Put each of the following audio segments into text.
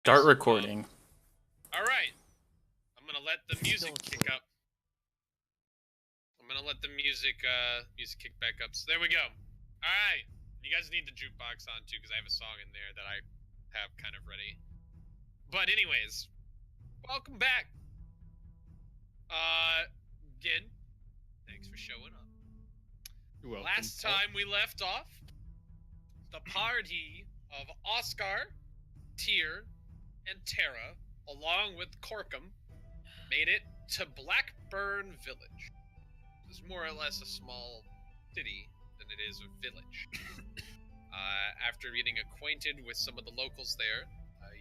Start recording. All right. I'm gonna let the music kick up. I'm gonna let the music kick back up. So there we go. All right. You guys need the jukebox on too, because I have a song in there that I have kind of ready. But anyways, welcome back. Again, thanks for showing up. You're welcome. Last time we left off, the party of Oscar, Tyr, and Tara, along with Corkum, made it to Blackburn Village. It's more or less a small city than it is a village. After getting acquainted with some of the locals there,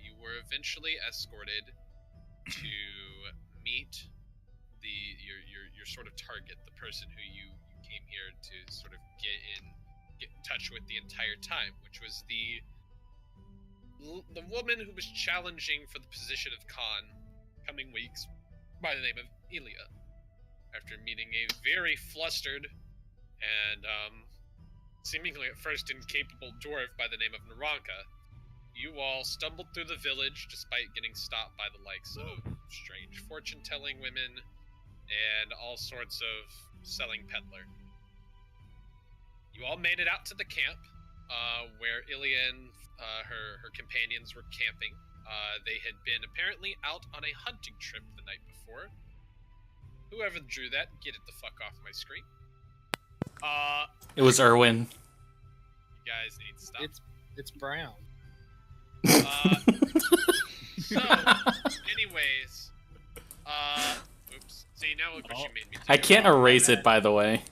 you were eventually escorted to meet your sort of target, the person who you came here to sort of get in touch with the entire time, which was the woman who was challenging for the position of Khan coming weeks, by the name of Ilya. After meeting a very flustered and seemingly at first incapable dwarf by the name of Naranka, you all stumbled through the village despite getting stopped by the likes of strange fortune-telling women and all sorts of selling peddler. You all made it out to the camp where Ilya and her companions were camping. They had been apparently out on a hunting trip the night before. Whoever drew that, get it the fuck off my screen. It was Erwin. You guys need to stop. It's brown. So, anyways, oops. See, now look what you made me do. I can't erase it, by the way.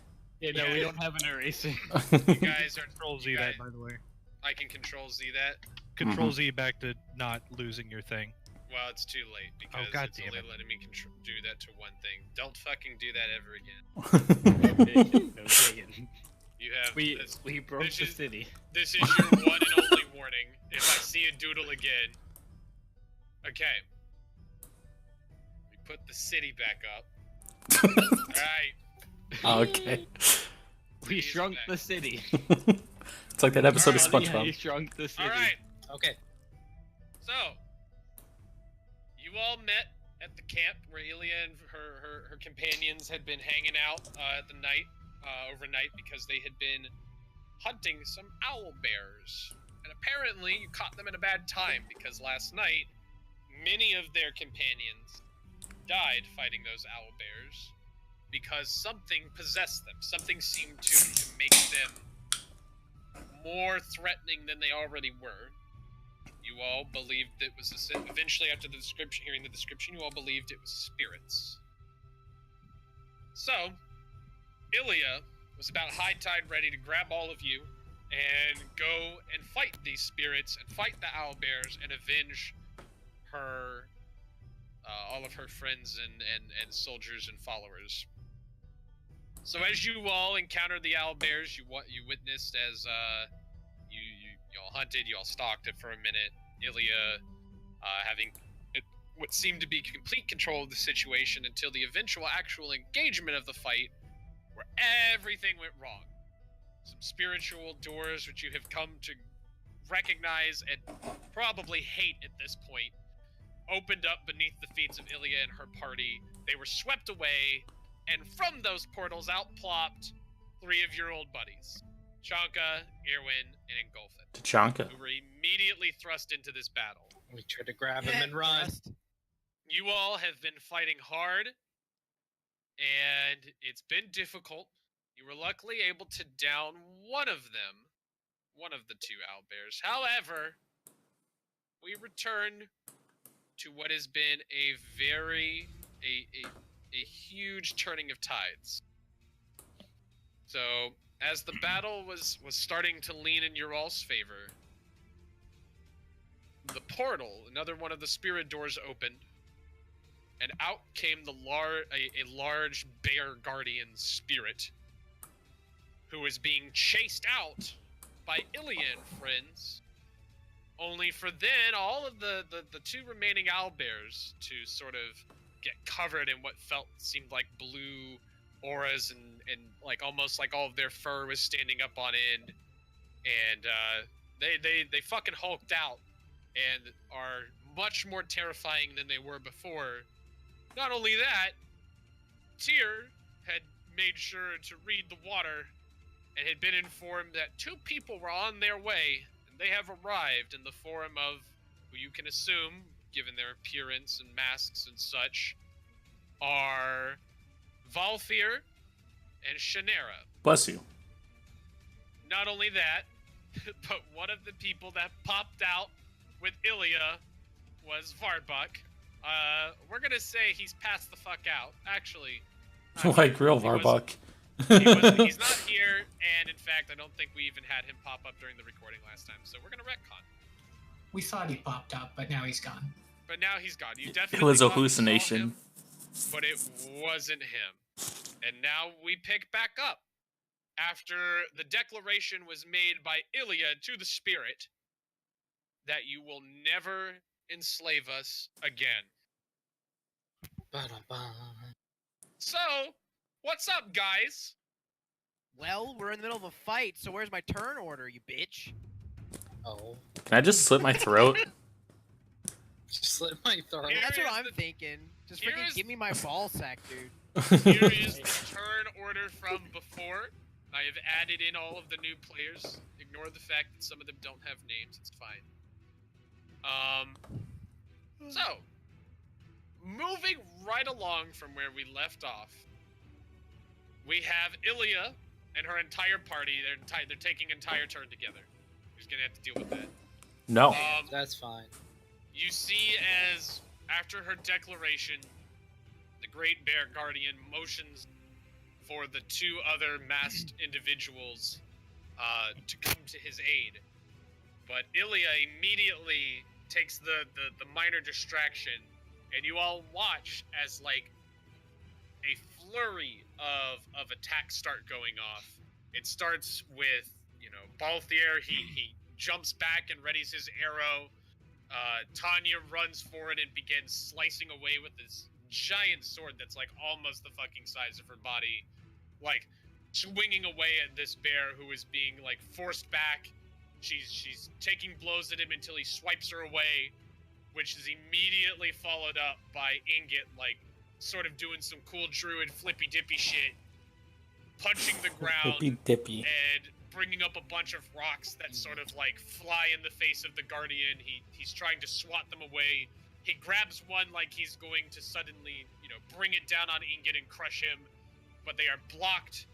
Yeah, no, we don't have an erasing. You guys are Control Z that, by the way. I can Control Z that. Control Z back to not losing your thing. Well, it's too late because it's only letting me do that to one thing. Don't fucking do that ever again. Okay. You have we broke the city. This is your one and only warning. If I see a doodle again. Okay. We put the city back up. Alright. Okay. We shrunk the city. It's like that episode of Yeah, SpongeBob. we shrunk the city. Alright. Okay. So, you all met at the camp where Ilya and her companions had been hanging out overnight because they had been hunting some owl bears. And apparently you caught them at a bad time because last night many of their companions died fighting those owl bears because something possessed them. Something seemed to make them more threatening than they already were. You all believed it was eventually, after hearing the description, you all believed it was spirits. So, Ilya was about high tide ready to grab all of you and go and fight these spirits and fight the owlbears and avenge her, all of her friends and soldiers and followers. So as you all encountered the owlbears, you witnessed as you all hunted, you all stalked it for a minute. Ilya having what seemed to be complete control of the situation until the eventual actual engagement of the fight, where everything went wrong. Some spiritual doors which you have come to recognize and probably hate at this point opened up beneath the feet of Ilya and her party. They were swept away, and from those portals out plopped three of your old buddies. Tachanka, Irwin, and Engulfin. Tachanka. Who were immediately thrust into this battle. We tried to grab him and run. You all have been fighting hard, and it's been difficult. You were luckily able to down one of the two owlbears. However, we return to what has been a huge turning of tides. So, as the battle was starting to lean in your all's favor, the portal, another one of the spirit doors, opened, and out came a large bear guardian spirit who was being chased out by Ilya and friends, only for then all of the two remaining owlbears to sort of get covered in what seemed like blue auras and like almost like all of their fur was standing up on end, and they fucking hulked out and are much more terrifying than they were before. Not only that, Tyr had made sure to read the water and had been informed that 2 people were on their way, and they have arrived in the form of who you can assume, given their appearance and masks and such, are Valfir and Shannara. Bless you. Not only that, but one of the people that popped out with Ilya was Varbuk. We're gonna say he's passed the fuck out. Actually, Like real he was- Varbuck. he's not here, and in fact, I don't think we even had him pop up during the recording last time. So we're gonna retcon. We thought he popped up, but now he's gone. But now he's gone. You It definitely was a thought you saw hallucination. him, but it wasn't him. And now we pick back up after the declaration was made by Ilya to the spirit that you will never enslave us again. Ba-da-ba. So, what's up, guys? Well, we're in the middle of a fight, so where's my turn order, you bitch? Oh. Can I just slit my throat? Just slit my throat. Here That's what is I'm the- thinking. Just here freaking is- give me my ball sack, dude. Here is the turn order from before. I have added in all of the new players. Ignore the fact that some of them don't have names. It's fine. So, moving right along from where we left off, we have Ilya and her entire party. They're taking entire turn together. Who's gonna have to deal with that? No. That's fine. You see, as after her declaration, the Great Bear Guardian motions for the 2 other masked individuals to come to his aid. But Ilya immediately takes the minor distraction, and you all watch as, like, a flurry of attacks start going off. It starts with, Balthier, he jumps back and readies his arrow. Tanya runs forward and begins slicing away with this giant sword that's like almost the fucking size of her body, like swinging away at this bear who is being like forced back. She's taking blows at him until he swipes her away, which is immediately followed up by Ingot, like sort of doing some cool druid flippy dippy shit, punching the ground Dippy dippy. and bringing up a bunch of rocks that sort of like fly in the face of the Guardian. He's trying to swat them away. He grabs one like he's going to suddenly, bring it down on Ingot and crush him, but they are blocked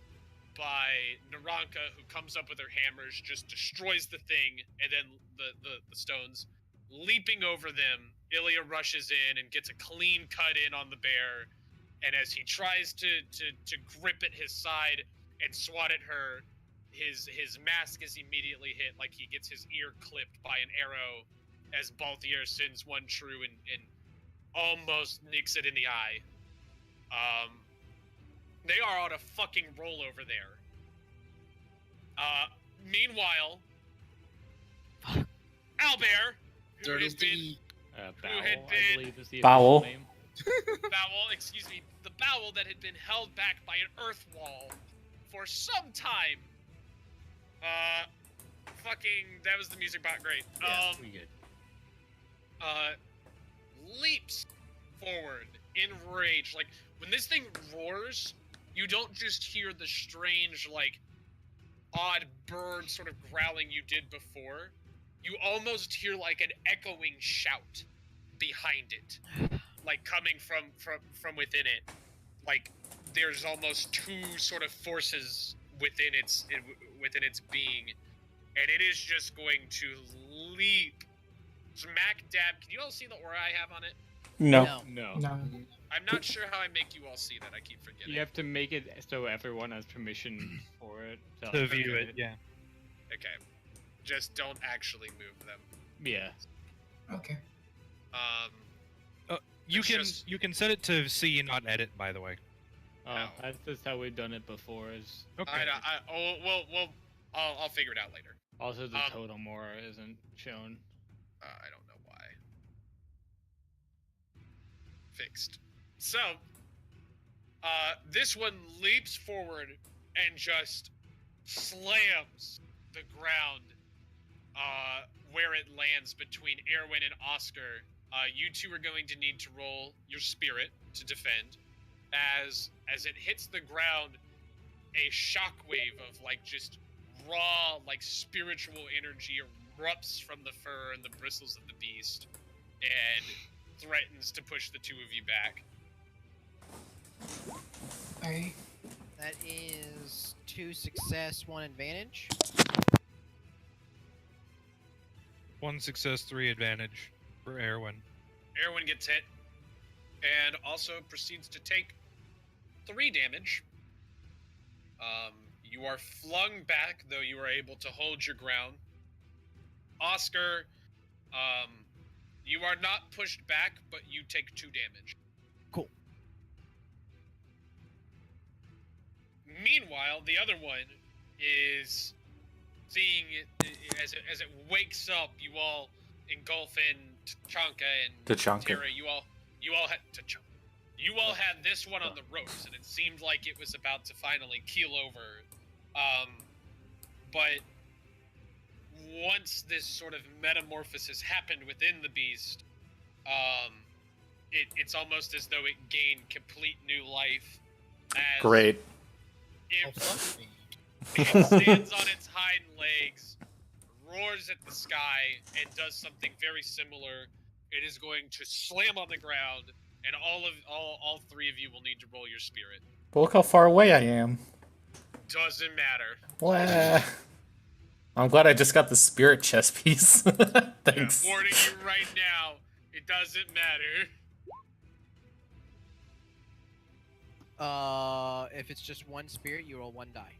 by Naranka, who comes up with her hammers, just destroys the thing, and then the stones. Leaping over them, Ilya rushes in and gets a clean cut in on the bear, and as he tries to grip at his side and swat at her, his mask is immediately hit, like he gets his ear clipped by an arrow, as Balthier sends one true and almost nicks it in the eye. They are on a fucking roll over there. Meanwhile, Owlbear, who Dirty has been D. Who had Bowel, been- I believe is the Bowel. official name. the bowel that had been held back by an earth wall for some time. That was the music bot, great. We good. Leaps forward in rage. Like, when this thing roars, you don't just hear the strange, like, odd bird sort of growling you did before. You almost hear, like, an echoing shout behind it. Like, coming from within it. Like, there's almost 2 sort of forces within its being. And it is just going to leap smack dab. Can you all see the aura I have on it? No. No. No. I'm not sure how I make you all see that. I keep forgetting. You have to make it so everyone has permission for it. To view it, yeah. Okay. Just don't actually move them. Yeah. Okay. You It's can just- you can set it to see, not edit, by the way. Oh. That's just how we've done it before. Is Okay. I'll figure it out later. also the totem aura isn't shown. I don't know why. Fixed. So, this one leaps forward and just slams the ground where it lands between Erwin and Oscar, You two are going to need to roll your spirit to defend. As it hits the ground, a shockwave of like just raw, like spiritual energy erupts from the fur and the bristles of the beast, and threatens to push the two of you back. Alright. That is 2 success, 1 advantage. 1 success, 3 advantage for Erwin. Erwin gets hit, and also proceeds to take 3 damage. You are flung back, though you are able to hold your ground. Oscar, you are not pushed back, but you take 2 damage. Cool. Meanwhile, the other one is seeing it as it wakes up. You all engulf in Tachanka and Tachanka. Tara. You all had Tachanka. You all had this one on the ropes, and it seemed like it was about to finally keel over. But once this sort of metamorphosis happened within the beast, it's almost as though it gained complete new life. As Great. It, fuck me. it stands on its hind legs, roars at the sky, and does something very similar. It is going to slam on the ground, and all 3 of you will need to roll your spirit. But look how far away I am. Doesn't matter. Wah. I'm glad I just got the spirit chess piece. Thanks. Yeah, warning you right now, it doesn't matter. If it's just 1 spirit, you roll 1 die.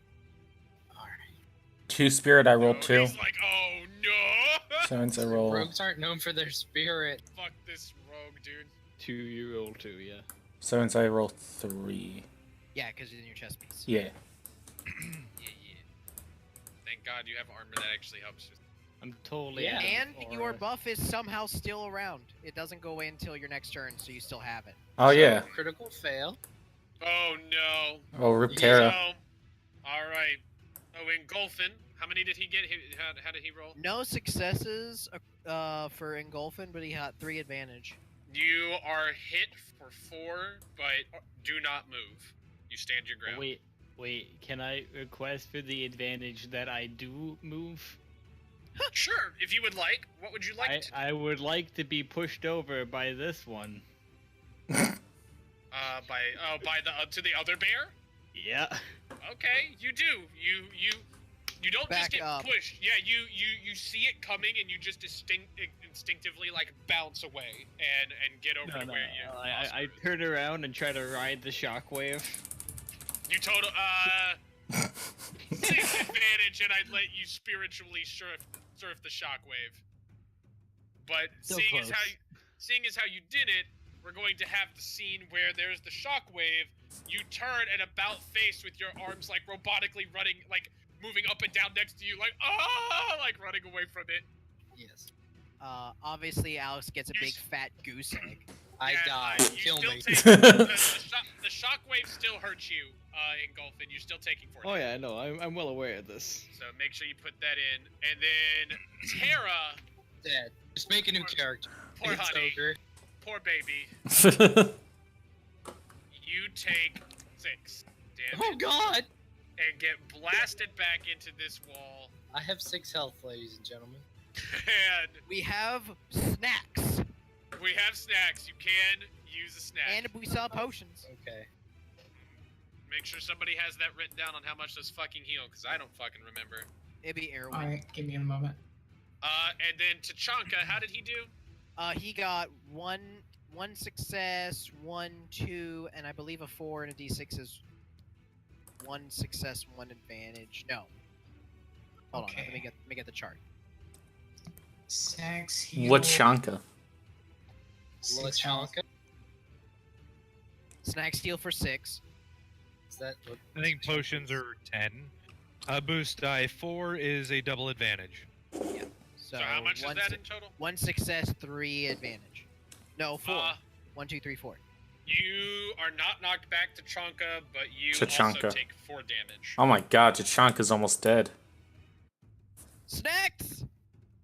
2 spirit, I rolled 2. He's like, oh no! So means I roll. Rogues aren't known for their spirit. Fuck this rogue, dude. 2, you roll 2, yeah. So means I roll 3. Yeah, because it's in your chest piece. Yeah. Yeah. Thank God you have armor that actually helps you. I'm totally Yeah. out of And your aura. buff is somehow still around. It doesn't go away until your next turn, so you still have it. Oh yeah. Critical fail. Oh no. Oh, Rip So, Terra. alright. Oh, Engulfin, how many did he get? How did he roll? No successes for Engulfin, but he got 3 advantage. You are hit for 4, but do not move. You stand your ground. Wait, can I request for the advantage that I do move? Sure, if you would like. What would you like to I would like to be pushed over by this one. by the to the other bear? Yeah. Okay, you do. You don't Back just get up. pushed. Yeah, you see it coming and you just instinctively like bounce away and get over to where you. I turn around and try to ride the shockwave. You total take advantage and I'd let you spiritually surf the shockwave. But So seeing as close. how you did it, we're going to have the scene where there's the shockwave. You turn and about face with your arms like robotically running, like moving up and down next to you, like like running away from it. Yes. Obviously, Alex gets a You big s- fat goose egg. I Yeah, die. you Kill still me. take- the shockwave still hurts you, Engulfin. You're still taking 4 Oh damage. yeah, no, I'm well aware of this. So make sure you put that in. And then Tara, Dead. Just make a new character. poor It's honey, ogre. poor baby, you take 6 damage Oh god! and get blasted back into this wall. I have 6 health, ladies and gentlemen. And We have snacks, we have snacks. You can use a snack. and we sell potions. Okay. Make sure somebody has that written down on how much those fucking heal, because I don't fucking remember. It'd be Erwin. Alright, give me a moment. And then Tachanka, how did he do? He got one success, 1, 2, and I believe a 4 and a D6 is 1 success, 1 advantage. No. Hold on, let me get the chart. Sex, heal. Lachanka. 6 health. Lachanka? Snack steal for 6. Is that what? I think potions are 10. Boost die 4 is a double advantage. So, So how much is one that su- in total? 1 success, 3 advantage. No, 4. Uh, 1, 2, 3, 4. You are not knocked back to Tachanka, but you Tachanka. also take 4 damage. Oh my god, Tachanka's almost dead. Snacks!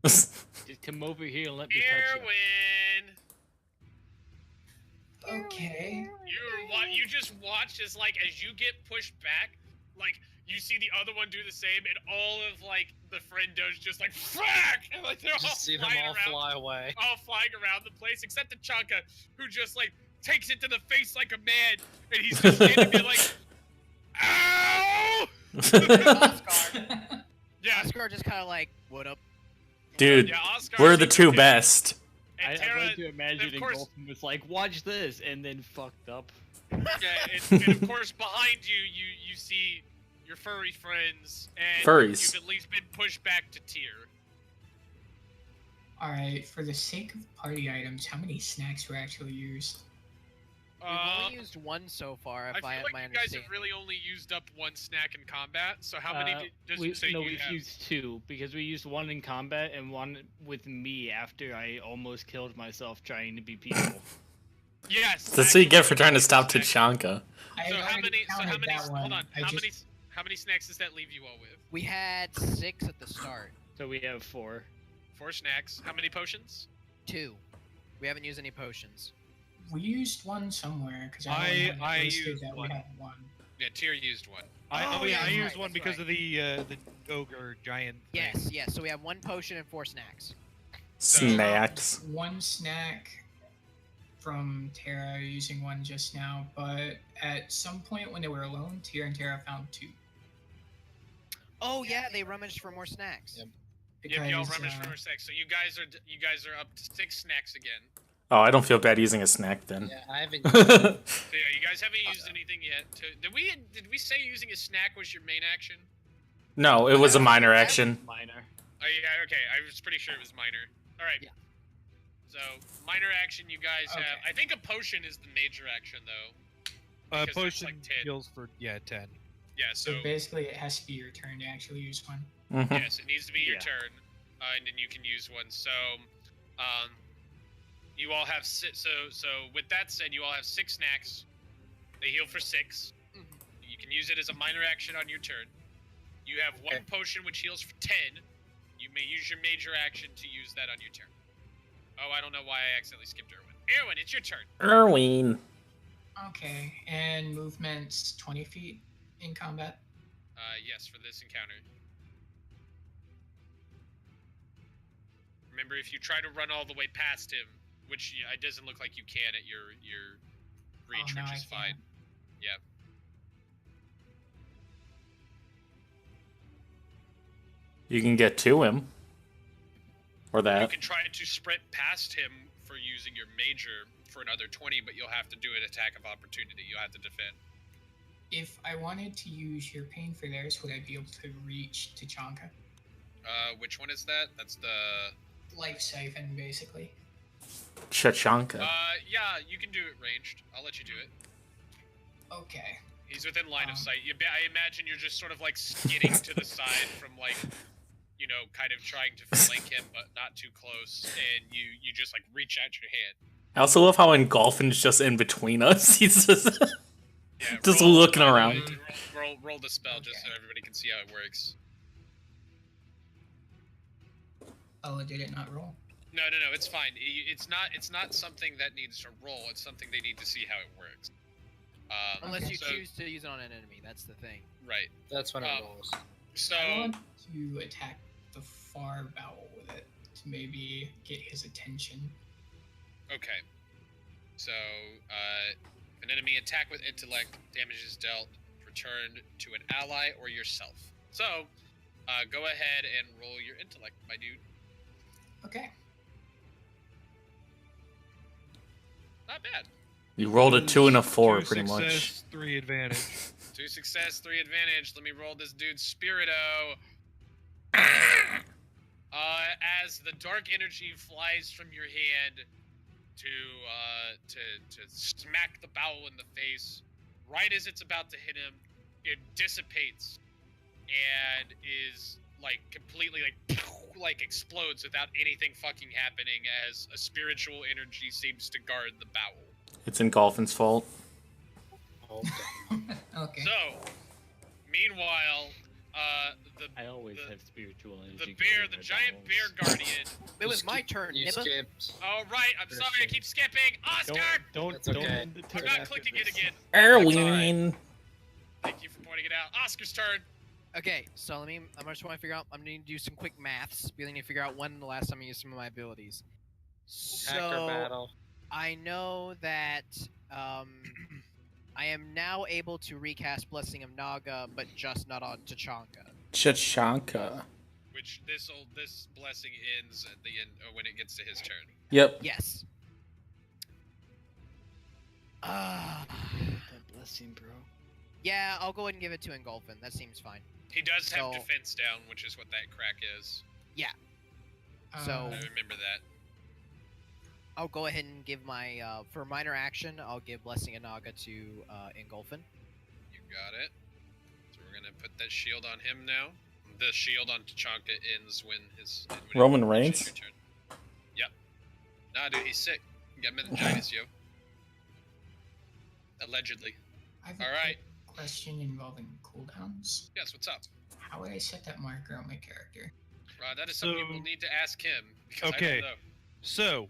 Just come over here and let me touch you. Erwin! you just watch as like as you get pushed back, like you see the other one do the same, and all of like the friendos just like frack, and like they're all Just see them flying all around, fly away. all flying around the place, except Tachanka, who just like takes it to the face like a man, and he's just standing there like, ow! Oscar. Yeah, Oscar just kind of like, what up? Dude, yeah, Oscar. we're the two best. And I'd Tara, like to imagine of course- Engulfin was like, watch this, and then fucked up. yeah, and of course behind you, you see your furry friends, and Furries. you've at least been pushed back to tier. Alright, for the sake of party items, how many snacks were actually used? We've only used one so far, I if feel I have like my you guys understanding. have really only used up one snack in combat. So how many does we, it say no, you we've have? used 2 because we used 1 in combat and 1 with me after I almost killed myself trying to be peaceful. Yes. That's what you get for trying to that's stop exactly- Tachanka. I So had how already many? So how counted many? that one. Hold on. I How just- many? How many snacks does that leave you all with? We had 6 at the start. So we have 4. 4 snacks. How many potions? 2. We haven't used any potions. We used one somewhere because I listed used that one. we had one. Yeah, Tyr used one. Oh, I yeah, I that's used right, one that's because right. of the ogre giant. thing. Yes, yes. So we have 1 potion and 4 snacks. Snacks. One snack from Tara using one just now, but at some point when they were alone, Tira and Tara found 2. Oh yeah, they rummaged for more snacks. Yep. Yep, y'all Because, rummage for 6. So you guys are up to 6 snacks again. Oh, I don't feel bad using a snack then. Yeah, I haven't. So yeah, you guys haven't used anything yet. Did we say using a snack was your main action? No, it was a minor action. Minor. Oh yeah, okay. I was pretty sure it was minor. All right. Yeah. So minor action, you guys have. Okay. I think a potion is the major action though. because there's, Potion like, 10. heals for 10. Yeah. So So basically, it has to be your turn to actually use one. Mhm. yes, it needs to be your Yeah. turn, and then you can use one. So, you all have so with that said, you all have 6 snacks. They heal for 6. You can use it as a minor action on your turn. You have 1 Okay. potion which heals for 10. You may use your major action to use that on your turn. Oh, I don't know why I accidentally skipped Erwin. Erwin, it's your turn. Erwin. Okay, and movement's 20 feet in combat. Yes, for this encounter. Remember, if you try to run all the way past him, which it doesn't look like you can at your reach, now which I is fine. can. Yeah. You can get to him. Or You that. can try to sprint past him for using your major for another 20, but you'll have to do an attack of opportunity. You'll have to defend. If I wanted to use your pain for theirs, would I be able to reach Tachanka? Which one is that? That's the. Life siphon, basically. Tachanka. Yeah, you can do it ranged. I'll let you do it. Okay. He's within line of Um. sight. I imagine you're just sort of like skidding to the side from like, kind of trying to flank him, but not too close, and you just like reach out your hand. I also love how Engulfin's just in between us. He's just Yeah, Just looking around. Roll the spell just so Okay. everybody can see how it works. Oh, did it not roll? No, it's fine. It's not something that needs to roll. It's something they need to see how it works. Unless you so- choose to use it on an enemy, that's the thing. Right. That's when it Um, rolls. So I want to attack the far bowel with it to maybe get his attention. okay. So an enemy attack with intellect, damage is dealt, returned to an ally or yourself. So go ahead and roll your intellect, my dude. Okay. Not bad. You rolled a 2 and a 4, 2 pretty much. success, 3 advantage. 2 success, 3 advantage. Let me roll this dude's Spirito. As the dark energy flies from your hand to smack the bowel in the face, right as it's about to hit him, it dissipates and is like completely like explodes without anything fucking happening as a spiritual energy seems to guard the bowel. It's Engulfin's fault. Oh, Okay. So, meanwhile, I always the- have spiritual energy. the guarding the my giant bowels. bear guardian. It was my turn, You Nibba. skipped. Oh right, I'm sorry, I keep skipping. Oscar, Don't That's okay. end the I'm turn not after clicking this. it again. Erwin. Thank you for pointing it out. Oscar's turn. Okay, so I just want to figure out. I'm going to do some quick maths. We need to figure out when the last time I used some of my abilities. Hacker So battle. I know that I am now able to recast Blessing of Naga, but just not on Tachanka. Tachanka. Which this blessing ends at the end when it gets to his turn. Yep. Yes. That blessing, bro. Yeah, I'll go ahead and give it to Engulfin. That seems fine. He does have So- defense down, which is what that crack is. So- I remember that. I'll go ahead and give my for minor action. I'll give Blessing of Naga to Engulfin. You got it. So we're gonna put that shield on him now. The shield on Tachanka ends when Roman it Reigns? your turn. Yep. Nah, dude, he's sick. He got meningitis, yo. Allegedly. I have a Alright. quick question involving cooldowns. Yes, what's up? How would I set that marker on my character? That is something So- we'll need to ask him. Because I Okay. don't know. So,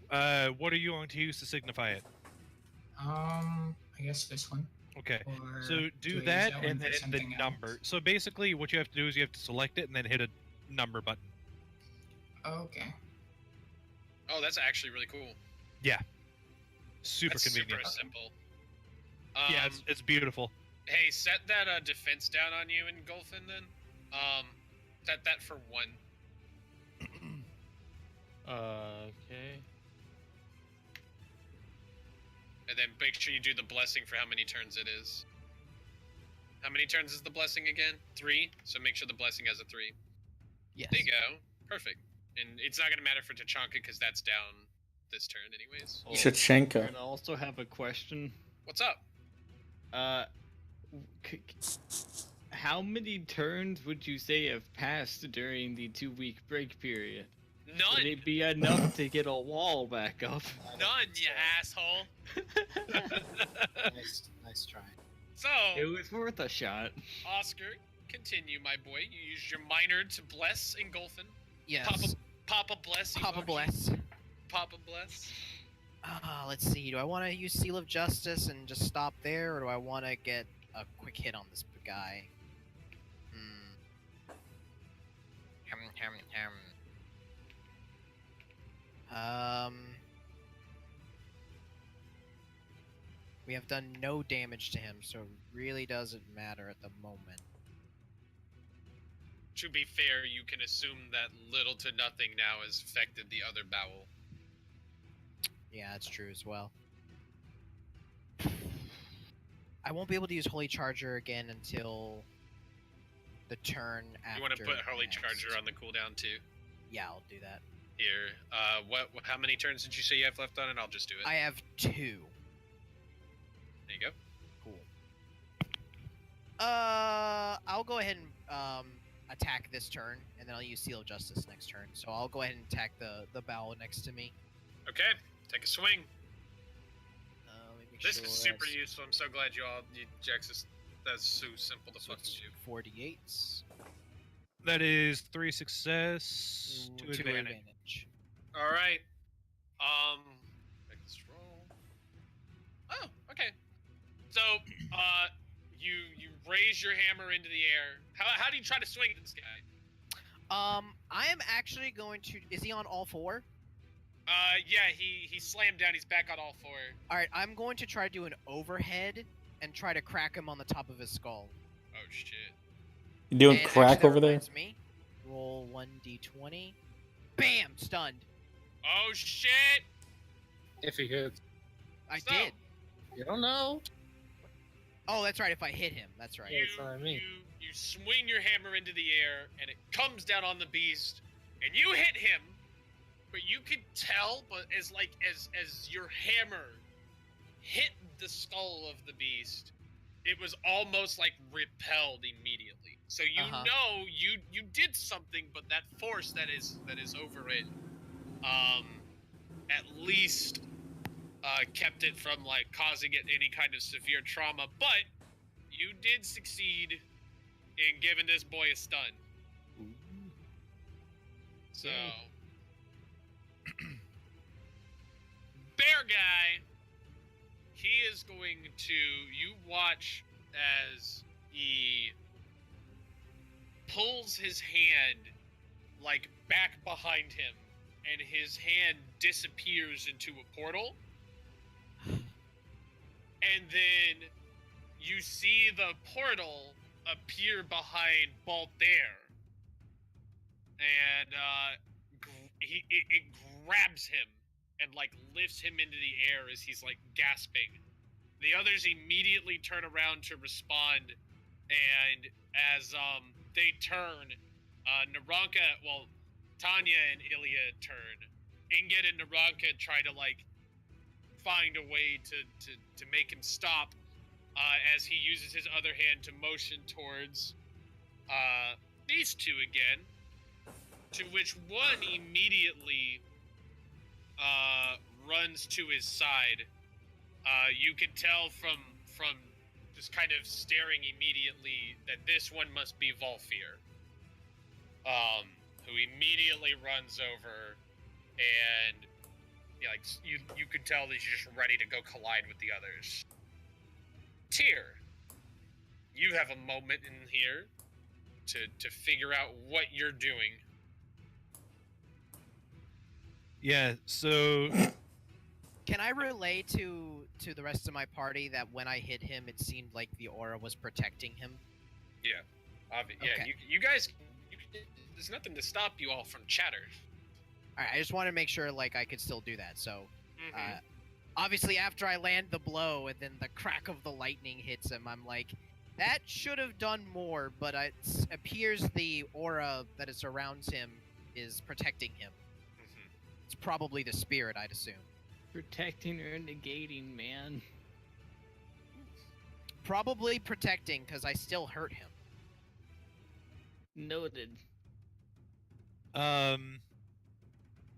what are you going to use to signify it? I guess this one. Okay. Or So I do use that one and for then the something number. else? So basically, what you have to do is you have to select it and then hit a number button. Okay. Oh, that's actually really cool. Super That's convenient. super simple. Yeah, it's beautiful. Hey, set that defense down on you in Golfin then. Set that for 1. Okay. And then make sure you do the blessing for how many turns it is. How many turns is the blessing again? 3. So make sure the blessing has a 3. Yes. There you go. Perfect. And it's not gonna matter for Tachanka because that's down this turn anyways. Tachanka. And I also have a question. What's up? How many turns would you say have passed during the 2-week break period? None. Would it be enough to get a wall back up? None, you asshole. Nice try. So, It was worth a shot. Oscar, continue, my boy. You use your minor to bless Engulfin. Yes. Papa bless. Papa bless. Papa bless. Let's see. Do I want to use Seal of Justice and just stop there, or do I want to get a quick hit on this guy? We have done no damage to him, so it really doesn't matter at the moment. To be fair, you can assume that little to nothing now has affected the other bowel. Yeah, that's true as well. I won't be able to use Holy Charger again until the turn after. You want to put Holy next. Charger on the cooldown too? Yeah, I'll do that. Here. How many turns did you say you have left on it? I'll just do it. I have 2. There you go. Cool. I'll go ahead and attack this turn, and then I'll use Seal of Justice next turn. So I'll go ahead and attack the bowel next to me. Okay. Take a swing. Let me make This sure is super that's- useful. I'm so glad you Jax, that's so simple to so fucking it's do. 48s. That is 3 success, 2 2 advantage. All right. Make this roll. Oh, okay. So, you raise your hammer into the air. How do you try to swing this guy? I am actually going to. Is he on all 4? Yeah, he slammed down. He's back on all 4. All right, I'm going to try to do an overhead and try to crack him on the top of his skull. Oh shit. You doing And crack actually, that over there? reminds Me. Roll 1d20. Bam! Stunned. Oh shit. If he hits, I So, did. you don't know. Oh, that's right. If I hit him, that's right. Yeah, that's what I mean. You swing your hammer into the air, and it comes down on the beast, and you hit him. But you could tell, but as your hammer hit the skull of the beast, it was almost like repelled immediately. So you Uh-huh. know you did something, but that force that is over it, at least kept it from like causing it any kind of severe trauma. But you did succeed in giving this boy a stun. So, bear guy, he is going to. You watch as he pulls his hand like back behind him, and his hand disappears into a portal. And then you see the portal appear behind Baltair. And it grabs him and like lifts him into the air as he's like gasping. The others immediately turn around to respond, and as they turn, Tanya and Ilya turn. Inget and Naranka try to like find a way to make him stop as he uses his other hand to motion towards these two again, to which one immediately runs to his side. You can tell from just kind of staring immediately that this one must be Volfir, who immediately runs over, and like you could tell that he's just ready to go collide with the others. Tyr, you have a moment in here to figure out what you're doing. Yeah, so Can I relay to the rest of my party that when I hit him, it seemed like the aura was protecting him? Yeah, Okay. you guys, there's nothing to stop you all from chatter. All right, I just want to make sure like I could still do that. So, obviously, after I land the blow and then the crack of the lightning hits him, I'm like, that should have done more. But it appears the aura that surrounds him is protecting him. It's probably the spirit, I'd assume. Protecting or negating, man. Probably protecting, because I still hurt him. Noted.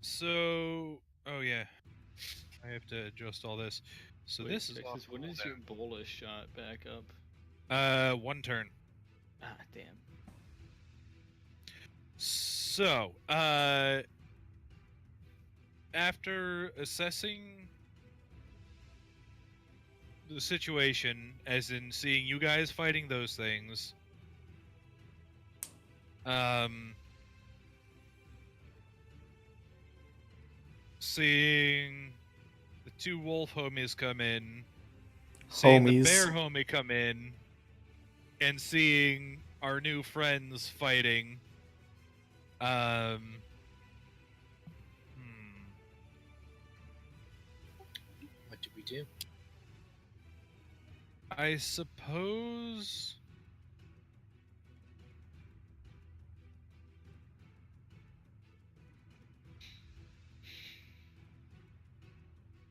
So, oh yeah, I have to adjust all this. So Wait, this is Texas, when is your bolus shot back up? 1 turn. Ah, damn. So, after assessing the situation, as in seeing you guys fighting those things, seeing the 2 wolf homies come in, seeing the Homies. bear homie come in, and seeing our new friends fighting, What did we do? I suppose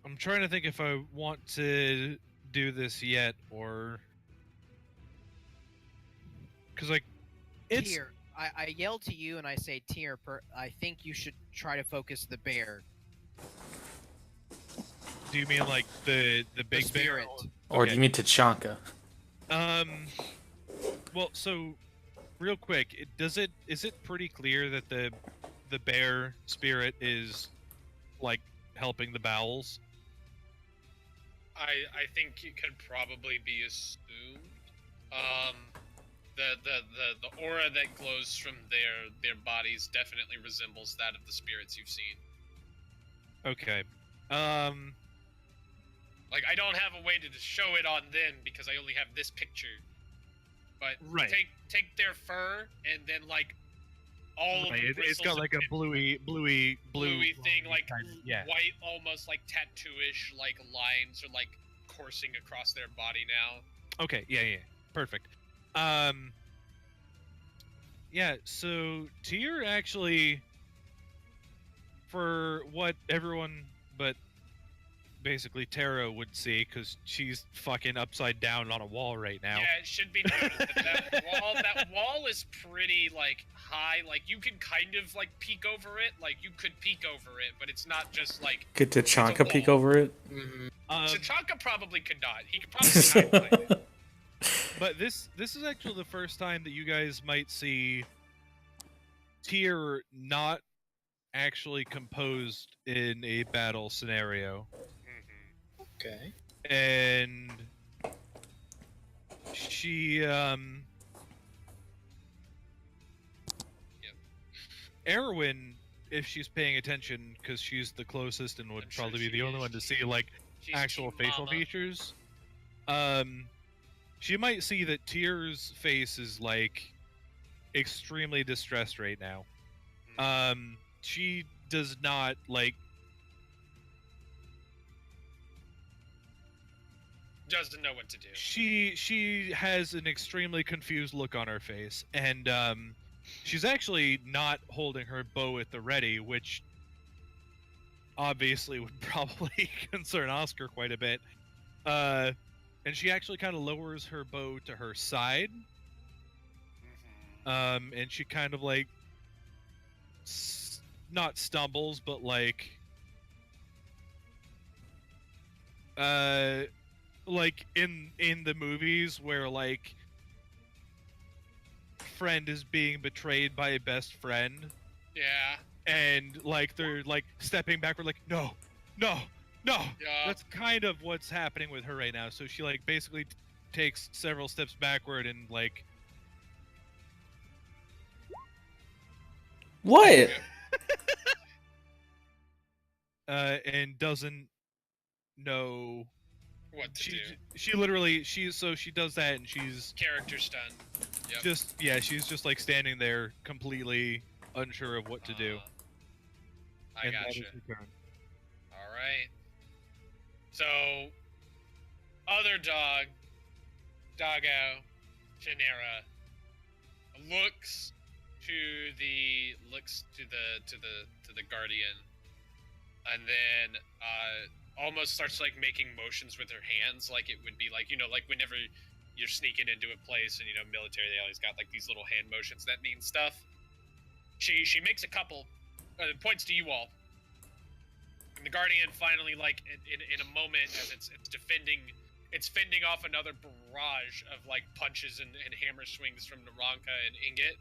I'm trying to think if I want to do this yet, or because like it's Tyr, I yell to you and I say, Tyr, I think you should try to focus the bear. do you mean like the The big bear? spirit. Or do Okay. you mean Tachanka? Well, so real quick, is it pretty clear that the bear spirit is like helping the bowels? I think it could probably be assumed. The aura that glows from their bodies definitely resembles that of the spirits you've seen. Okay. Like, I don't have a way to show it on them because I only have this picture. But Right. take their fur and then like all of Right, the it's got bristles like a and bluey thing, like kind of- yeah. white, almost like tattoo-ish, like lines are like coursing across their body now. Okay, yeah, perfect. Yeah, so Tyr actually, for what everyone but basically Tara would see, because she's fucking upside down on a wall right now. Yeah, it should be noted that wall is pretty like high. Like you can kind of like peek over it. Like you could peek over it, but it's not just like Could Tachanka It's a peek wall. over it? Mm-hmm. Tachanka probably could not. He could probably hide behind it. But this is actually the first time that you guys might see Tyr not actually composed in a battle scenario. Okay. And she Erwin, if she's paying attention, because she's the closest and would I'm sure probably be she the only is. one to see like She's actual Team facial Mama. features, she might see that Tyr's face is like extremely distressed right now. She does not like. Doesn't know what to do. She has an extremely confused look on her face, and she's actually not holding her bow at the ready, which obviously would probably concern Oscar quite a bit. And she actually kind of lowers her bow to her side, and she kind of like not stumbles, but like in the movies where like friend is being betrayed by a best friend, Yeah. and like they're like stepping backward, like no. Yeah. That's kind of what's happening with her right now. So she like basically takes several steps backward and like What? and doesn't know What to do. she literally she does that, and she's Character stun. Yep. she's just like standing there completely unsure of what to do. I And that gotcha. is her turn. All right. So, other dog, Doggo, Shanera, looks to the guardian, and then almost starts like making motions with her hands, like it would be like, you know, like whenever you're sneaking into a place and, you know, military, they always got like these little hand motions that mean stuff. She makes a couple points to you all. And the guardian finally, like in a moment, as it's fending off another barrage of like punches and hammer swings from Naranka and Ingot,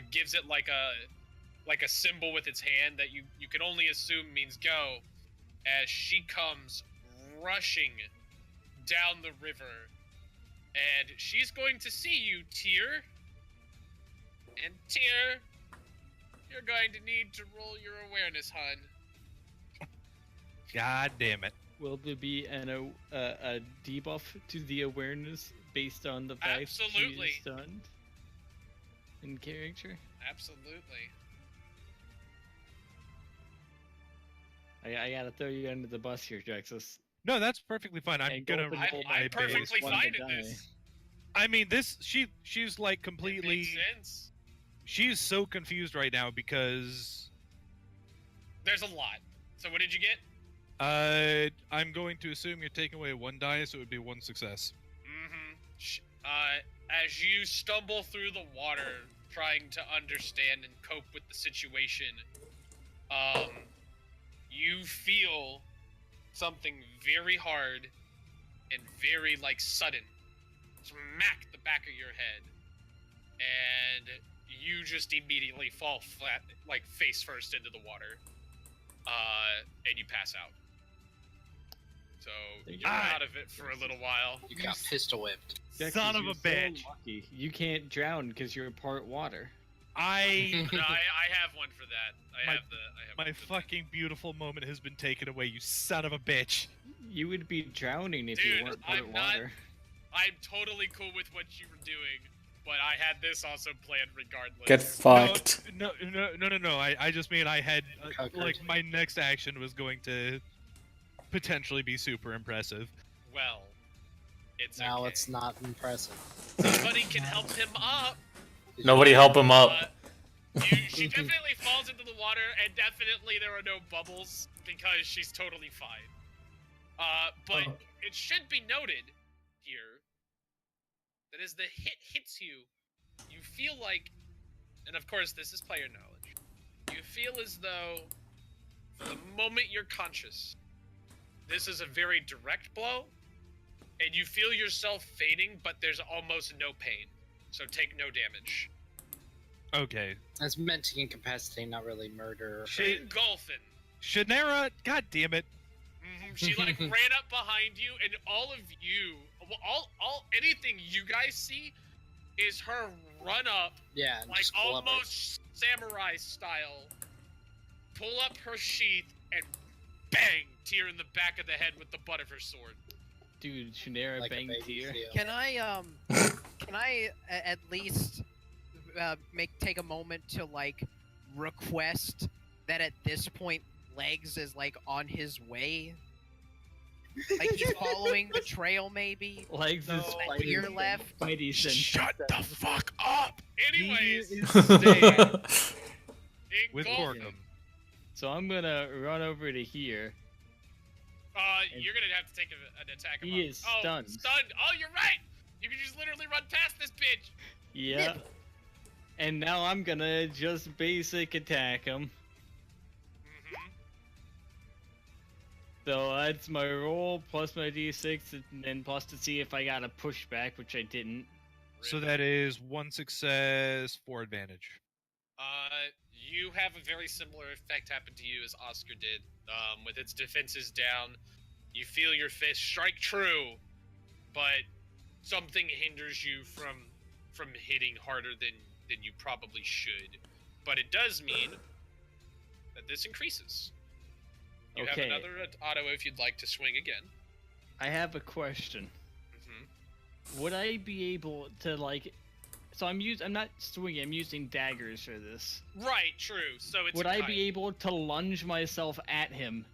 gives it like a symbol with its hand that you can only assume means go, as she comes rushing down the river, and she's going to see you, Tyr. And Tyr, you're going to need to roll your awareness, hun. God damn it. Will there be a debuff to the awareness based on the fact Absolutely. she's stunned in character? Absolutely. I gotta throw you under the bus here, Drexus. No, that's perfectly fine. I'm And gonna Golden roll Bolt my I'm might base. perfectly one to fine in die. this. I mean, this she's like It completely. makes sense. She's so confused right now because There's a lot. So what did you get? I'm going to assume you're taking away one die, so it would be one success. As you stumble through the water, trying to understand and cope with the situation, you feel something very hard and very like sudden smack the back of your head, and you just immediately fall flat, like face first into the water, and you pass out. So you're out of it for a little while. You got pistol whipped. Drexus, Son of you're a bitch. So lucky. You can't drown because you're part water. No, I have one for that. I have My one for that. fucking beautiful moment has been taken away, you son of a bitch. You would be drowning if Dude, you weren't part I'm not- water. I'm totally cool with what you were doing, but I had this also planned regardless. Get fucked. No. I just mean I had Cuckered. like my next action was going to potentially be super impressive. Well, it's Now okay. it's not impressive. Somebody can help him up. Nobody help him up. She definitely falls into the water, and definitely there are no bubbles because she's totally fine. But Oh. it should be noted here that as the hit hits you, you feel like, and of course this is player knowledge, you feel as though for the moment you're conscious, this is a very direct blow, and you feel yourself fading, but there's almost no pain. So take no damage. Okay. That's meant to incapacitate, not really murder. Engulfing. Shannara, god damn it. She like ran up behind you, and all of you, all anything you guys see is her run up, Yeah, and like just club her. almost samurai style, pull up her sheath, and bang Tyr in the back of the head with the butt of her sword. Dude, Shannara Like a banged baby Tyr. seal. Can I at least take a moment to like request that at this point Legs is like on his way? Like he's following the trail, maybe. Legs is To your left. Spidey sense. Shut the fuck up! Anyways, He is staying with engulfing. Gorkum. So I'm gonna run over to here. You're gonna have to take an attack. He is stunned. Stunned. Oh, you're right. You can just literally run past this bitch. Yeah. And now I'm gonna just basic attack him. So that's my roll plus my d6, and then plus to see if I got a pushback, which I didn't. So that is 1 success, 4 advantage. You have a very similar effect happen to you as Oscar did. With its defenses down, you feel your fist strike true, but something hinders you from hitting harder than you probably should. But it does mean that this increases. You Okay. have another auto if you'd like to swing again. I have a question. Would I be able to like? So I'm not swinging. I'm using daggers for this. Right, true. So it's Would a I kite. be able to lunge myself at him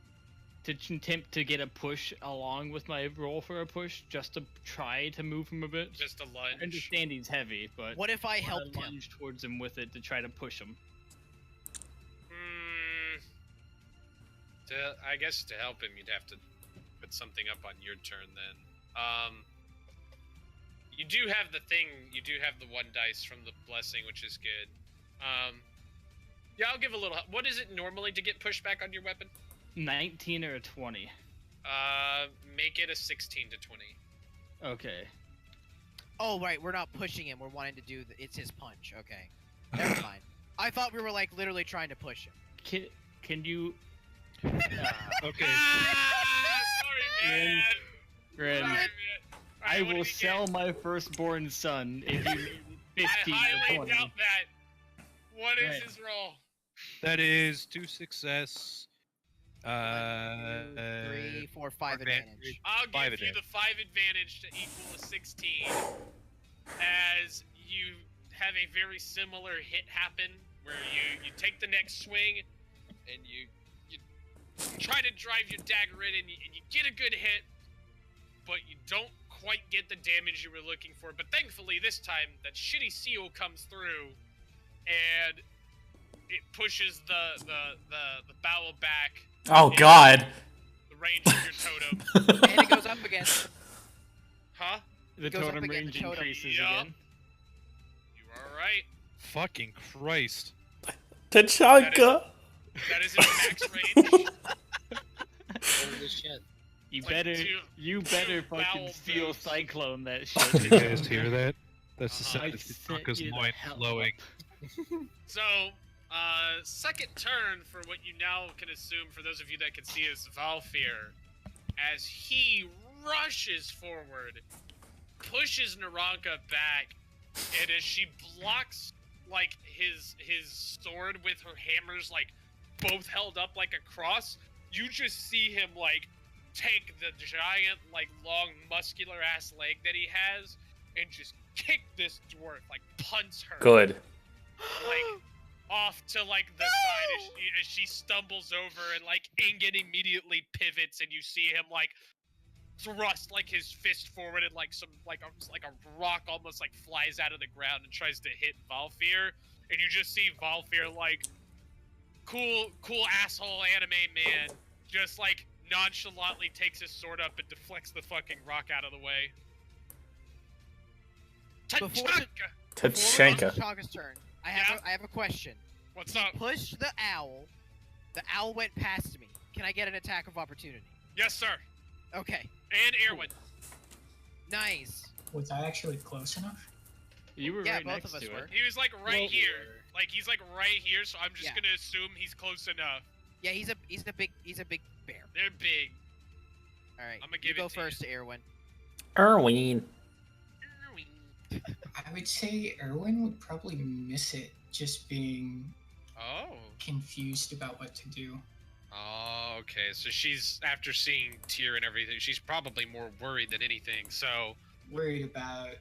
to attempt to get a push along with my roll for a push, just to try to move him a bit? Just a lunge? I understand he's heavy, but What if I would helped him? lunge towards him with it to try to push him? I guess to help him, you'd have to put something up on your turn then. You do have the thing. You do have the 1 dice from the blessing, which is good. Yeah, I'll give a little. What is it normally to get pushback on your weapon? 19 or a 20. Make it a 16 to 20. Okay. Oh right, we're not pushing him. We're wanting to do. It's his punch. Okay. Never mind. I thought we were like literally trying to push him. Can you? Okay. Sorry, man. Ren, Sorry, man. I Alright, what will did you sell get? my firstborn son if you need 15 I to highly 20. doubt that. What is Right. his roll? That is 2 success. 1, 2, 3, 4, 5 advantage. I'll give 5 you advantage. the 5 advantage to equal a 16, as you have a very similar hit happen where you take the next swing and you try to drive your dagger in and you get a good hit, but you don't quite get the damage you were looking for. But thankfully this time that shitty seal comes through and it pushes the bowel back. Oh in god. The range of your totem. And it goes up again. Huh? The goes up totem again, range the totem. increases Yup. again. You are right. Fucking Christ. Tachanka. That is in max range. Holy shit. You Like better, two- you better two fucking bowel steel moves. cyclone that Did shit. you guys hear that? That's the Uh-huh. sound of set Tachanka's you the loin hell flowing. up. So, second turn for what you now can assume, for those of you that can see, is Valfir, as he rushes forward, pushes Naranka back, and as she blocks like his sword with her hammers like both held up like a cross, you just see him like take the giant like long muscular ass leg that he has and just kick this dwarf, like punts her Good. like off to like the side as she stumbles over, and like Ingen immediately pivots and you see him like thrust like his fist forward and like some like a rock almost like flies out of the ground and tries to hit Valfir, and you just see Valfir like cool asshole anime man just like nonchalantly takes his sword up and deflects the fucking rock out of the way. Before Tachanka! Tachanka. Tachanka's turn. I have a question. What's up? Push the owl. The owl went past me. Can I get an attack of opportunity? Yes, sir. Okay. And Erwin. Nice. Was I actually close enough? You were Yeah, right both next of us to were. it. He was like right Well, here. Like he's like right here, so I'm just Yeah. gonna assume he's close enough. Yeah, he's a big bear. They're big. All right. I'ma you give it go to you. first, Erwin. Erwin. I would say Erwin would probably miss it, just being Oh. confused about what to do. Oh, okay. So she's after seeing Tyr and everything, she's probably more worried than anything. So Worried about,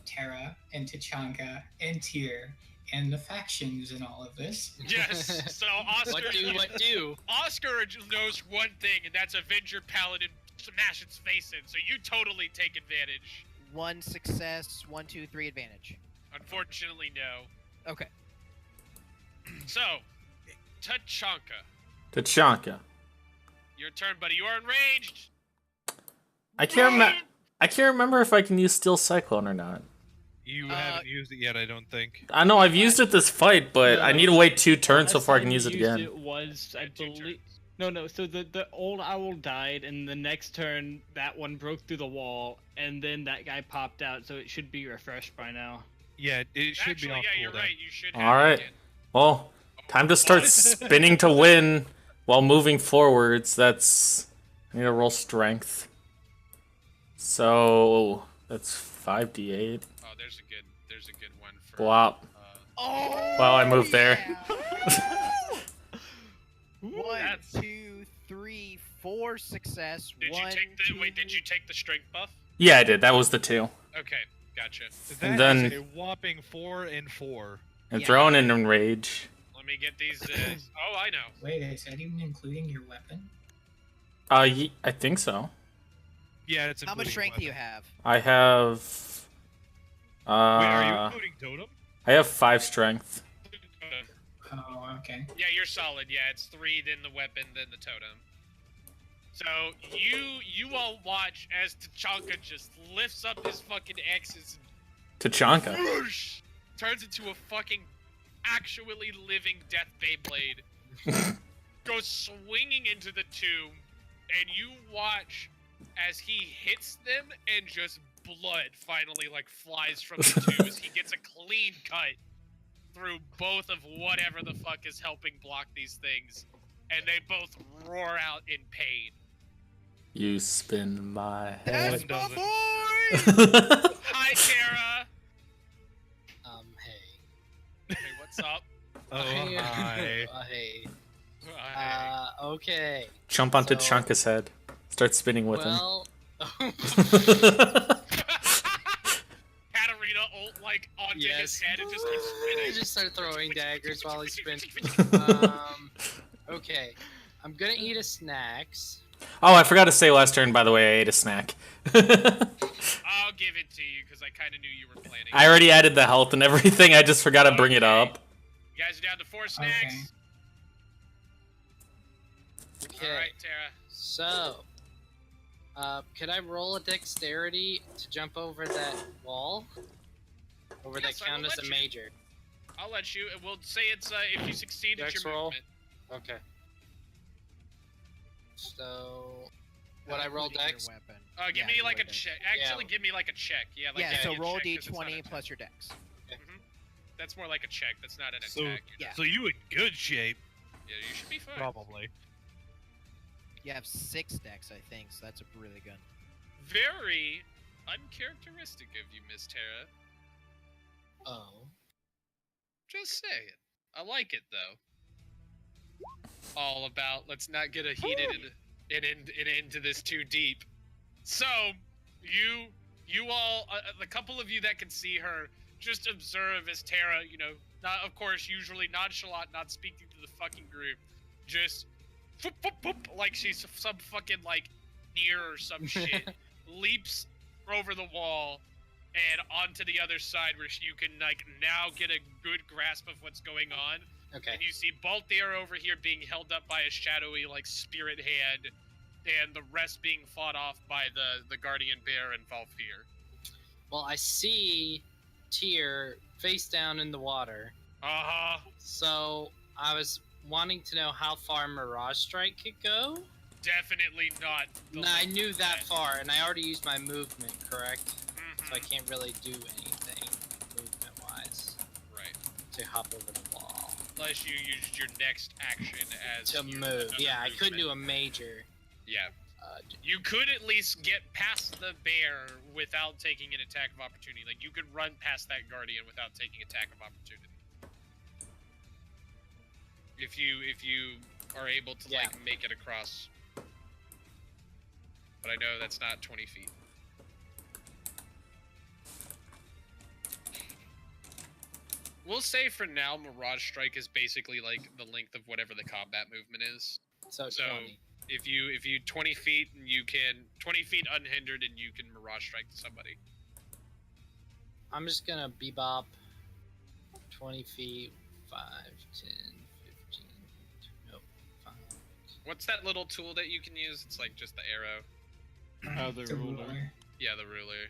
Terra and Tachanka and Tyr and the factions and all of this. yes. So What do? Oscar knows one thing, and that's Avenger Paladin smash its face in. So you totally take advantage. 1 success, 1, 2, 3 advantage. Unfortunately, no. Okay. So, Tachanka, Tachanka. your turn, buddy. You are enraged. I can't remember if I can use Steel Cyclone or not. You haven't used it yet, I don't think. I know I've used it this fight, but I need to wait 2 turns Last before I can time use it you used again. It was, I Yeah, 2 believe. turns. No. So the old owl died, and the next turn that one broke through the wall, and then that guy popped out. So it should be refreshed by now. Yeah, it should Actually, be off yeah, you're cooldown. right. You should have All it right. again. Well, time to start spinning to win while moving forwards. I need to roll strength. So that's 5d8. Oh, there's a good one for. Blop. Oh. Well, I moved there. One, That's- 2, 3, 4 success. Did you 1, take the 2, wait? Did you take the strength buff? Yeah, I did. That was the 2. Okay, gotcha. That then- is a whopping 4 and 4. And Yeah. throwing in enrage. Let me get these. Oh, I know. Wait, is that even including your weapon? I think so. Yeah, it's How much including strength do you weapon. have? I have. Wait, are you Uh, including totem? I have 5 strength. Oh, okay. Yeah, you're solid. Yeah, it's 3, then the weapon, then the totem. So you all watch as Tachanka just lifts up his fucking axes Tachanka. and whoosh, turns into a fucking actually living death Beyblade. Goes swinging into the tomb, and you watch as he hits them, and just blood finally like flies from the tomb as he gets a clean cut through both of whatever the fuck is helping block these things, and they both roar out in pain. You spin my That's head. my doesn't. boy! Hi, Tara. Hey. Hey, what's up? Oh, hi. Hey. Hi. Okay. Jump onto So- Tachanka's head. Start spinning with Well. him. Katarina ult like onto his Yes. head and just keeps I spinning. just start throwing daggers while he spins. Okay. I'm gonna eat a snacks. Oh, I forgot to say last turn, by the way, I ate a snack. I'll give it to you because I kind of knew you were planning. I already added the health and everything, I just forgot to bring it Okay. up. You guys are down to 4 snacks. Okay. All right, Tara. So, could I roll a dexterity to jump over that wall? Or would Yes, that I count will as let a you. major? I'll let you. We'll say it's if you succeed, it's Dex your roll? movement. Okay. So, would Not I roll including your dex? weapon. Give Yeah, me you like a would. check. Actually, give me like a check. Yeah, like Yeah, so a roll check 'cause it's not d20 a- plus your dex. That's more like a check. That's not an So- attack. Yeah. So you in good shape, Yeah, you should be fine. probably. You have 6 dex, I think, so that's a really good. Very uncharacteristic of you, Miss Tara. Oh. Just saying. I like it though. All about let's not get a heated and into this too deep. So you all, the couple of you that can see her, just observe as Tara, not of course usually nonchalant, not speaking to the fucking group, just whoop, whoop, whoop, like she's some fucking like near or some shit, leaps over the wall and onto the other side where you can like now get a good grasp of what's going on. Okay. And you see Balthier over here being held up by a shadowy like spirit hand, and the rest being fought off by the guardian bear and Valfir. Well, I see Tyr face down in the water. Uh-huh. So I was wanting to know how far Mirage Strike could go. definitely not. No, I knew that far, and I already used my movement, correct? So I can't really do anything movement-wise. Right. To hop over the wall. Unless you used your next action as To move. Yeah, I couldn't do a major. Yeah. You could at least get past the bear without taking an attack of opportunity. Like, you could run past that guardian without taking attack of opportunity. If you are able to, like, make it across. But I know that's not 20 feet. We'll say for now, Mirage Strike is basically, like, the length of whatever the combat movement is. So 20. If you 20 feet and you can 20 feet unhindered and you can Mirage Strike somebody. I'm just gonna bebop 20 feet, 5, 10, 15, nope, 5. What's that little tool that you can use? It's like just the arrow. Oh, the ruler. Yeah, the ruler.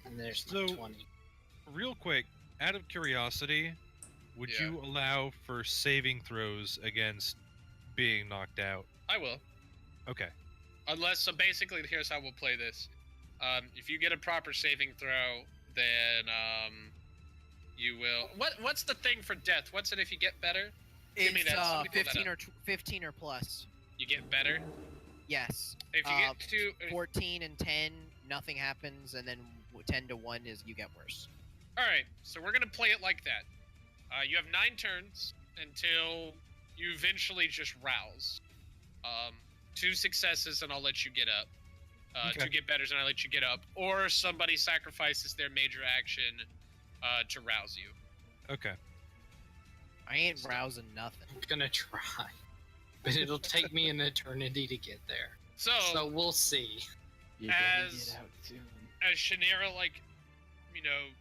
And there's So- 20. Real quick, out of curiosity, would Yeah. you allow for saving throws against being knocked out? I will. Okay. Unless, so basically, here's how we'll play this. If you get a proper saving throw, then you will. What's the thing for death? What's it if you get better? Give me It's that. Somebody pull that 15 up. or 15 or plus. You get better. Yes. If you get to 14 and 10, nothing happens, and then 10 to 1 is you get worse. All right, so we're gonna play it like that. You have 9 turns until you eventually just rouse. 2 successes and I'll let you get up. Okay. 2 get betters and I'll let you get up. Or somebody sacrifices their major action to rouse you. Okay. I ain't rousing nothing. I'm gonna try. But it'll take me an eternity to get there. So we'll see. You gotta As- get out soon. As Shannara, like, you know,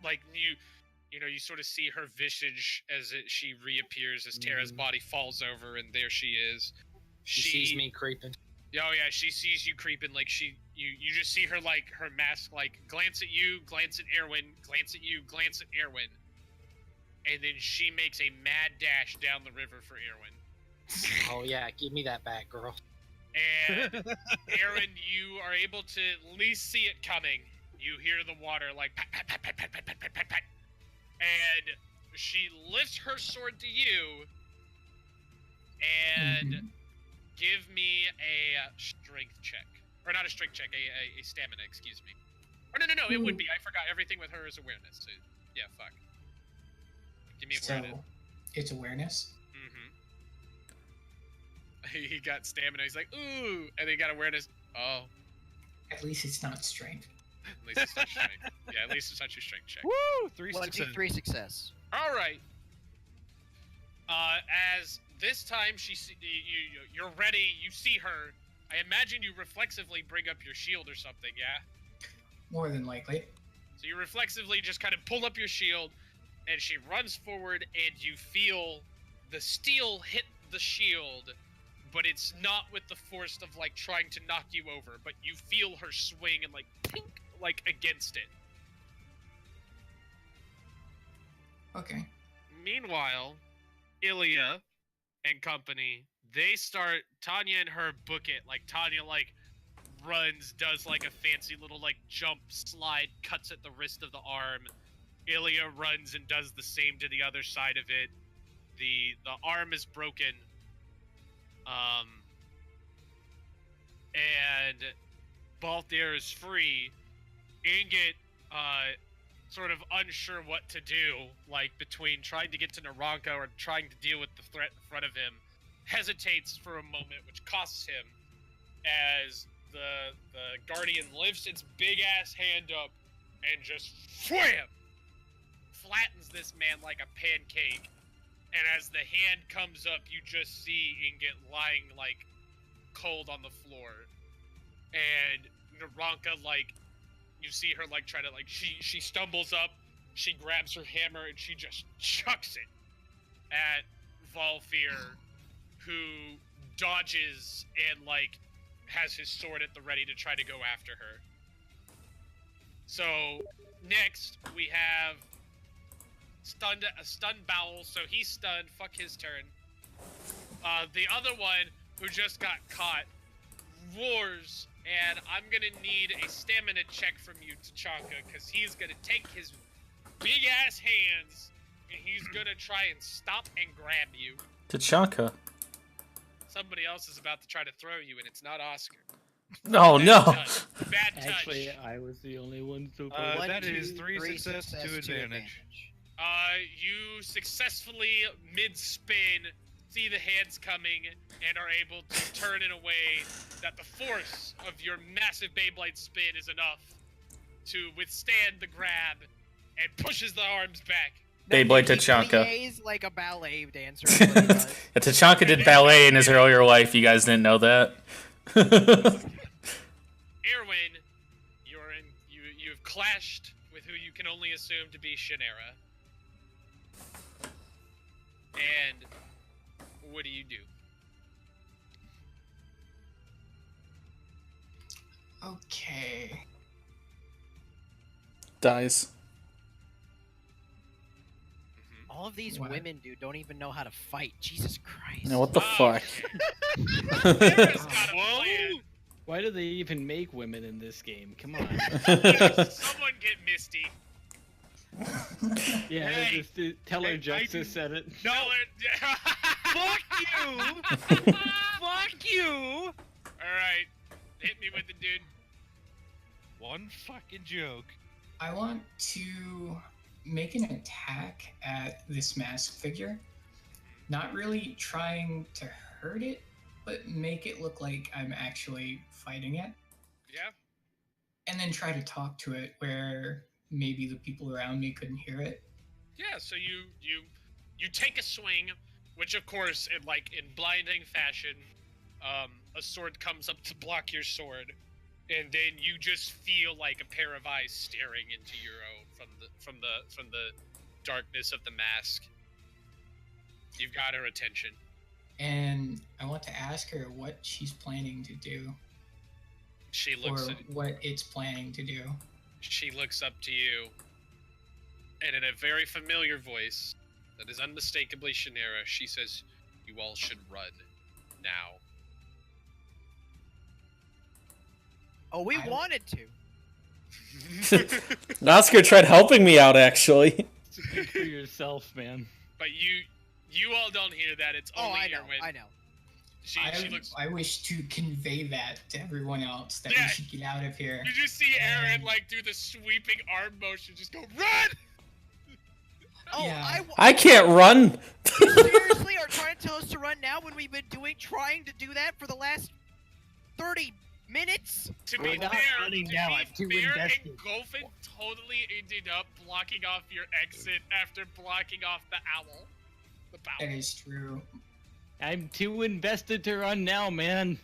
like you sort of see her visage as she reappears as Terra's body falls over, and there she is. She sees me creeping. Oh yeah, she sees you creeping. Like you just see her, like, her mask, like, glance at you, glance at Erwin, glance at you, glance at Erwin, and then she makes a mad dash down the river for Erwin. Oh yeah, give me that back, girl. And Aaron, you are able to at least see it coming. You hear the water like pat, pat, pat, pat, pat, pat, pat, pat, pat, pat. And she lifts her sword to you and give me a strength check. Or not a strength check, a stamina, excuse me. Or no, it would be. I forgot. Everything with her is awareness. So, yeah, fuck. Give me awareness. So, it's awareness. He got stamina. He's like, ooh, and then he got awareness. Oh, At least it's not strength. at least it's not strength. Yeah, at least it's not your strength check. Woo! 3 1, 2, success. 3 success. All right. As this time you're ready. You see her. I imagine you reflexively bring up your shield or something. Yeah. More than likely. So you reflexively just kind of pull up your shield, and she runs forward, and you feel the steel hit the shield. But it's not with the force of, like, trying to knock you over, but you feel her swing and, like, pink, like, against it. Okay. Meanwhile, Ilya and company, they start, Tanya and her book it. Like, Tanya, like, runs, does, like, a fancy little, like, jump, slide, cuts at the wrist of the arm. Ilya runs and does the same to the other side of it. The arm is broken. And Balthier is free. Ingot, sort of unsure what to do, like, between trying to get to Naranka or trying to deal with the threat in front of him, hesitates for a moment, which costs him, as the Guardian lifts its big-ass hand up and just wham! Flattens this man like a pancake. And as the hand comes up, you just see Ingot lying, like, cold on the floor. And Naranka, like, you see her, like, try to, like, she stumbles up, she grabs her hammer, and she just chucks it at Valfir, who dodges and, like, has his sword at the ready to try to go after her. So, next, we have a stunned bowel, so he's stunned. Fuck his turn. The other one who just got caught roars, and I'm gonna need a stamina check from you, Tachanka, because he's gonna take his big ass hands and he's gonna try and stop and grab you. Tachanka. Somebody else is about to try to throw you, and it's not Oscar. Oh Bad no! touch. Bad touch. Actually, I was the only one so far. One, That is two, 3 success, 2 advantage. You successfully mid-spin see the hands coming and are able to turn in a way that the force of your massive Beyblade spin is enough to withstand the grab and pushes the arms back. Beyblade He Tachanka. plies like a ballet dancer. is what he does. Yeah, Tachanka did ballet in his earlier life. You guys didn't know that. Erwin, you've clashed with who you can only assume to be Shinera. And what do you do? Okay. Dies. All of these What? women, dude, don't even know how to fight. Jesus Christ. Now what the Oh. fuck? Shinera's got a plan. Why do they even make women in this game? Come on. Someone get Misty. Yeah, Hey, just tell her Justice said it. No. Fuck you! Fuck you! Alright. Hit me with the dude. One fucking joke. I want to make an attack at this masked figure. Not really trying to hurt it, but make it look like I'm actually fighting it. Yeah. And then try to talk to it where maybe the people around me couldn't hear it. Yeah, so you take a swing, which of course in blinding fashion, a sword comes up to block your sword, and then you just feel like a pair of eyes staring into your own from the darkness of the mask. You've got her attention. And I want to ask her what she's planning to do, She or looks at, what it's planning to do. she looks up to you, and in a very familiar voice that is unmistakably Shinera, she says, "You all should run now." Oh, we I- wanted to. Oscar tried helping me out actually. Speak for yourself, man. But you all don't hear that. It's Oh, only I know. Erwin. I know. She looks. I wish to convey that to everyone else that Yeah. we should get out of here. You just see Aaron do the sweeping arm motion, just go run. Oh, Yeah. I can't run. You seriously are trying to tell us to run now when we've been trying to do that for the last 30 minutes? To We're be not fair, running to now, be I'm too fair, invested. and Golfin totally ended up blocking off your exit after blocking off the owl. The That bowel. is true. I'm too invested to run now, man.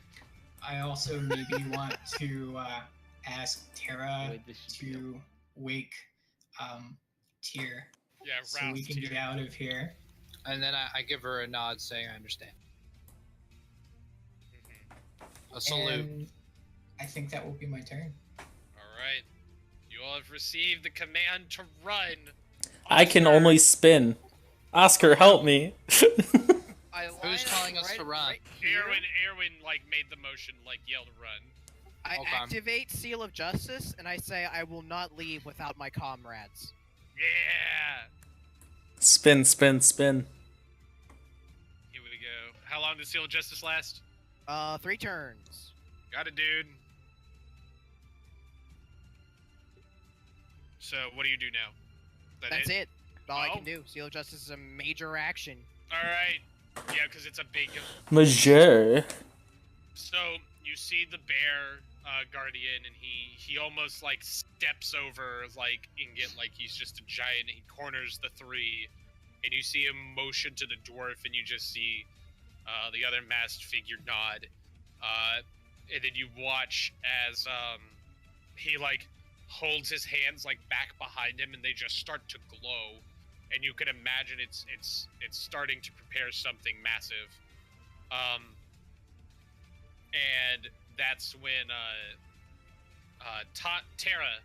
I also maybe want to ask Tara Wait, this should be to wake Tyr Yeah, so we roused can you. get out of here. And then I give her a nod saying I understand. A salute. And I think that will be my turn. Alright. You all have received the command to run. I can only spin. Oscar, help me. I Who's line up telling us to run? here. Erwin made the motion, yelled run. I Okay. activate Seal of Justice, and I say I will not leave without my comrades. Yeah! Spin, spin, spin. Here we go. How long does Seal of Justice last? 3 turns. Got it, dude. So, what do you do now? That's it. All I Oh. can do. Seal of Justice is a major action. Alright. Yeah, because it's a big... Major. So, you see the bear guardian, and he almost, steps over, Ingot, like he's just a giant. He corners the 3, and you see him motion to the dwarf, and you just see the other masked figure nod. And then you watch as he holds his hands back behind him, and they just start to glow, and you can imagine it's starting to prepare something massive. And that's when Tara,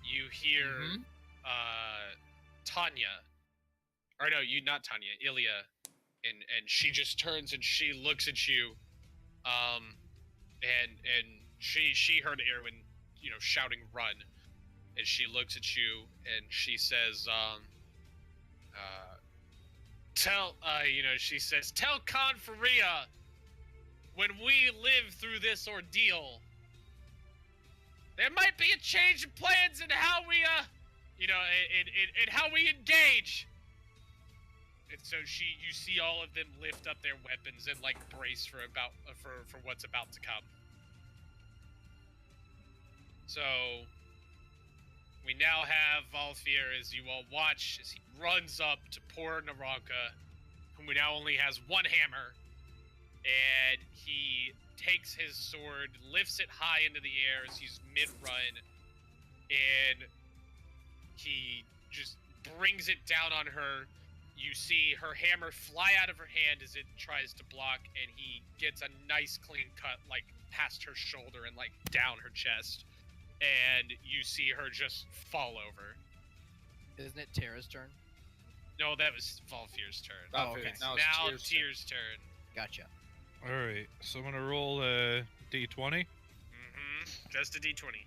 you hear Mhm. Tanya Or no, you not Tanya, Ilya, and she just turns and she looks at you, and she heard Erwin, shouting "run," and she looks at you and she says, she says, tell Conferia, when we live through this ordeal, there might be a change in plans in how we, in how we engage. And so you see all of them lift up their weapons and like brace for what's about to come. So we now have Valfir as you all watch as he runs up to poor Naranka, whom now only has one hammer, and he takes his sword, lifts it high into the air as he's mid-run, and he just brings it down on her. You see her hammer fly out of her hand as it tries to block, and he gets a nice clean cut, like, past her shoulder and, like, down her chest. And you see her just fall over. Isn't it Tara's turn? No, that was Valfir's turn. Oh, okay. Now Tyr's turn. Gotcha. Alright, so I'm gonna roll a d20. Mm-hmm. Just a d20.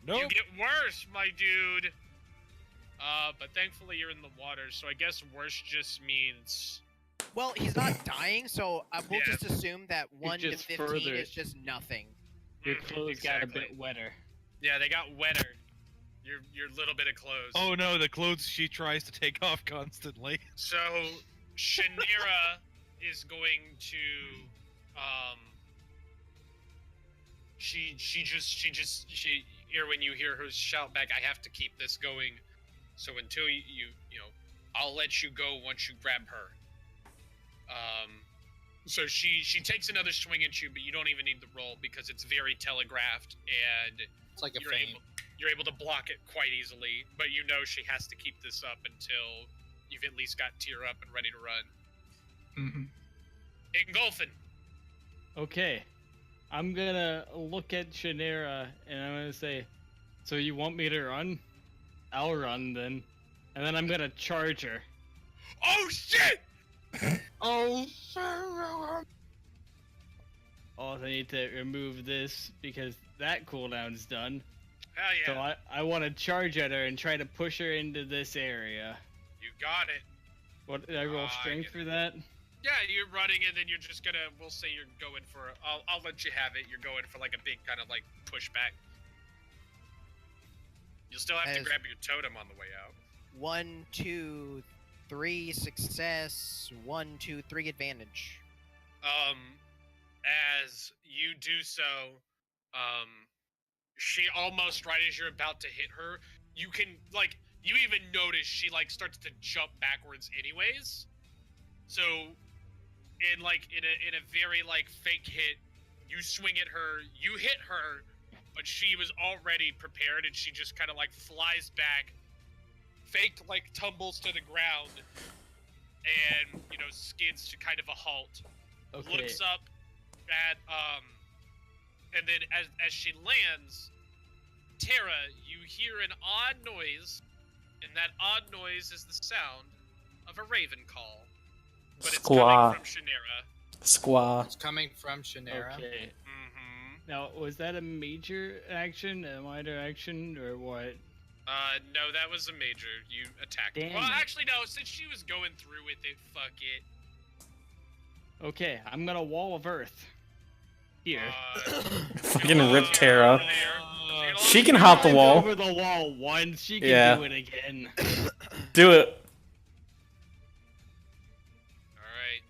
Nope. You get worse, my dude! But thankfully you're in the water, so I guess worse just means... Well, he's not dying, so we'll Yeah. just assume that 1 to just 15 further- is just nothing. Your clothes got a Exactly. bit wetter. Yeah, they got wetter. Your little bit of clothes. Oh no, the clothes she tries to take off constantly. So, Shanira is going to, when you hear her shout back, I have to keep this going. So until I'll let you go once you grab her. So she takes another swing at you, but you don't even need the roll because it's very telegraphed, and It's like a you're feint. able to block it quite easily. But you know she has to keep this up until you've at least got Tyr up and ready to run. Mm-hmm. Engulfin. Okay. I'm gonna look at Shanera and I'm gonna say, so you want me to run? I'll run then. And then I'm gonna charge her. Oh shit! Oh, I need to remove this because that cooldown's done. Hell yeah. So I want to charge at her and try to push her into this area. You got it. What, did I roll I strength get for that? Yeah, you're running and then you're just gonna, we'll say you're going for, I'll let you have it. You're going for like a big kind of like pushback. You'll still have to As- grab your totem on the way out. 1, 2, 3 success. 1, 2, 3 advantage. As you do so, she almost right as you're about to hit her, you can like, you even notice she like starts to jump backwards anyways. So in a very like fake hit, you swing at her, you hit her, but she was already prepared and she just kind of like flies back, fake like tumbles to the ground, and skids to kind of a halt. Okay. Looks up at and then as she lands, Tara, you hear an odd noise, and that odd noise is the sound of a raven call. But it's Squaw. coming from Shanera. Squaw. It's coming from Shanera. Okay. Mm-hmm. Now, was that a major action, a minor action, or what? No, that was a major. You attacked. Damn Well, it. actually, no. Since she was going through with it, fuck it. Okay, I'm gonna wall of earth. Here. Fucking rip Tara. There. She can hop the Climbed wall. over the wall once, she can Yeah. do it again. Do it. Alright.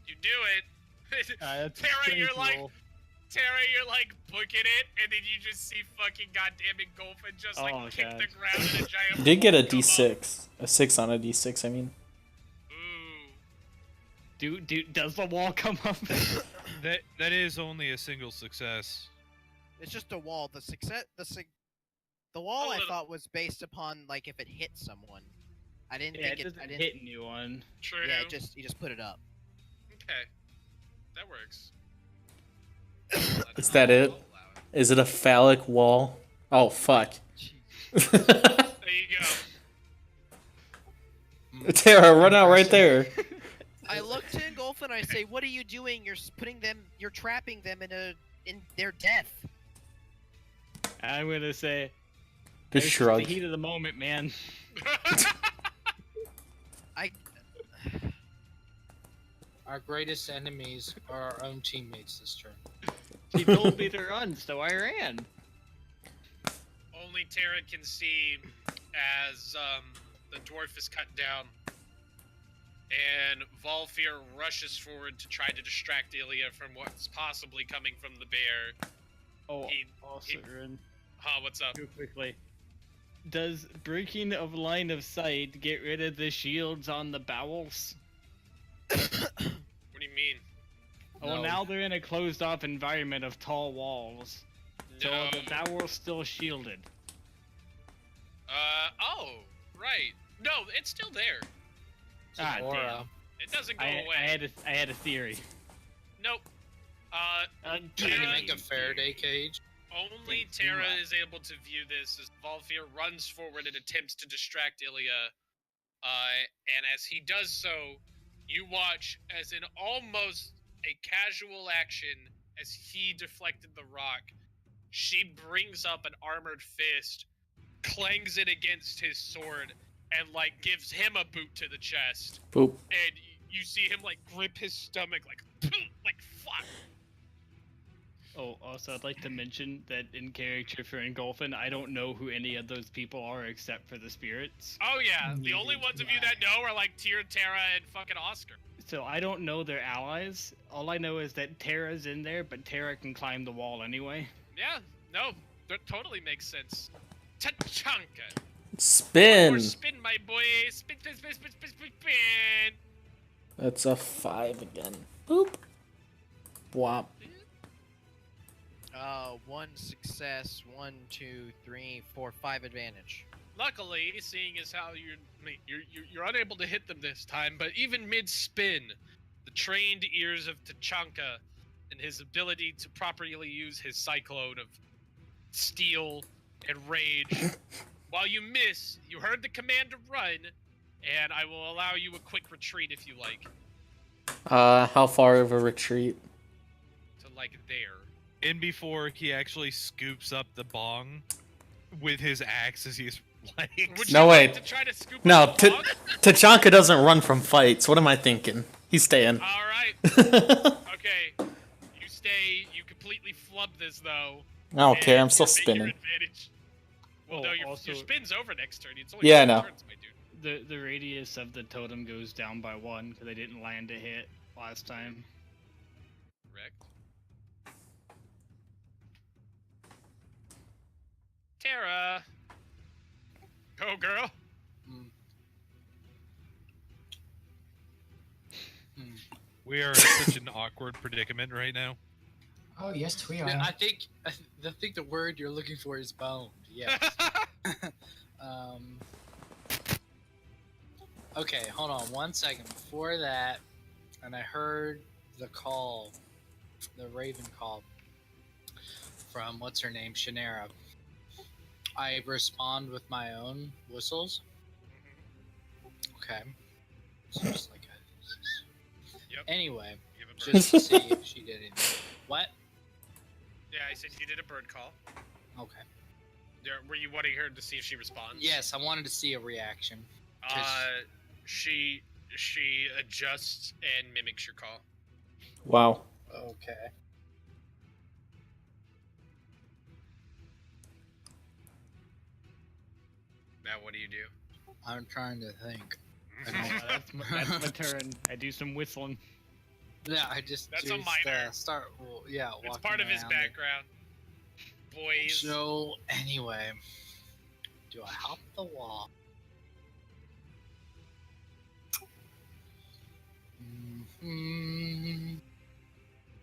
You do it. That's Tara, strength you're like, roll. booking it, and then you just see fucking goddamn Engulfin just like Oh, kick God. the ground in a giant. You did get a come up. D6. A 6 on a D6, I mean. Ooh. Does the wall come up? That is only a single success. It's just a wall. The wall A I little. thought was based upon like if it hit someone. I didn't Yeah, think it it. doesn't I didn't. hit anyone. True. Yeah, you just put it up. Okay. That works. Is that it? I'll allow Is it a phallic wall? Oh, fuck. There you go. Tara, run out right there. I look to Engulf and I say, "What are you doing? You're trapping them in their death." I'm gonna say, Just it's shrug. the heat of the moment, man. Our greatest enemies are our own teammates this turn. She told me to run, so I ran. Only Tara can see as the dwarf is cut down, and Volfir rushes forward to try to distract Ilya from what's possibly coming from the bear. Oh, He- also, Rin, Huh, what's up? too quickly. Does breaking of line of sight get rid of the shields on the bowels? What do you mean? Oh, No. now they're in a closed-off environment of tall walls. So No. the bowel's still shielded. Oh, right. No, it's still there. Ah, Aura. damn. It doesn't go I away. had a theory. Nope. Can Yeah. you make a Faraday cage? Only Thanks, do Tara what? is able to view this as Volfir runs forward and attempts to distract Ilya. And as he does so, you watch as in almost a casual action, as he deflected the rock, she brings up an armored fist, clangs it against his sword, and like gives him a boot to the chest. Boop. And you see him like grip his stomach like like fuck. Oh, also, I'd like to mention that in character for Engulfin, I don't know who any of those people are except for the spirits. Oh yeah, the Neither only ones do of you I. that know are like Tyr, Tara, and fucking Oscar. So I don't know their allies. All I know is that Tara's in there, but Tara can climb the wall anyway. Yeah, no, that totally makes sense. Tachanka. Spin. Or spin, my boy. Spin, spin, spin, spin, spin, spin, spin. That's a 5 again. Boop. Whop. One success, 1, 2, 3, 4, 5 advantage. Luckily, seeing as how you're unable to hit them this time, but even mid-spin, the trained ears of Tachanka and his ability to properly use his cyclone of steel and rage. While you miss, you heard the command to run, and I will allow you a quick retreat if you like. How far of a retreat? To like there. And before he actually scoops up the bong with his axe as he's like. Would No, you wait. like to try to scoop No, up the log? Tachanka doesn't run from fights. What am I thinking? He's staying. All right. Okay. You stay. You completely flub this though. I don't care. I'm and still make your spinning. advantage. Well, Oh, no, your also- spin's over next turn. It's only Yeah, I 2 know. turns, my dude. The radius of the totem goes down by 1 because I didn't land a hit last time. Correct. Tara. Go, girl. We are in such an awkward predicament right now. Oh yes, we are. Yeah, I think the word you're looking for is boned. Yes. Okay, hold on 1 second. Before that, and I heard the call, the raven call from what's her name, Shannara. I respond with my own whistles. Okay. So just like Yep. Anyway, You have a bird. just to see if she did anything. What? Yeah, I said you did a bird call. Okay. Were you wanting her to see if she responds? Yes, I wanted to see a reaction. She adjusts and mimics your call. Wow. Okay. Now what do you do? I'm trying to think. That's my turn. I do some whistling. Yeah, I just That's a choose minor. to start. Yeah, It's walking part of his around. background. Boys. So anyway, do I hop the wall?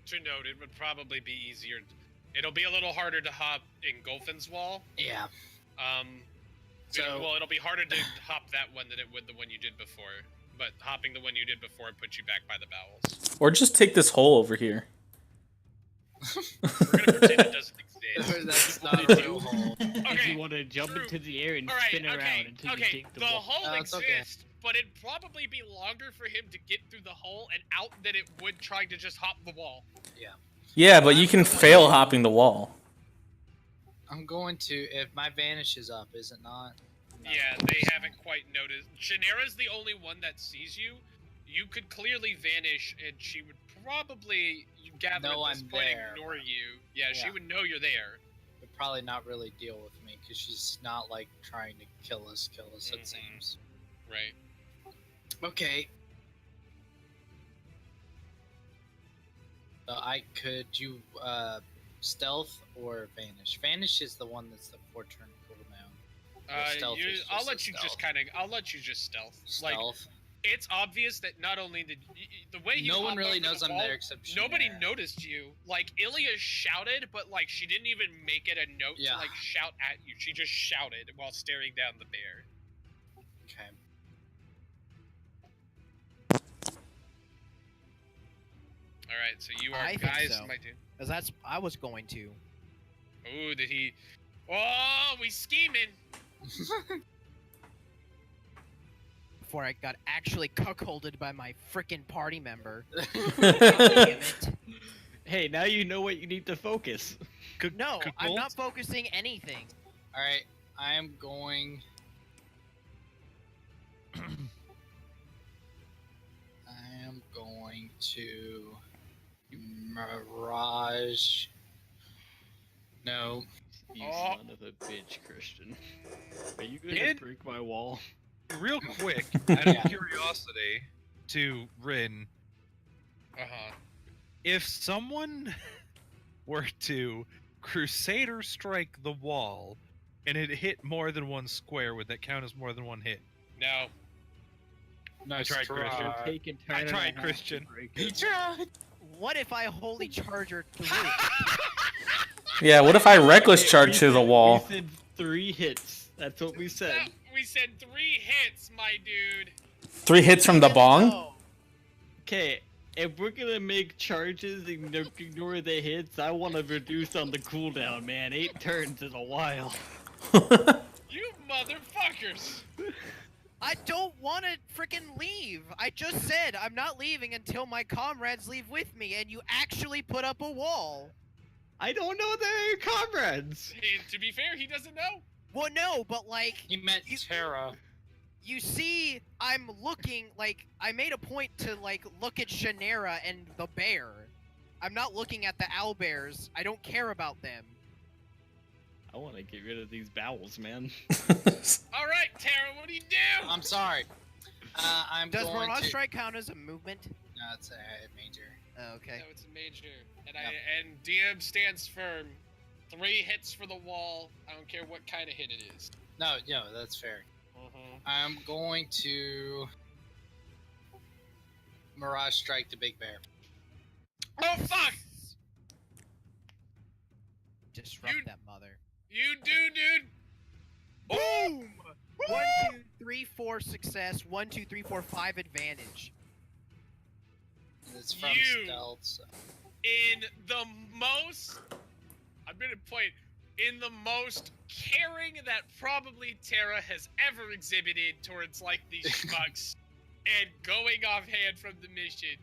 To note, it would probably be easier. It'll be a little harder to hop in Golfin's wall. Yeah. It'll be harder to hop that one than it would the one you did before. But hopping the one you did before puts you back by the bowels. Or just take this hole over here. We're gonna pretend it doesn't exist. That's not a real hole. Okay, you want to jump true. into the air and All right, spin around okay, until you okay. take the The wall. hole it's okay. exists, but it'd probably be longer for him to get through the hole and out than it would trying to just hop the wall. Yeah, but you can fail hopping the wall. I'm going to, if my vanish is up, is it not? No. Yeah, they haven't quite noticed. Shanera's the only one that sees you. You could clearly vanish, and she would probably, you gather Know at this I'm point, there, ignore you. Yeah, she Yeah. would know you're there. But probably not really deal with me, because she's not, like, trying to kill us, Mhm. it seems. Right. Okay. So could you, stealth or vanish? Vanish is the one that's the 4-turn cooldown. Stealth is just I'll a let you just stealth. kind of. I'll let you just stealth. Like Stealth. it's obvious that not only did the way you No one hop really over knows the I'm wall, there except nobody Shanera. noticed you. Like Ilya shouted, but like she didn't even make it a note Yeah. to like shout at you. She just shouted while staring down the bear. Okay. All right, so you are I think guys, so. my dude. Because I was going to. Oh, did he? Oh, we scheming. Before I got actually cuckolded by my freaking party member. Damn Damn it. Hey, now you know what you need to focus. No, I'm Cuckold? not focusing anything. Alright, I am going... I am going to... Mirage... No. You Oh. son of a bitch, Christian. Are you gonna Kid? break my wall? Real quick, out of curiosity, to Rin, Uh-huh. if someone were to Crusader strike the wall and it hit more than one square, would that count as more than one hit? No. Nice tried, Christian. You're try. taking I turn and a tried, half to Christian. break He it. tried! What if I holy charger through? Yeah, what if I reckless charge to the We wall? said 3 hits. That's what we said. No, we said 3 hits, my dude. 3 hits from the bong? No. Okay, if we're gonna make charges and ignore the hits, I want to reduce on the cooldown, man. 8 turns is a while. You motherfuckers. I don't want to freaking leave. I just said I'm not leaving until my comrades leave with me, and you actually put up a wall. I don't know they're your comrades. Hey, to be fair, he doesn't know. Well, no, but like, He meant Terra. you see, I'm looking, like, I made a point to, like, look at Shanera and the bear. I'm not looking at the owlbears. I don't care about them. I want to get rid of these bowels, man. All right, Tara, what do you do? I'm sorry. I'm Does going Mirage to... Strike count as a movement? No, it's a major. Oh, okay. No, it's a major. And Yep. and DM stands firm. 3 hits for the wall. I don't care what kind of hit it is. No, that's fair. I'm going to... Mirage Strike the big bear. Oh fuck! Disrupt You- that mother. You do, dude. Boom! 1, 2, 3, 4 success. 1, 2, 3, 4, 5 advantage. It's from You. stealth. So. In the most, I'm gonna point, in the most caring that probably Tara has ever exhibited towards like these schmucks, and going offhand from the mission,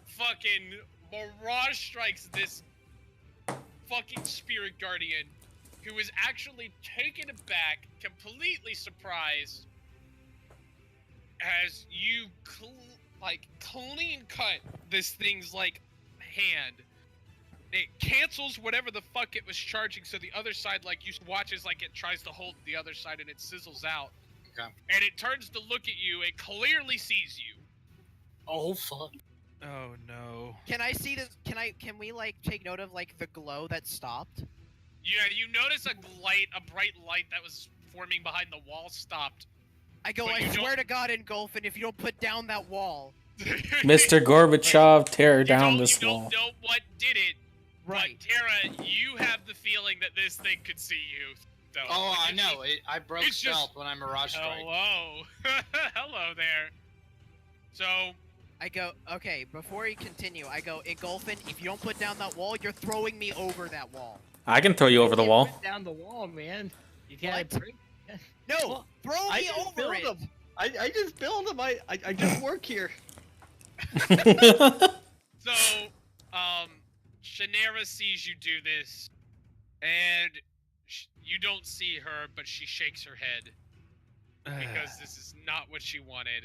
fucking Mirage strikes this fucking spirit guardian, who is actually taken aback, completely surprised, as you clean cut this thing's like hand. It cancels whatever the fuck it was charging, so the other side, like, you watch as like it tries to hold the other side and it sizzles out. Okay. And it turns to look at you and clearly sees you. Oh, fuck. Oh no. Can I see this? Can we like take note of like the glow that stopped? Yeah, you notice a bright light that was forming behind the wall stopped. I go, But I you swear don't- to God, Engulfin, if you don't put down that wall. Mr. Gorbachev, tear down this you wall. don't know what did it, Right. but Tara, you have the feeling that this thing could see you. So Oh, I it- know. I broke it's just- stealth when I Mirage Strike. Hello. Hello there. So, I go, okay, before you continue, I go, Ingolfin, if you don't put down that wall, you're throwing me over that wall. I can throw you over the Can't wall. put down the wall, man. You gotta What? break. No, Well, throw I me just over build it. them. I just build them. I just work here. So, Shannara sees you do this, and you don't see her, but she shakes her head because this is not what she wanted.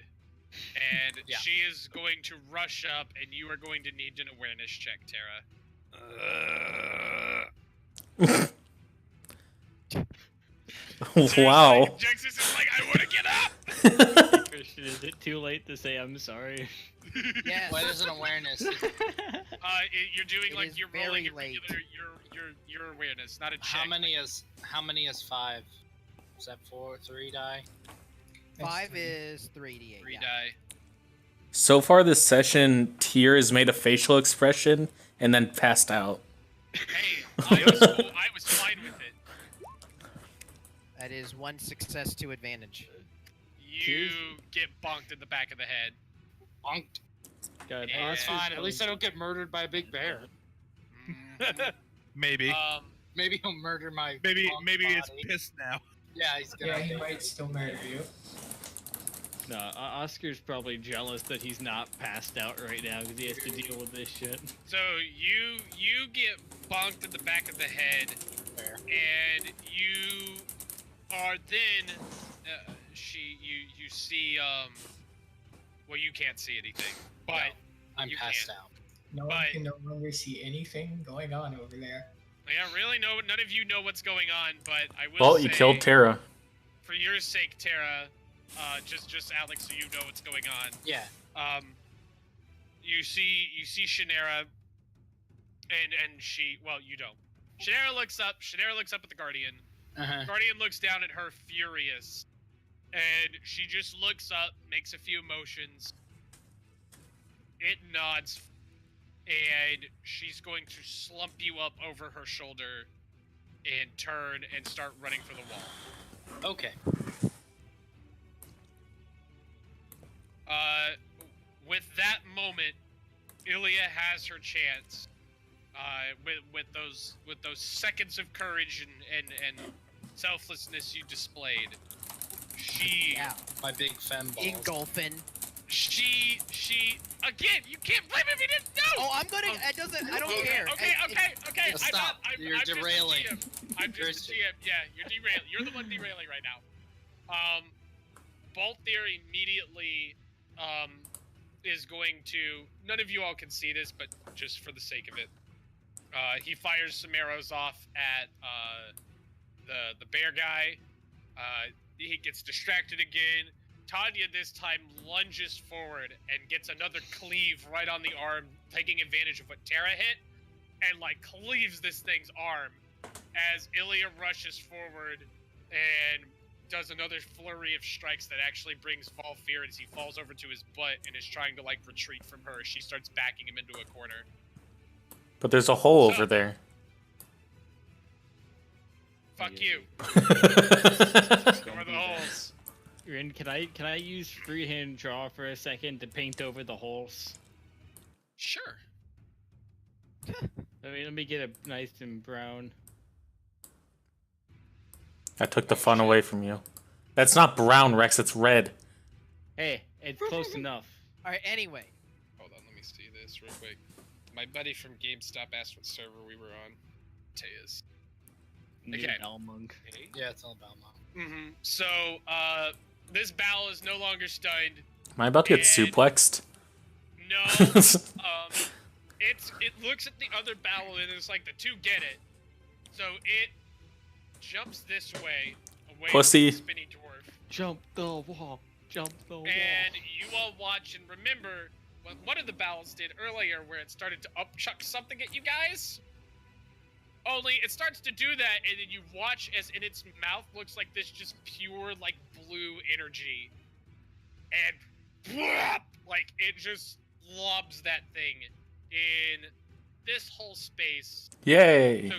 And Yeah. she is going to rush up, and you are going to need an awareness check, Tara. Wow. Jexus is like, I want to get up! Christian, is it too late to say I'm sorry? Yes. What is an awareness? You're doing It like is you're rolling very your regular, your awareness, not a check. How many is 5? Is that 3 die? 5 is 3d8. Three yeah. die. So far this session, Tyr has made a facial expression and then passed out. Hey, I was fine with it. That is 1 success, 2 advantage. You get bonked in the back of the head. Bonked. God, Yeah. Oh, that's Oscar's fine. At least I don't get murdered by a big bear. Maybe. Maybe he'll murder my. maybe bonked it's body. pissed now. Yeah, he's gonna. Yeah, he might still murder you. No, Oscar's probably jealous that he's not passed out right now because he has to deal with this shit. So you get bonked in the back of the head, Fair. and you are then you see well, you can't see anything, but I'm you passed can. out. No one But- can no longer see anything going on over there. yeah, really, none of you know what's going on. But I will Well, say, you killed Tara. for your sake, Tara, just Alex, so you know what's going on. Yeah. You see Shannara, and she, well, you don't. Shannara looks up at the Guardian. Uh-huh. Guardian looks down at her, furious, and she just looks up, makes a few motions. It nods, and she's going to slump you up over her shoulder and turn and start running for the wall. Okay. With that moment, Ilya has her chance. With those seconds of courage and selflessness you displayed, she Yeah. My big femballs. Ingolfin. she again. You can't blame him if he didn't know. Oh, I'm gonna. It doesn't. I don't care. Okay. Stop. You're derailing. I'm just Christian. the GM. Yeah, you're derailing. You're the one derailing right now. Balthier immediately is going to. None of you all can see this, but just for the sake of it, he fires some arrows off at the bear guy. He gets distracted again. Tanya this time lunges forward and gets another cleave right on the arm, taking advantage of what Tara hit, and like cleaves this thing's arm as Ilya rushes forward and does another flurry of strikes that actually brings Valfir as he falls over to his butt and is trying to like retreat from her. She starts backing him into a corner. But there's a hole over there. Fuck you. Don't Over do the that. holes. Rin, can I use freehand draw for a second to paint over the holes? Sure. Let me get it nice and brown. I took the fun away from you. That's not brown, Rex. It's red. Hey, it's close enough. All right. Anyway, Hold on, let me see this real quick. My buddy from GameStop asked what server we were on. Tejas. New Okay. Elmung. Yeah, it's all about mom. Mm-hmm. So, this battle is no longer stunned. Am I about to get And- suplexed? No. It looks at the other battle and it's like the two get it. So it jumps this way, away Pussy. from the spinny dwarf. Jump the wall. Jump the wall. And you all watch and remember what one of the battles did earlier where it started to upchuck something at you guys? Only it starts to do that and then you watch as in its mouth looks like this just pure like blue energy. And like it just lobs that thing in this whole space. Yay. So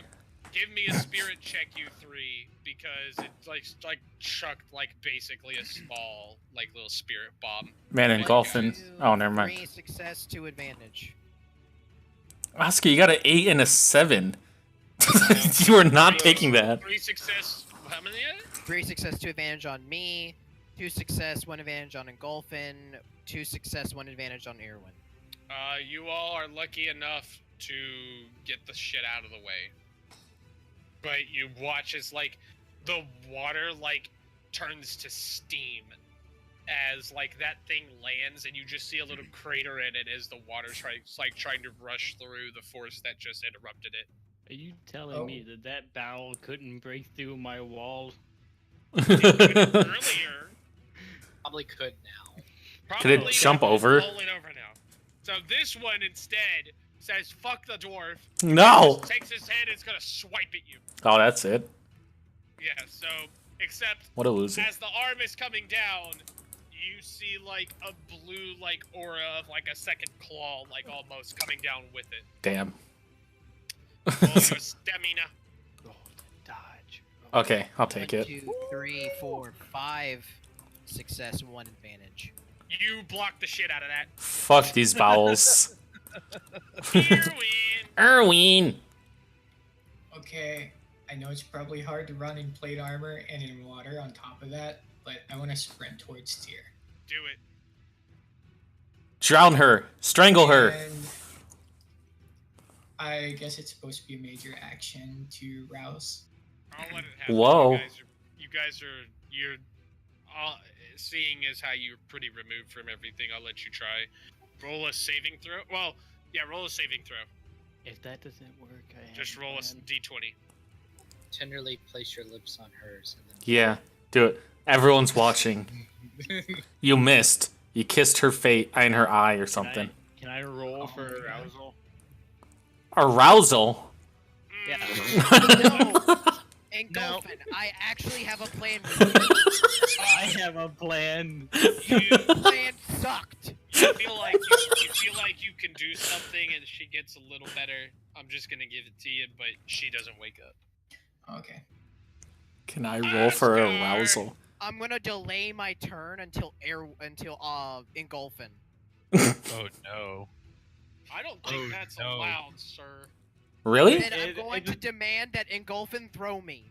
Give me a spirit check, you three, because it's like chucked like basically a small like little spirit bomb. Man, One, engulfing. two, Oh, never mind. 3 success, 2 advantage. Oscar, you got an 8 and a 7. You are not taking that. 3 success. How many? 3 success, 2 advantage on me. 2 success, 1 advantage on Engulfin. 2 success, 1 advantage on Irwin. You all are lucky enough to get the shit out of the way. But you watch as like the water like turns to steam as like that thing lands, and you just see a little crater in it as the water trying to rush through the force that just interrupted it. Are you telling me that barrel couldn't break through my wall? Earlier, Probably could now. Could it probably jump not over? rolling over now. So this one instead says "fuck the dwarf." No! Takes his head, it's gonna swipe at you. Oh, that's it. Yeah. So except What a loser. as the arm is coming down, you see like a blue like aura of like a second claw, like almost coming down with it. Damn. Roll your stamina. Dodge. Okay, I'll take 1, it. 2, 3, 4, 5 success, 1 advantage. You block the shit out of that. Fuck these bowels. Irwin. Erwin! Okay, I know it's probably hard to run in plate armor and in water on top of that, but I want to sprint towards Tyr. Do it. Drown her. Strangle her. And I guess it's supposed to be a major action to rouse. I'll let it happen. Whoa. You're seeing as how you're pretty removed from everything. I'll let you try. Roll a saving throw. Well, yeah, roll a saving throw. If that doesn't work, I have Just a roll a plan. d20. Tenderly place your lips on hers. And then Yeah, do it. Everyone's watching. You missed. You kissed her fate in her eye or something. Can I roll Oh for my God. arousal? Arousal? Yeah. No! Engulfin, I actually have a plan with you. I have a plan. You Plan sucked. feel like you can do something, and she gets a little better. I'm just gonna give it to you, but she doesn't wake up. Okay. Can I roll for Oscar! arousal? I'm gonna delay my turn until Engulfin. Oh no. I don't think Oh, that's no. allowed, sir. Really? Then I'm It- going it- to demand that Engulfin throw me.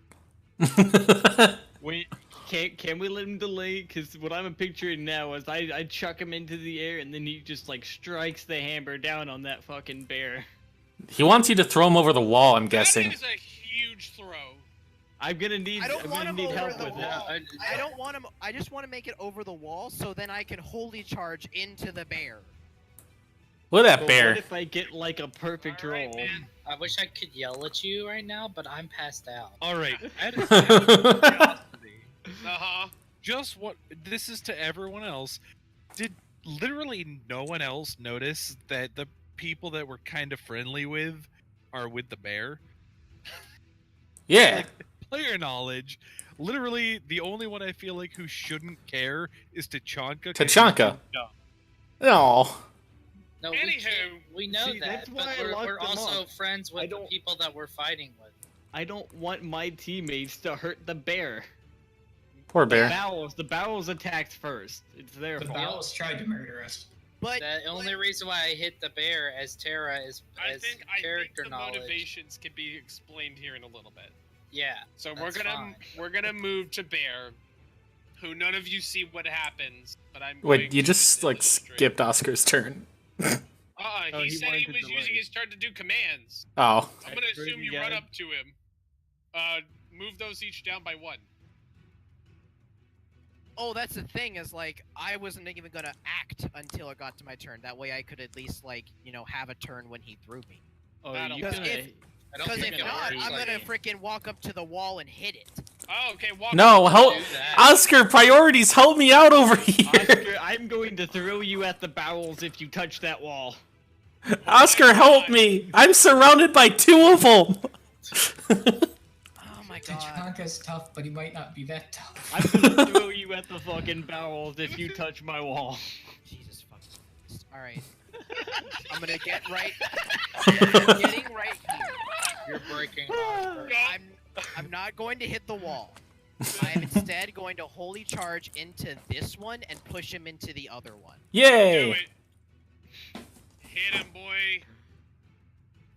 Wait, can we let him delay? Because what I'm picturing now is I chuck him into the air and then he just like strikes the hammer down on that fucking bear. He wants you to throw him over the wall, I'm guessing. That is a huge throw. I'm gonna need I don't want him over help the with wall. that. I don't want him. I just want to make it over the wall so then I can holy charge into the bear. Look at that But bear. What if I get like a perfect Alright, roll? man. I wish I could yell at you right now, but I'm passed out. All right. Out of curiosity, Uh-huh. just what this is to everyone else. Did literally no one else notice that the people that we're kind of friendly with are with the bear? Yeah. Player knowledge. Literally, the only one I feel like who shouldn't care is Tachanka. 'cause Tachanka. he's dumb. Oh. No, Anywho, we know see, that, that's but why I we're locked them also up. friends I with the don't- people that we're fighting with. I don't want my teammates to hurt the bear. Poor The bear. bowels attacked first. It's their The fault. Bowels tried to murder us. But The only reason why I hit the bear as Terra is I as think character the knowledge. motivations can be explained here in a little bit. Yeah. So That's fine. we're gonna move to Bear, who none of you see what happens, but I'm Wait, going you to just like illustrate. skipped Oscar's turn. Oh, He he said wanted he to was delay. using his turn to do commands. Oh. I'm gonna Where assume you you run got it? up to him. Move those each down by 1. oh, that's the thing is like I wasn't even gonna act until it got to my turn. That way I could at least like have a turn when he threw me. Oh, That'll you work. gonna, I don't Because think if it not, works I'm like gonna that. freaking walk up to the wall and hit it. Oh, okay. Walk No, up. help. Do that. Oscar, priorities, help me out over here. Oscar, I'm going to throw you at the bowels if you touch that wall. Oscar, help me. I'm surrounded by 2 of them. Oh my god. Tachanka's tough, but he might not be that tough. I'm gonna throw you at the fucking bowels if you touch my wall. Jesus fucking Christ. Alright. I'm gonna get right. Getting right here. You're freaking Oscar. I'm not going to hit the wall. I am instead going to holy charge into this one and push him into the other one. Do Yay! it. Hit him, boy.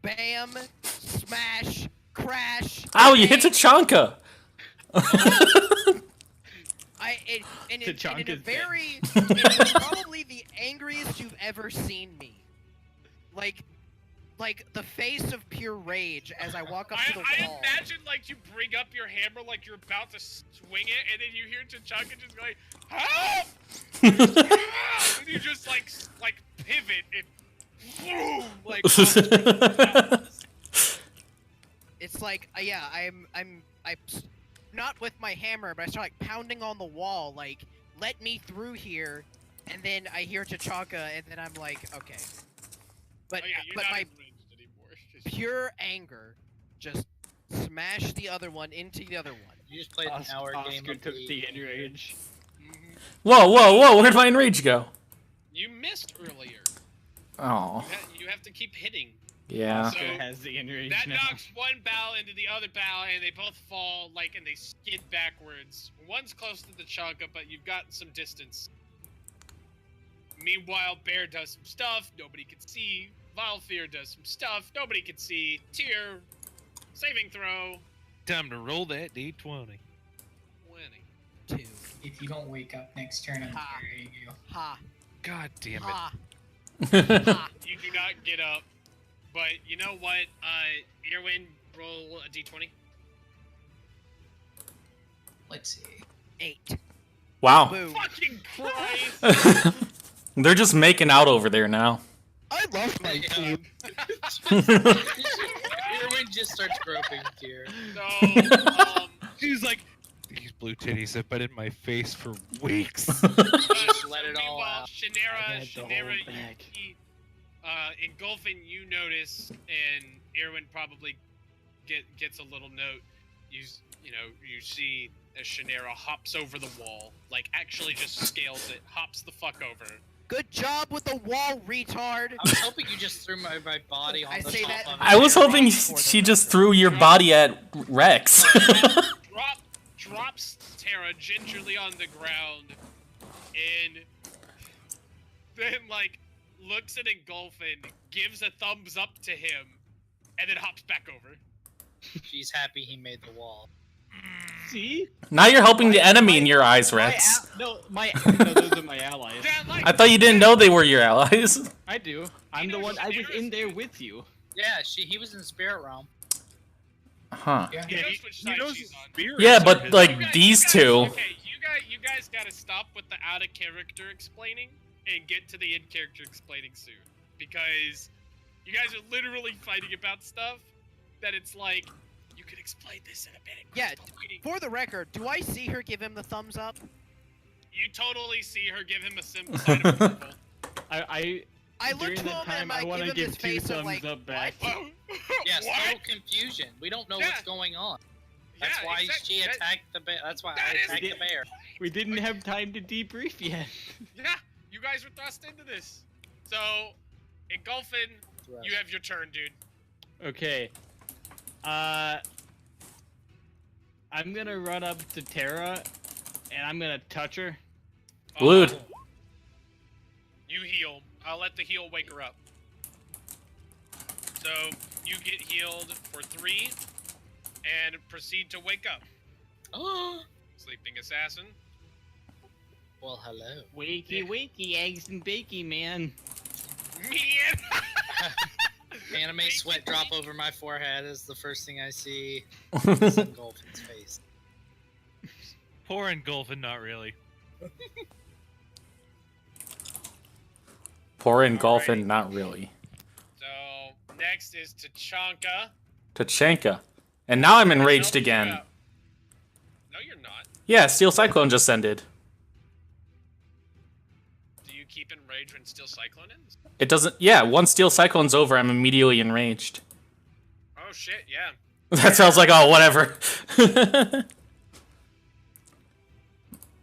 Bam, smash, crash. Ow, you hit bang. Tachanka! In a Tachanka's very, it was probably the angriest you've ever seen me. Like the face of pure rage as I walk up to the I wall. imagine like you bring up your hammer like you're about to swing it, and then you hear Tachanka just going, "Help!" And you just like pivot and boom, like. It's like, yeah, I'm not with my hammer, but I start like pounding on the wall, like, let me through here, and then I hear Tachanka, and then I'm like, okay. But Oh, yeah, you're but not my enraged anymore. pure anger just smashed the other one into the other one. You just played an hour game Oscar of took League. the enrage. Whoa, whoa, whoa, where'd my enrage go? You missed earlier. Oh, You have to keep hitting. yeah. So, Oscar has the enrage That now. knocks one bow into the other bow, and they both fall, like, and they skid backwards. One's close to the Tachanka, but you've got some distance. Meanwhile, Bear does some stuff nobody can see. Vilefear does some stuff nobody can see. Tyr, saving throw. Time to roll that d20. 20. 2. If you don't wake up next turn, I'm Ha. carrying you. Ha. God damn it. Ha. That's Ha. You do not get up. But you know what? Irwin, roll a d20. Let's see. 8. Wow. Boom. Fucking Christ! They're just making out over there now. I love my Yeah. team. Irwin just starts groping Tyr. So, She's like, these blue titties have been in my face for weeks. Just let it all meanwhile, out. I had the whole Shinera, bag. engulfing, you notice, and Irwin probably gets a little note. You see as Shinera hops over the wall, like actually just scales it, hops the fuck over. Good job with the wall, retard. I was hoping you just threw my body on I the say top that- of it. I was hoping she just threw your body at Rex. Drops Terra gingerly on the ground, and then like looks at Engulfin, gives a thumbs up to him, and then hops back over. She's happy he made the wall. See? Now you're helping the enemy in your eyes, My Rex. no, those are my allies. Yeah, like, I thought you didn't know they were your allies. I do. I'm the one. I was in there with you. Yeah, he was in the spirit realm. Huh. Yeah. He knows which side she's on. Yeah, but like You guys- these you guys- two. Okay, you guys gotta stop with the out of character explaining and get to the in character explaining soon, because you guys are literally fighting about stuff that it's like you could explain this in a minute. Yeah, Stop waiting. For the record, do I see her give him the thumbs up? You totally see her give him a simple sign of approval. I look During to that him time, and I I want to give him give this 2 face of thumbs like, up back. what? Yes, What? total confusion. We don't know Yeah. what's going on. That's Yeah, why exact- she that- attacked the bear. That's why that I is attacked the the- bear. We didn't have time to debrief yet. Yeah, you guys were thrust into this. So, Engulfin, you have your turn, dude. Okay. I'm gonna run up to Terra, and I'm gonna touch her. Blued. You heal. I'll let the heal wake her up. So, you get healed for 3, and proceed to wake up. Oh, Sleeping Assassin. well, hello. Wakey, wakey, eggs and bakey, man. Man! Anime sweat drop over my forehead is the first thing I see. It's Engulfin's face. Poor Engulfin, not really. Poor Engulfin, Alrighty. not really. So, next is Tachanka. Tachanka. And now I'm enraged Help you again. out. No, you're not. Yeah, Steel Cyclone just ended. Do you keep enraged when Steel Cyclone ends? It doesn't. Yeah, once Steel Cyclone's over, I'm immediately enraged. Oh shit, yeah. That sounds like, oh, whatever.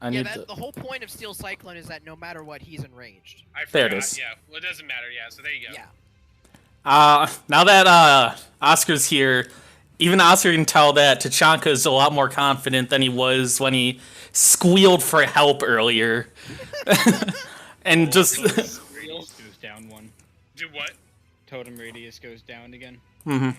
I Yeah, need to. the whole point of Steel Cyclone is that no matter what, he's enraged. I forgot. There it is. Yeah, well, it doesn't matter. Yeah, so there you go. Yeah. Now that Oscar's here, even Oscar can tell that Tachanka is a lot more confident than he was when he squealed for help earlier. And just Radius goes down one. Do what? Totem radius goes down again. Mhm.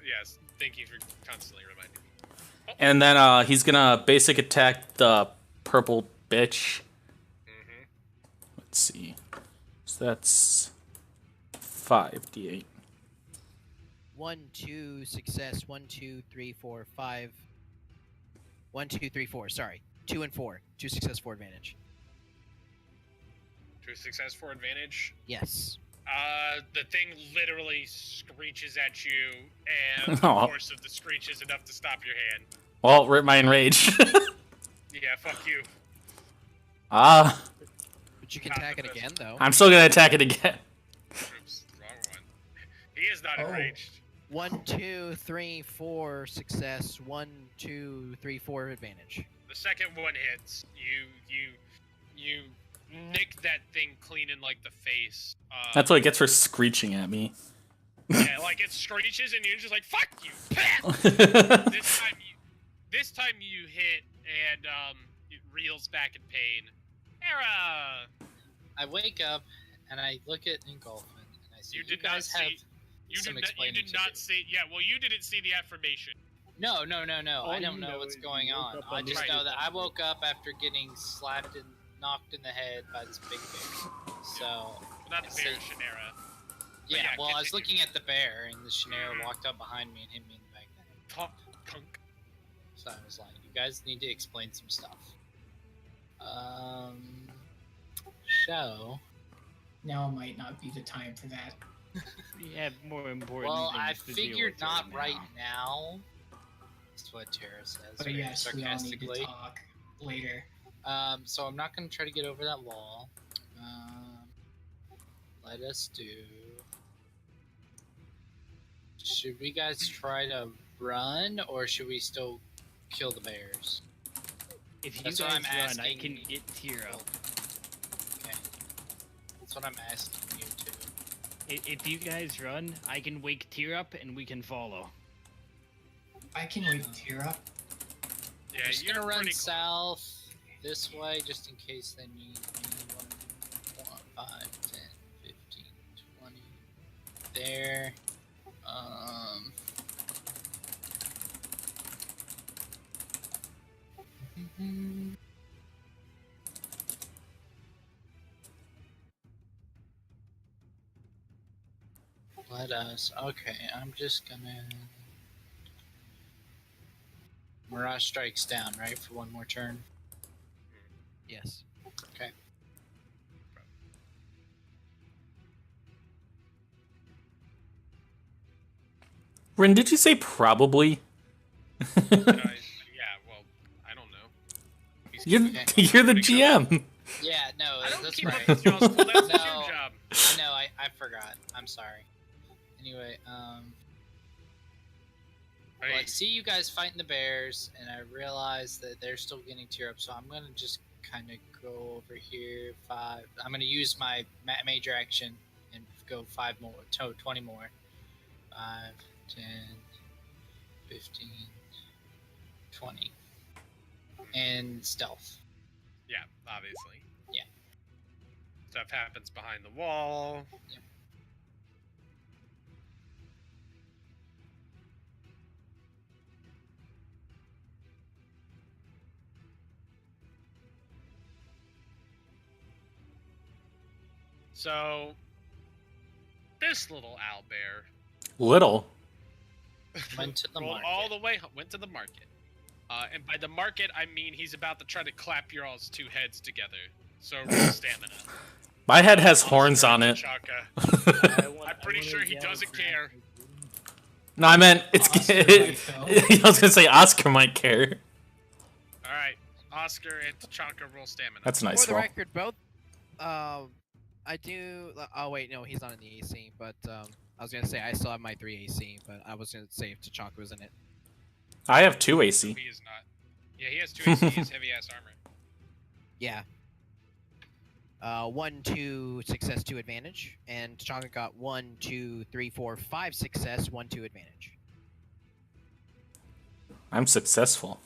Yes. Thank you for constantly reminding me. And then he's gonna basic attack the purple bitch. Mm-hmm. Let's see. So that's 5d8. 1, 2, success. 1, 2, 3, 4, 5. 1, 2, 3, 4. Sorry. 2 and 4. 2 success, 4 advantage. 2 success, 4 advantage. Yes. The thing literally screeches at you, and the Aw. force of the screech is enough to stop your hand. Well, rip my enrage. Yeah, fuck you. Ah, But you can Not attack the it best. again, though. I'm still gonna attack it again. Oops, wrong one. He is not Oh. enraged. 1, 2, 3, 4 success. 1, 2, 3, 4 advantage. The second one hits. You nick that thing clean in like the face. That's what it gets for screeching at me. Yeah, like it screeches and you're just like, fuck you! Pah! This time you hit and it reels back in pain. Era! I wake up and I look at Engulfman and I see You you, did not guys have see. You some did explaining to not do. see. Yeah, well, you didn't see the affirmation. No. All I don't you know know what's is you going woke on. up I on just the know that I table. woke up after getting slapped and knocked in the head by this big bear. So Well, not the I bear, see. Shannara. yeah, yeah, well, I was continue. looking at the bear and the Shannara Mhm. walked up behind me and hit me in the back. Tunk, tunk. So I was like, you guys need to explain some stuff. So Now might not be the time for that. We have more important well, I things to deal figured with not right right now. That's what Tara says. But very yes, we all need to sarcastically. talk later. So I'm not going to try to get over that wall. Let us do. Should we guys try to run, or should we still kill the bears? If you That's guys what I'm run, I asking. can get tier up. Okay. That's what I'm asking you to. If you guys run, I can wake tier up and we can follow. I can wait tear up. Yeah, I'm just you're gonna run pretty south this way, just in case they need me. 1, 5, 10, 15, 20. There. Let us. Okay, I'm just gonna. Mirage strikes down, right, for one more turn. Yes. Okay. Rin, did you say probably? yeah, well, I don't know. He's You're, keeping- you're the GM. Yeah, no, I don't that's keep up right. with y'all's well, that's No. your job. I know, I forgot. I'm sorry. Anyway, well, I Right. see you guys fighting the bears, and I realize that they're still getting tier up, so I'm gonna just kind of go over here. 5. I'm gonna use my major action and go 5 more, 20 more. 5, 10, 15, 20. And stealth. Yeah, obviously. Yeah. Stuff happens behind the wall. Yep. So, this little owlbear Little. Went to the rolled market. all the way, went to the market. And by the market, I mean he's about to try to clap your all's 2 heads together. So roll stamina. My head has horns on it. Tachanka. I'm pretty sure he doesn't care. No, I meant it's. Oscar I might, was gonna say Oscar might care. All right, Oscar and Tachanka roll stamina. That's a nice For the roll. record, both. I do. Oh wait, no, he's not in the AC. But I was gonna say I still have my 3 AC, but I was gonna say if Tachanka was in it. I have 2 AC. He is not. Yeah, he has 2 AC. He has heavy ass armor. Yeah. 1, 2 success, 2 advantage, and Tachanka got 1, 2, 3, 4, 5 success, 1, 2 advantage. I'm successful.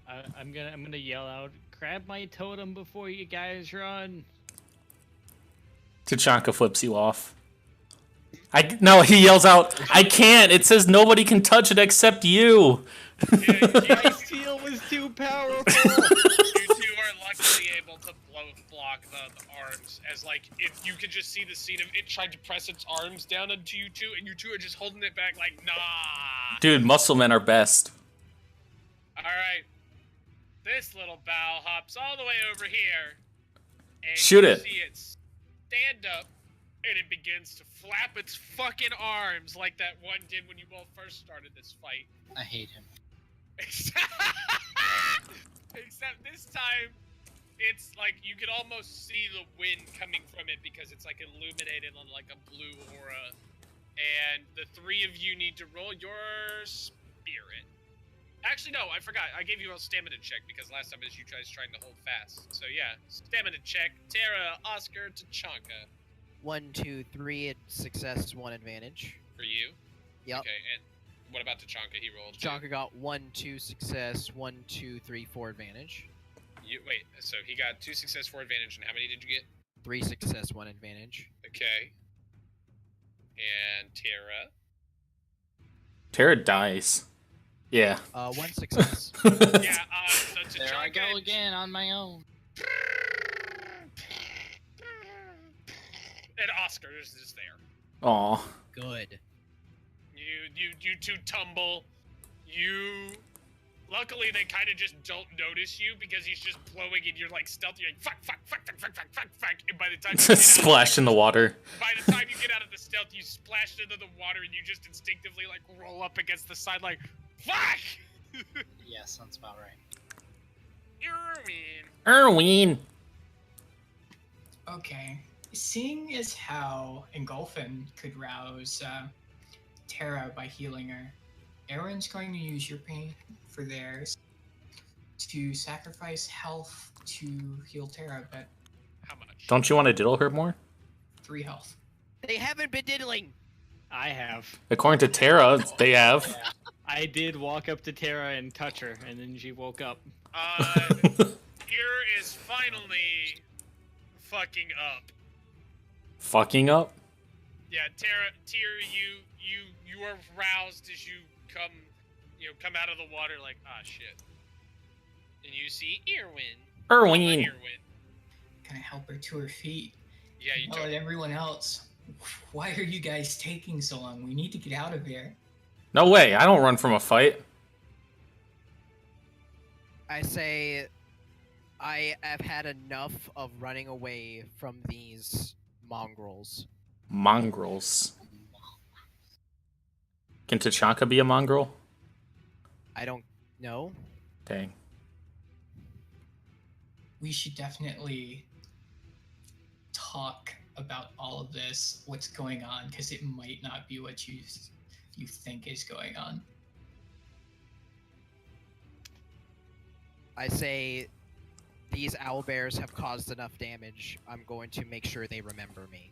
I'm gonna yell out, grab my totem before you guys run. Tachanka flips you off. No, he yells out, I can't. It says nobody can touch it except you. My seal was too powerful. You two are luckily able to block the arms, as like if you could just see the scene of it trying to press its arms down onto you two, and you two are just holding it back like, nah. Dude, muscle men are best. All right, this little bow hops all the way over here, and Shoot you it. see it stand up, and it begins to flap its fucking arms like that one did when you both first started this fight. I hate him. Except this time, it's like you could almost see the wind coming from it because it's like illuminated on like a blue aura. And the three of you need to roll your spirit. Actually, no, I forgot. I gave you a stamina check because last time it was you guys trying to hold fast. So yeah, stamina check. Tara, Oscar, Tachanka. 1, 2, 3 success, 1 advantage. For you? Yep. Okay, and what about Tachanka? He rolled. Tachanka got 1, 2 success, 1, 2, 3, 4 advantage. Wait, so he got 2 success, 4 advantage, and how many did you get? 3 success, 1 advantage. Okay. And Tara? Tara dies. Yeah. 1 success. Yeah, so Tachanka... There I go again on my own. And Oscar is just there. Aw. Good. You two tumble. Luckily, they kind of just don't notice you because he's just blowing and you're like stealthy. You're like, fuck. And by the time you get Splash in the water. By the time you get out of the stealth, you splash into the water and you just instinctively like roll up against the side like, fuck! Yeah, sounds about right. Erwin. Okay. Seeing as how Engulfin could rouse Tara by healing her, Aaron's going to use your pain for theirs to sacrifice health to heal Tara, but How much? Don't you want to diddle her more? 3 health. They haven't been diddling! I have. According to Tara, they have. Yeah. I did walk up to Tara and touch her, and then she woke up. Here is finally fucking up. Fucking up? Yeah, Tara, you are roused as you come out of the water like, ah, shit. And you see Irwin. Erwin. Can I help her to her feet? Yeah, you Tell don't. everyone else. Why are you guys taking so long? We need to get out of here. No way, I don't run from a fight. I say, I have had enough of running away from these mongrels. Mongrels. Can Tachanka be a mongrel? I don't know. Dang. We should definitely talk about all of this, what's going on, because it might not be what you think is going on. I say, these owlbears have caused enough damage. I'm going to make sure they remember me.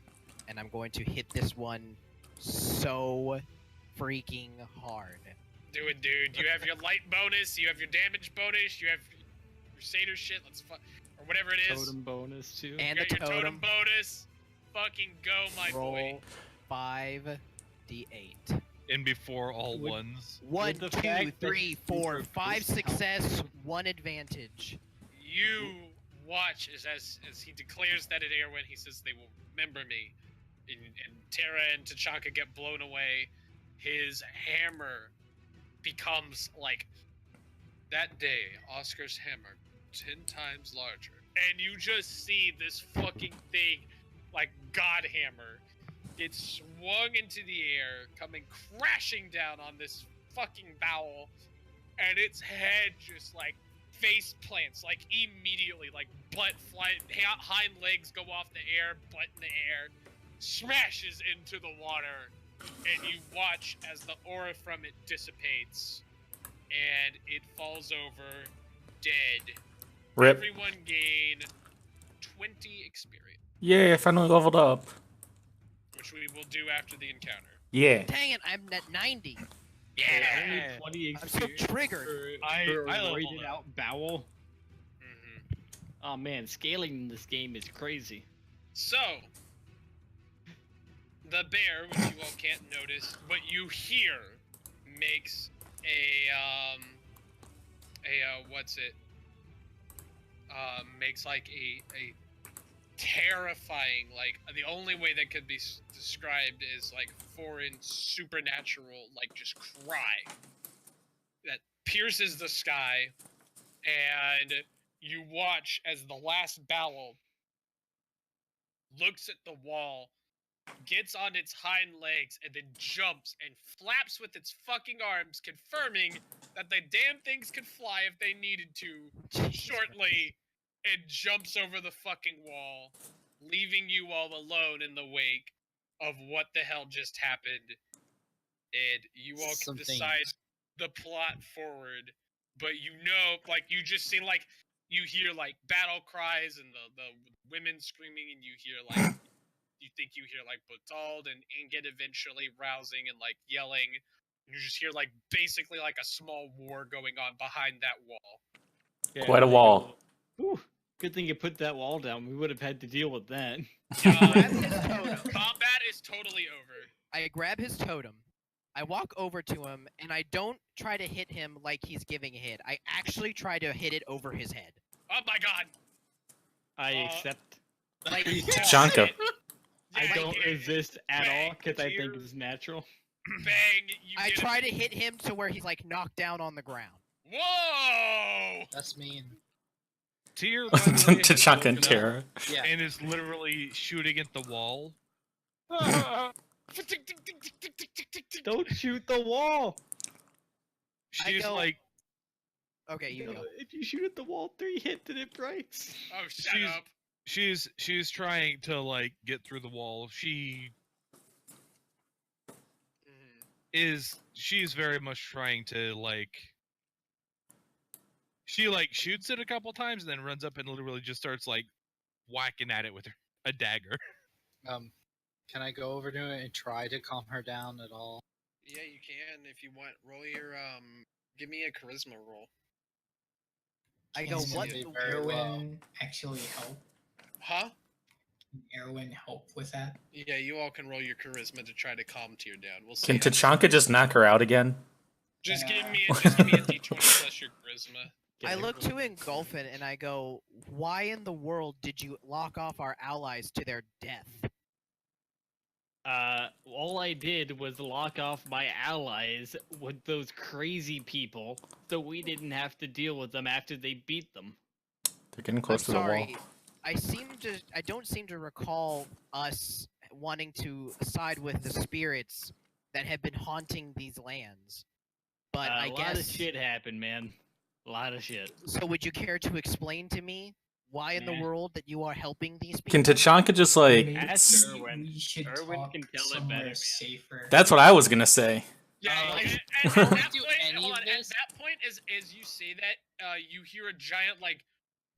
And I'm going to hit this one so freaking hard. Do it, dude. You have your light bonus, you have your damage bonus, you have your satyr shit, or whatever it is. Totem bonus, too. And You the got your totem bonus. Fucking go, my Roll boy. 5d8. And before all Would- ones. 1, the 2, fact that 3, 4, these are 5 this success, 1 advantage. You watch as he declares that at Erwin, he says they will remember me. And Tara and Tachanka get blown away. His hammer becomes like that day, Oscar's hammer, 10 times larger. And you just see this fucking thing, like God hammer, get swung into the air, coming crashing down on this fucking bowel, and its head just like face plants, like immediately, like butt fly, hind legs go off the air, butt in the air, smashes into the water, and you watch as the aura from it dissipates, and it falls over dead. Rip. Everyone gain 20 experience, Yeah, I finally leveled up. which we will do after the encounter. Yeah. Dang it, I'm at 90. Only 20 I'm so experience triggered. for I a leveled roided up. out bowel. hmm Oh man, scaling in this game is crazy. So, the bear, which you all can't notice, but you hear, makes makes like a terrifying, like the only way that could be described is like foreign supernatural, like just cry that pierces the sky, and you watch as the last bowel looks at the wall, gets on its hind legs, and then jumps and flaps with its fucking arms, confirming that the damn things could fly if they needed to shortly, and jumps over the fucking wall, leaving you all alone in the wake of what the hell just happened. And you all can Something. decide the plot forward, but you know, like, you just see, like, you hear, like, battle cries and the women screaming, and you hear, like, you think you hear like Butald and Inget eventually rousing and like yelling. And you just hear like basically like a small war going on behind that wall. Yeah, Quite a like, wall. Whew, good thing you put that wall down. We would have had to deal with that. Grab his totem. Combat is totally over. I grab his totem. I walk over to him, and I don't try to hit him like he's giving a hit. I actually try to hit it over his head. Oh my god! I accept. Like, Tachanka. I Yeah, don't yeah, resist at bang, all because I think cheer. it's natural. Bang! You I get try to hit him to where he's like knocked down on the ground. Whoa! That's mean. Tyr, by the way, has Tachanka woken and up Terra. Yeah. and is literally shooting at the wall. Don't shoot the wall. She's go- like, Okay, you go. If you shoot at the wall 3 hits and it breaks. Oh, shut She's- up! she's trying to like get through the wall. She's very much trying to like. She like shoots it a couple times and then runs up and literally just starts like whacking at it with a dagger. Can I go over to it and try to calm her down at all? Yeah, you can if you want. Roll your give me a charisma roll. I go, Can what? Very Erwin actually help? Huh? Can Erwin help with that? Yeah, you all can roll your charisma to try to calm Tyr down. We'll see. Can how- Tachanka just knock her out again? Just Yeah. give me a d20 plus your charisma. I look to engulf it and I go, why in the world did you lock off our allies to their death? All I did was lock off my allies with those crazy people, so we didn't have to deal with them after they beat them. They're getting I'm close to the wall. sorry. I don't seem to recall us wanting to side with the spirits that have been haunting these lands. But I a lot guess. of shit happened, man. A lot of shit. So would you care to explain to me why in the Nah. world that you are helping these people? Can Tachanka just like? Maybe ask Erwin. we should Erwin talk can tell it somewhere better, man. safer. That's what I was gonna say. Yeah, Like, and at don't that do point, any hold of on, at this. that point, as you say that, you hear a giant like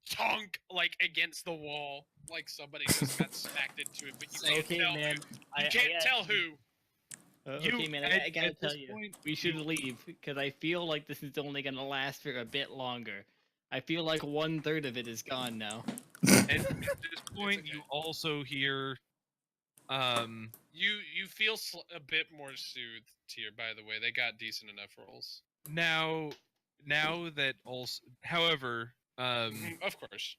tonk like against the wall, like somebody just got smacked into it, but you can't Okay, tell. man. You can't tell who. Okay, man. I gotta tell you, we should leave because I feel like this is only gonna last for a bit longer. I feel like 1/3 of it is gone now. And at this point, okay. you also hear, You feel a bit more soothed here. By the way, they got decent enough rolls. now that also, however, Of course.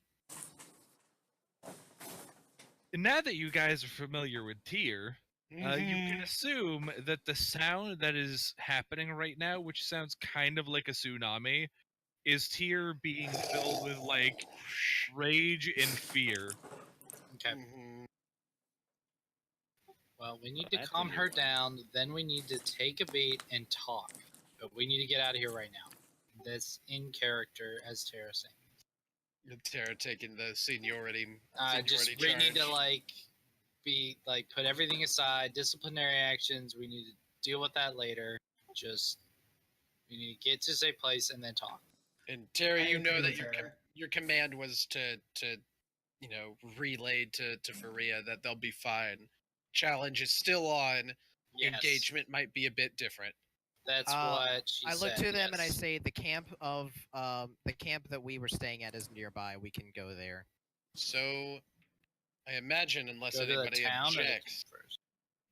now that you guys are familiar with Tyr, you can assume that the sound that is happening right now, which sounds kind of like a tsunami, is Tyr being filled with like rage and fear. Okay. Mhm. Well, we need to That's calm a her good down. Then we need to take a beat and talk. But we need to get out of here right now. That's in character, as Tara saying. Tara taking the seniority. Just seniority we need to charge. like be like put everything aside. Disciplinary actions. We need to deal with that later. Just we need to get to a safe place and then talk. And Terry, I you know agree that with her. your command was to relayed to Faria that they'll be fine. Challenge is still on. Yes. Engagement might be a bit different. That's Uh, what she I said. look to them and I yes. say the camp that we were staying at is nearby. We can go there. So, I imagine unless Go to the anybody town or the objects. camp first?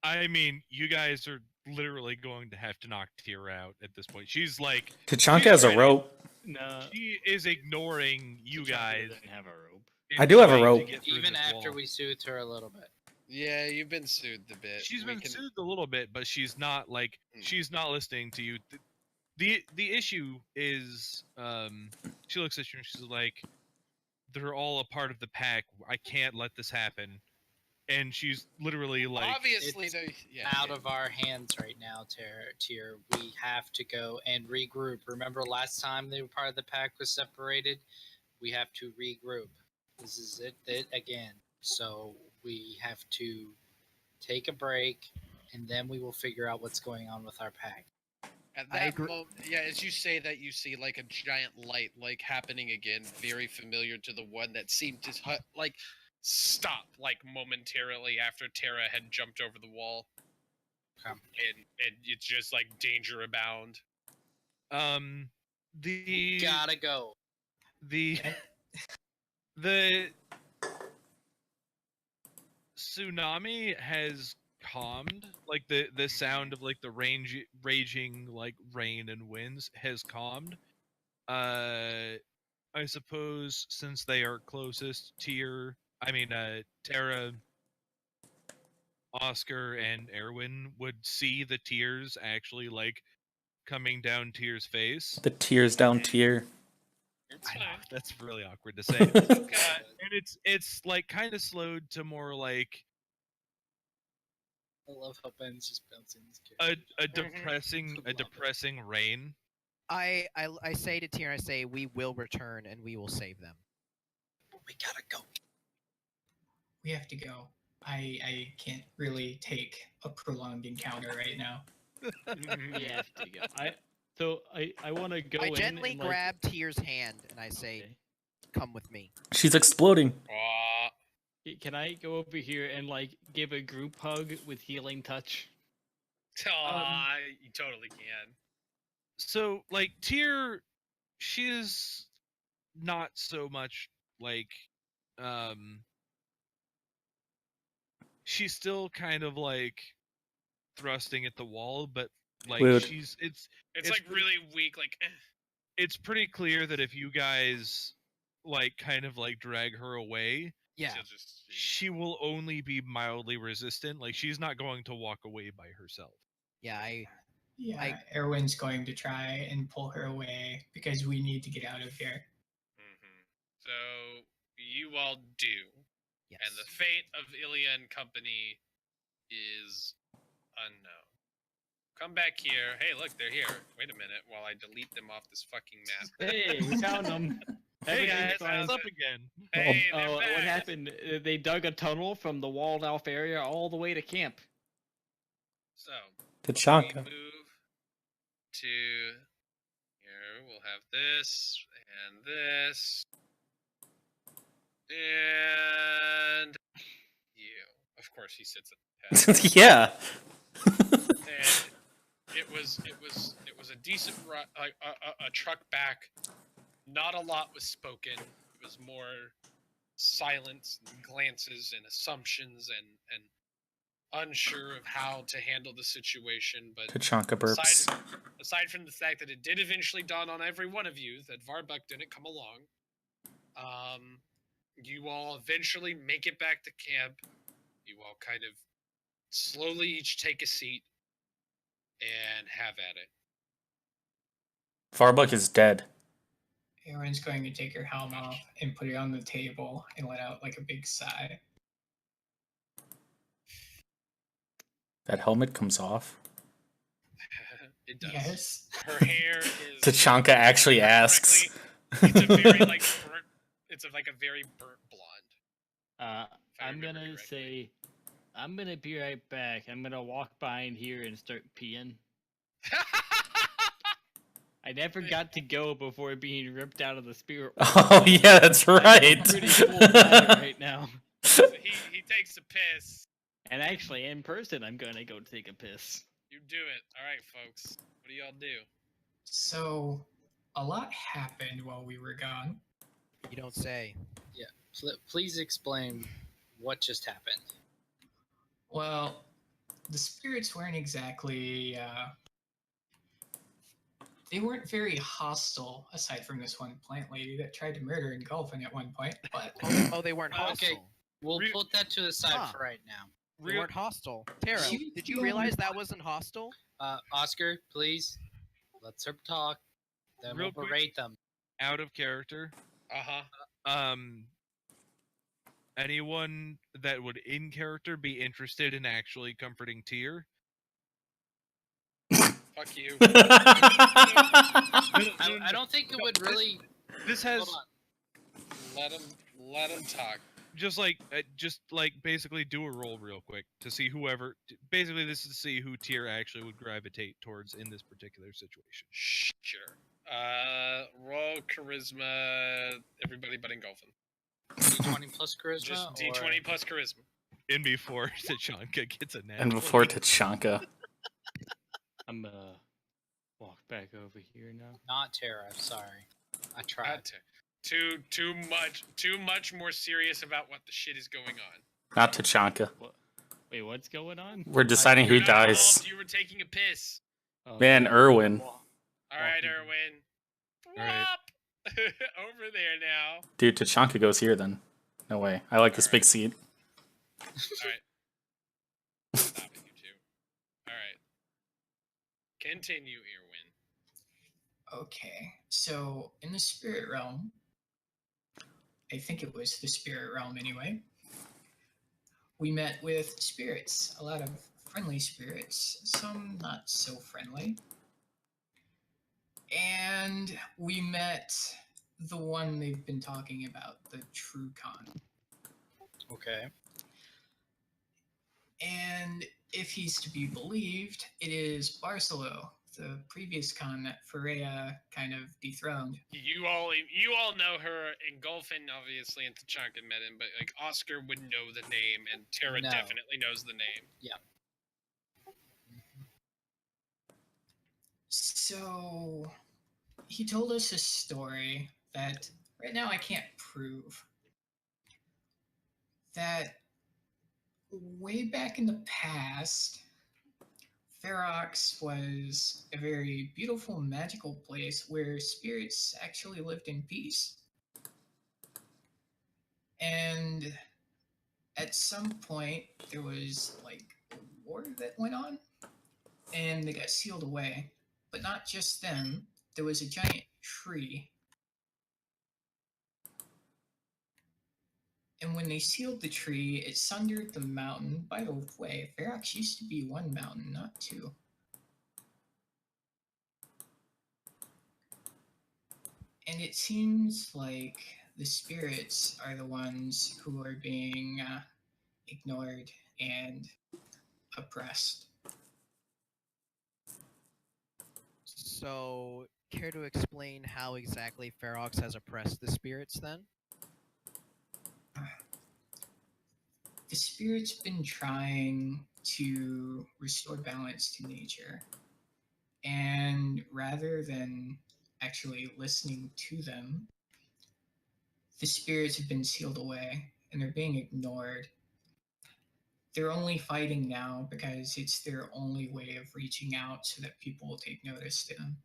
I mean, you guys are literally going to have to knock Tyr out at this point. She's like, Tachanka she's has a ready. rope. No, She is ignoring you Tachanka guys. doesn't have a rope. and I do have a trying to rope. get through Even this after wall. we soothed her a little bit. Yeah, you've been soothed a bit. She's We been can- soothed a little bit, but she's not like Hmm. she's not listening to you. The issue is she looks at you and she's like, they're all a part of the pack. I can't let this happen. And she's literally like, Obviously, it's they Out of our hands right now, Tyr. We have to go and regroup. Remember last time they were part of the pack was separated? We have to regroup. This is it again. So we have to take a break, and then we will figure out what's going on with our pack. At I that agree- moment, yeah, as you say that, you see like a giant light, like happening again, very familiar to the one that seemed to like stop, like momentarily after Terra had jumped over the wall, Okay. and it's just like danger abound. the Gotta go. the the tsunami has calmed. Like the sound of like the raging like rain and winds has calmed. I suppose since they are closest, Tara, Oscar, and Erwin would see the tears actually like coming down Tyr's face. The tears down tier. It's I know fine. that's really awkward to say. And it's like kind of slowed to more like I love how Ben's just bouncing his a character. depressing rain. I say to Tyr, I say we will return and we will save them. We gotta go. We have to go. I can't really take a prolonged encounter right now. We have to go. I want to go I in gently and, like, grab Tyr's hand and I say, okay. "Come with me." She's exploding. Aw. Can I go over here and like give a group hug with healing touch? Aw, you totally can. So like Tyr, she is not so much like she's still kind of like thrusting at the wall, but like Weird. it's It's like pretty- really weak, like. it's pretty clear that if you guys like kind of like drag her away, Yeah. she'll just- she will only be mildly resistant. Like she's not going to walk away by herself. Yeah, Yeah, Erwin's going to try and pull her away because we need to get out of here. So you all do, yes. and the fate of Ilya and company is unknown. Come back here. Hey, look, they're here. Wait a minute while I delete them off this fucking map. Hey, we found them. Hey guys, Everything's fine. what's up again? Hey, they're Oh, back. what happened? They dug a tunnel from the walled off area all the way to camp. So we Tachanka. move to here. We'll have this and this and you. Of course, he sits at the head. Yeah. And it was a decent run, a truck back. Not a lot was spoken. It was more silence and glances and assumptions and unsure of how to handle the situation. But Tachanka burps. aside from the fact that it did eventually dawn on every one of you that Varbuck didn't come along, you all eventually make it back to camp. You all kind of slowly each take a seat and have at it. Farbuck is dead. Erwin's going to take her helm off and put it on the table and let out like a big sigh. That helmet comes off. It does. Yes. Her hair is. Tachanka actually asks. It's a very like burnt. It's like a very burnt blonde. if I I'm remember gonna correctly. say, I'm gonna be right back. I'm gonna walk behind here and start peeing. I never got to go before being ripped out of the spirit. Oh yeah, that's right. I'm pretty full bladder right now. So he takes a piss. And actually, in person, I'm gonna go take a piss. You do it. All right, folks. What do y'all do? So, a lot happened while we were gone. You don't say. Please explain what just happened. Well, the spirits weren't exactly. They weren't very hostile, aside from this one plant lady that tried to murder Engulfin at one point. But Oh, they weren't Okay. hostile. We'll Re- put that to the side Huh. for right now. They weren't hostile. Tara, She did was you the realize only that one. wasn't hostile? Oscar, please. Let's her talk. Then Real we'll quick. berate them. Out of character. Uh-huh. Anyone that would in character be interested in actually comforting Tyr? Fuck you. I don't think it would really. This Hold has on. Let him talk. just like basically do a roll real quick to see whoever. Basically, this is to see who Tyr actually would gravitate towards in this particular situation. Sure. Roll charisma. Everybody but Engulfin. D20 plus charisma. Just or- D20 plus charisma. And before Tachanka gets a natural. And before Tachanka. I'm walk back over here now. Not Tara. Sorry. I tried. Not too much more serious about what the shit is going on. Not Tachanka. Wait, what's going on? We're deciding who You're not dies. involved, you were taking a piss. Oh, Man, Erwin. All right, Walking. Erwin. All right. Whop! Over there now. Dude, Tachanka goes here then. No way. I like this big seat. All right. Stop it, you two. All right. Continue, Erwin. Okay, so in the spirit realm, I think it was the spirit realm anyway, we met with spirits, a lot of friendly spirits, some not so friendly. And we met the one they've been talking about, the True Khan. Okay. And if he's to be believed, it is Barcelo, the previous Khan that Freya kind of dethroned. You all know her. Engulfin, obviously, and Tachanka met him, but like Oscar would know the name, and Tara No. definitely knows the name. So he told us a story that right now I can't prove. That way back in the past, Ferox was a very beautiful, magical place where spirits actually lived in peace. And at some point, there was like a war that went on, and they got sealed away. But not just them, there was a giant tree. And when they sealed the tree, it sundered the mountain. By the way, Ferox used to be one mountain, not two. And it seems like the spirits are the ones who are being ignored and oppressed. So, care to explain how exactly Ferox has oppressed the spirits then? The spirit's been trying to restore balance to nature. And rather than actually listening to them, the spirits have been sealed away and they're being ignored. They're only fighting now because it's their only way of reaching out so that people will take notice to them.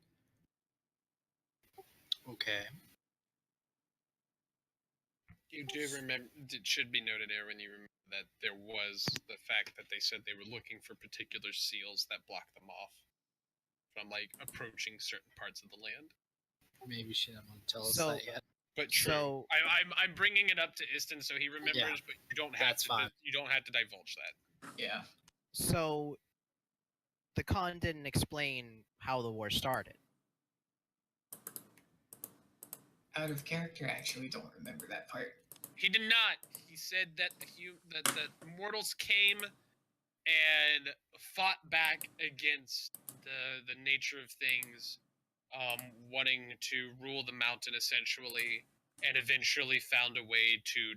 Okay. You do remember, it should be noted, Erwin, you remember that there was the fact that they said they were looking for particular seals that blocked them off from, like, approaching certain parts of the land. Maybe she didn't want to tell us So- that yet. But true. So- I'm bringing it up to Iston so he remembers, Yeah, but you don't have that's to. fine. You don't have to divulge that. Yeah. So, the Khan didn't explain how the war started. Out of character, I actually don't remember that part. He did not. He said that that the mortals came and fought back against the nature of things wanting to rule the mountain essentially, and eventually found a way to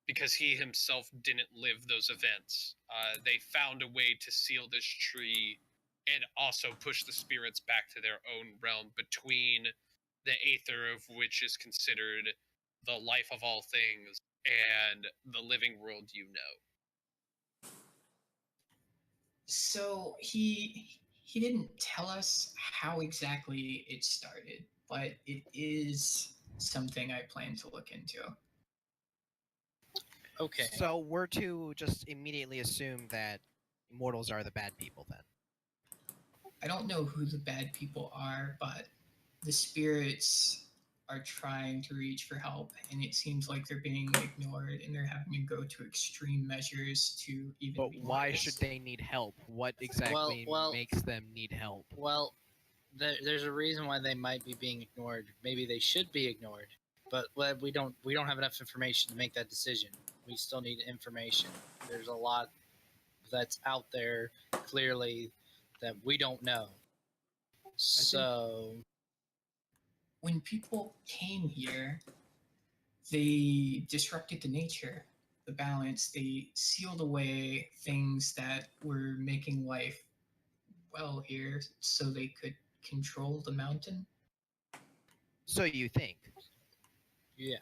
because he himself didn't live those events. They found a way to seal this tree and also push the spirits back to their own realm between the Aether, of which is considered the life of all things, and the living world you know. So he didn't tell us how exactly it started, but it is something I plan to look into. Okay. So we're to just immediately assume that immortals are the bad people then. I don't know who the bad people are, but the spirits are trying to reach for help, and it seems like they're being ignored, and they're having to go to extreme measures to even. But be why noticed. should they need help? What exactly Well- makes them need help? Well, there's a reason why they might be being ignored. Maybe they should be ignored, but we don't have enough information to make that decision. We still need information. There's a lot that's out there clearly that we don't know. So When people came here, they disrupted the nature, the balance. They sealed away things that were making life well here so they could control the mountain. So you think? yeah,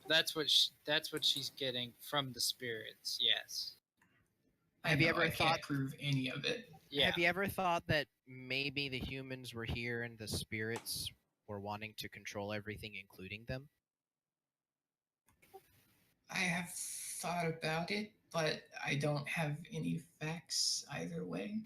that's what she's getting from the spirits. Yes. Have you I know, ever I thought- can't prove any of it. Yeah. Have you ever thought that maybe the humans were here and the spirits were wanting to control everything, including them? I have thought about it, but I don't have any facts either way.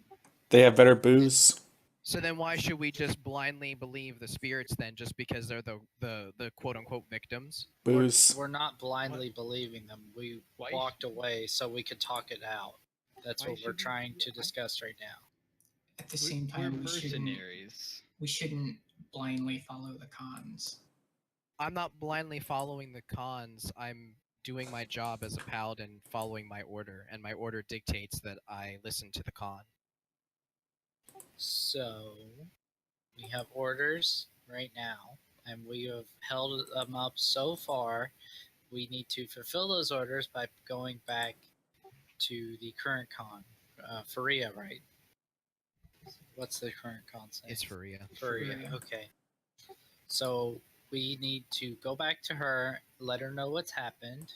They have better booze. So then why should we just blindly believe the spirits then, just because they're the quote unquote victims? Booze. We're not blindly believing them. We Why walked away so we could talk it out. That's Why what we're should we- trying to discuss right now. At the same We're time, mercenaries. we shouldn't blindly follow the cons. I'm not blindly following the cons. I'm doing my job as a paladin, following my order, and my order dictates that I listen to the con. So we have orders right now, and we have held them up so far. We need to fulfill those orders by going back to the current con, Faria, right? What's the current con say? It's Faria. Faria. Faria. Okay. So we need to go back to her, let her know what's happened,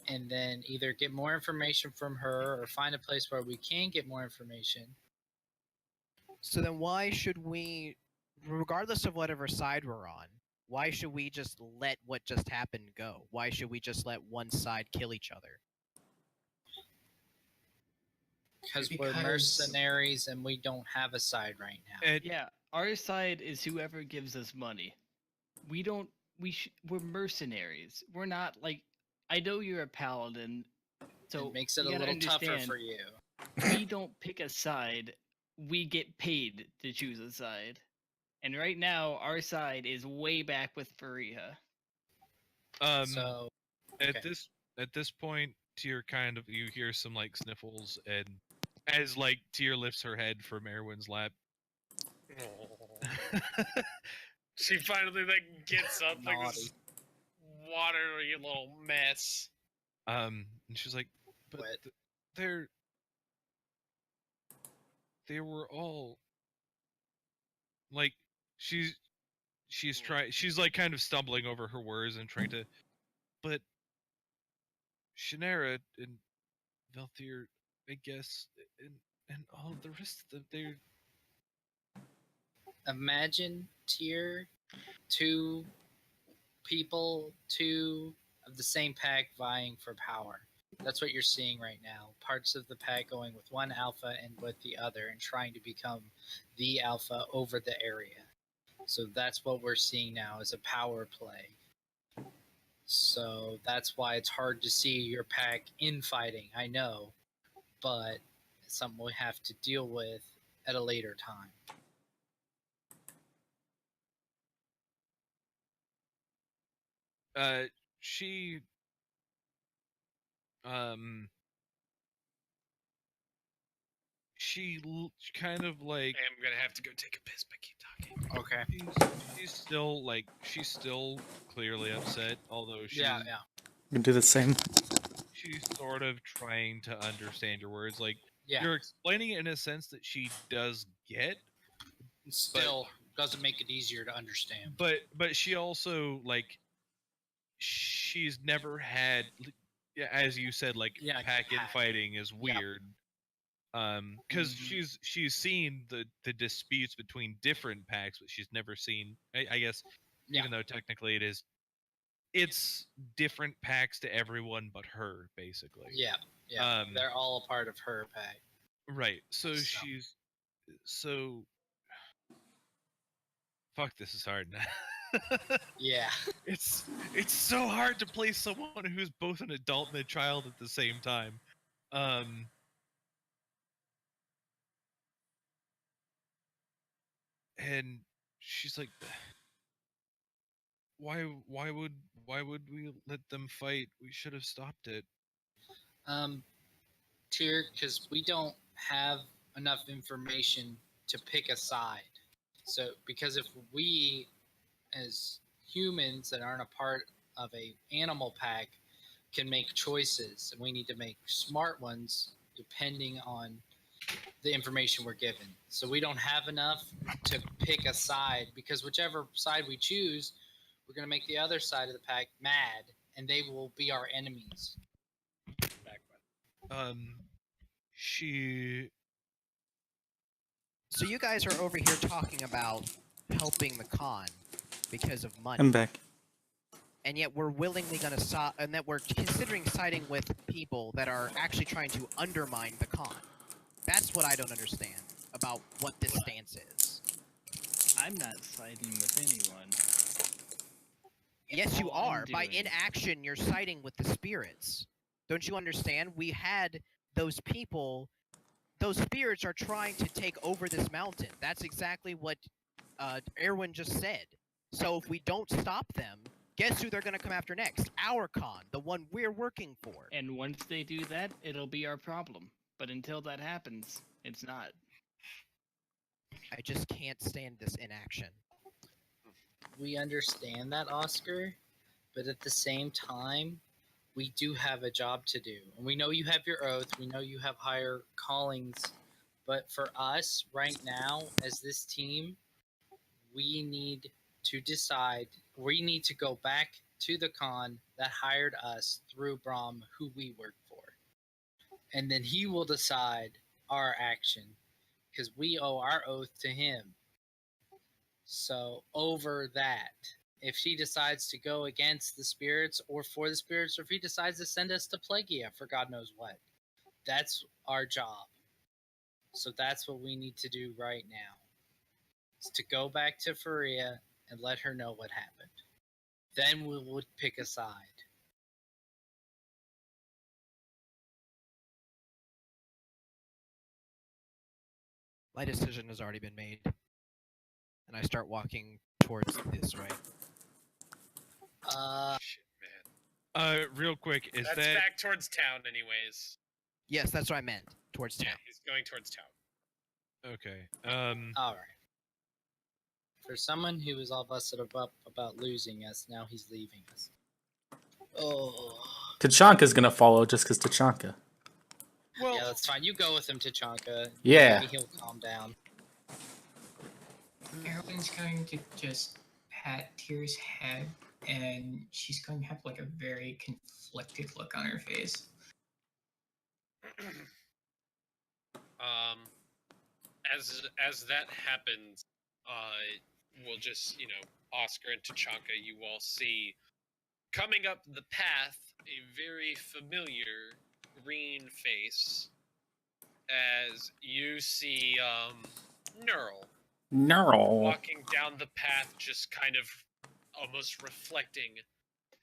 and then either get more information from her or find a place where we can get more information. So then why should we, regardless of whatever side we're on, why should we just let what just happened go? Why should we just let one side kill each other? Because we're Because- mercenaries and we don't have a side right now. And Yeah, our side is whoever gives us money. We don't. We're mercenaries. We're not like. I know you're a paladin, so it makes it you a gotta little tougher understand, for you. We don't pick a side. We get paid to choose a side, and right now our side is way back with Faria. So at okay. this point, Tyr kind of you hear some like sniffles, and as like Tyr lifts her head from Erwin's lap, She finally like gets up like Naughty. this watery little mess. and she's like, "But Wet. they were all like she's trying she's like kind of stumbling over her words and trying to, but Shannara and Velthir, I guess, and all the rest of them, they're Imagine tier 2 people, 2 of the same pack vying for power. That's what you're seeing right now. Parts of the pack going with one alpha and with the other and trying to become the alpha over the area. So that's what we're seeing now is a power play. So that's why it's hard to see your pack infighting, I know, but it's something we have to deal with at a later time. she um she kind of like I'm gonna have to go take a piss, but keep talking. Okay. she's still clearly upset, although she's Yeah. You can do the same. she's sort of trying to understand your words. Like Yeah. you're explaining it in a sense that she does get, Still doesn't make it easier to understand. but she also like she's never had, yeah, as you said, like Yeah, pack pack. infighting is Yep. weird. Because Mhm. she's seen the disputes between different packs, but she's never seen. I guess Yeah. even though technically it's different packs to everyone but her, basically. Yeah. Yeah. Um, They're all a part of her pack. right. So So. she's so. Fuck, this is hard. Yeah. it's so hard to play someone who's both an adult and a child at the same time. And she's like, why would we let them fight? We should have stopped it. Tier, because we don't have enough information to pick a side. So, because if we, as humans that aren't a part of a animal pack, can make choices, and we need to make smart ones depending on the information we're given. So we don't have enough to pick a side, because whichever side we choose, we're going to make the other side of the pack mad, and they will be our enemies. She So you guys are over here talking about helping the con because of money, I'm back. and yet we're willingly going to and that we're considering siding with people that are actually trying to undermine the con. That's what I don't understand about what this stance is. I'm not siding with anyone. Yes, you All I'm are. By doing- inaction, you're siding with the spirits. Don't you understand? We had those people. Those spirits are trying to take over this mountain. That's exactly what Erwin just said. So if we don't stop them, guess who they're going to come after next? Our con, the one we're working for. And once they do that, it'll be our problem. But until that happens, it's not. I just can't stand this inaction. We understand that, Oscar, but at the same time, we do have a job to do. And we know you have your oath, we know you have higher callings, but for us right now, as this team, we need to decide, we need to go back to the con that hired us through Brahm, who we work for. And then he will decide our action, because we owe our oath to him. So over that, if she decides to go against the spirits or for the spirits, or if he decides to send us to Plagia for God knows what, that's our job. So that's what we need to do right now. Is to go back to Faria and let her know what happened. Then we would pick a side. My decision has already been made. And I start walking towards this, right? Shit, man. real quick, is That's that back towards town, anyways. Yes, that's what I meant. Towards town. Yeah, he's going towards town. okay? All right. For someone who was all busted up about losing us, now he's leaving us. Oh. Tachanka's gonna follow just because Tachanka. Well, Yeah, that's fine. You go with him, Tachanka. Yeah. Maybe he'll calm down. Erwin's going to just pat Tyr's head, and she's going to have like a very conflicted look on her face. As that happens, we'll just, Oscar and Tachanka, you all see coming up the path a very familiar green face as you see Neural No. walking down the path, just kind of almost reflecting,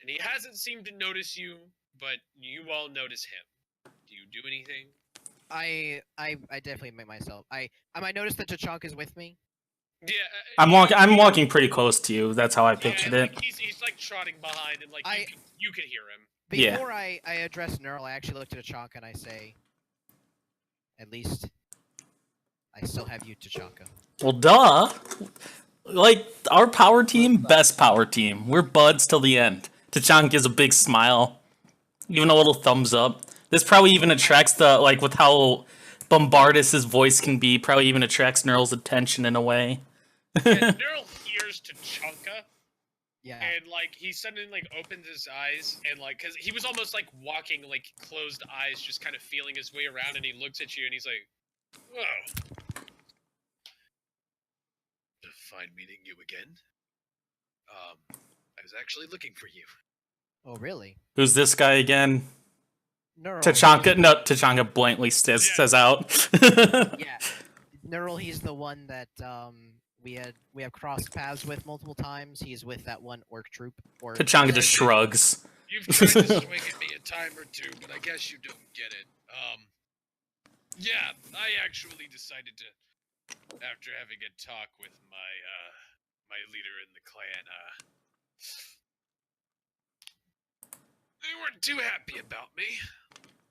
and he hasn't seemed to notice you, but you all notice him. Do you do anything? I definitely make myself. I might notice that Tachanka is with me. Yeah, I'm walking pretty close to you. That's how I pictured yeah, it. like he's like trotting behind, and like you can hear him. Yeah. Before I address Neural, I actually look at Tachanka and I say, at least I still have you, Tachanka. Well, duh. Like, our power team, best power team. We're buds till the end. Tachanka gives a big smile, even a little thumbs up. This probably even attracts the, like, with how bombardous his voice can be, probably even attracts Neural's attention in a way. And Neural hears Tachanka, Yeah. and like he suddenly like opens his eyes, and like because he was almost like walking like closed eyes, just kind of feeling his way around, and he looks at you, and he's like, "Whoa, fine meeting you again. I was actually looking for you." Oh, really? Who's this guy again? Neural. Tachanka? No, Tachanka blankly says out. Yeah. Neural, he's the one that we have crossed paths with multiple times. He's with that one orc troop. Or Tachanka just shrugs. You've tried to swing at me a time or two, but I guess you don't get it. Yeah, I actually decided to, after having a talk with my leader in the clan, they weren't too happy about me.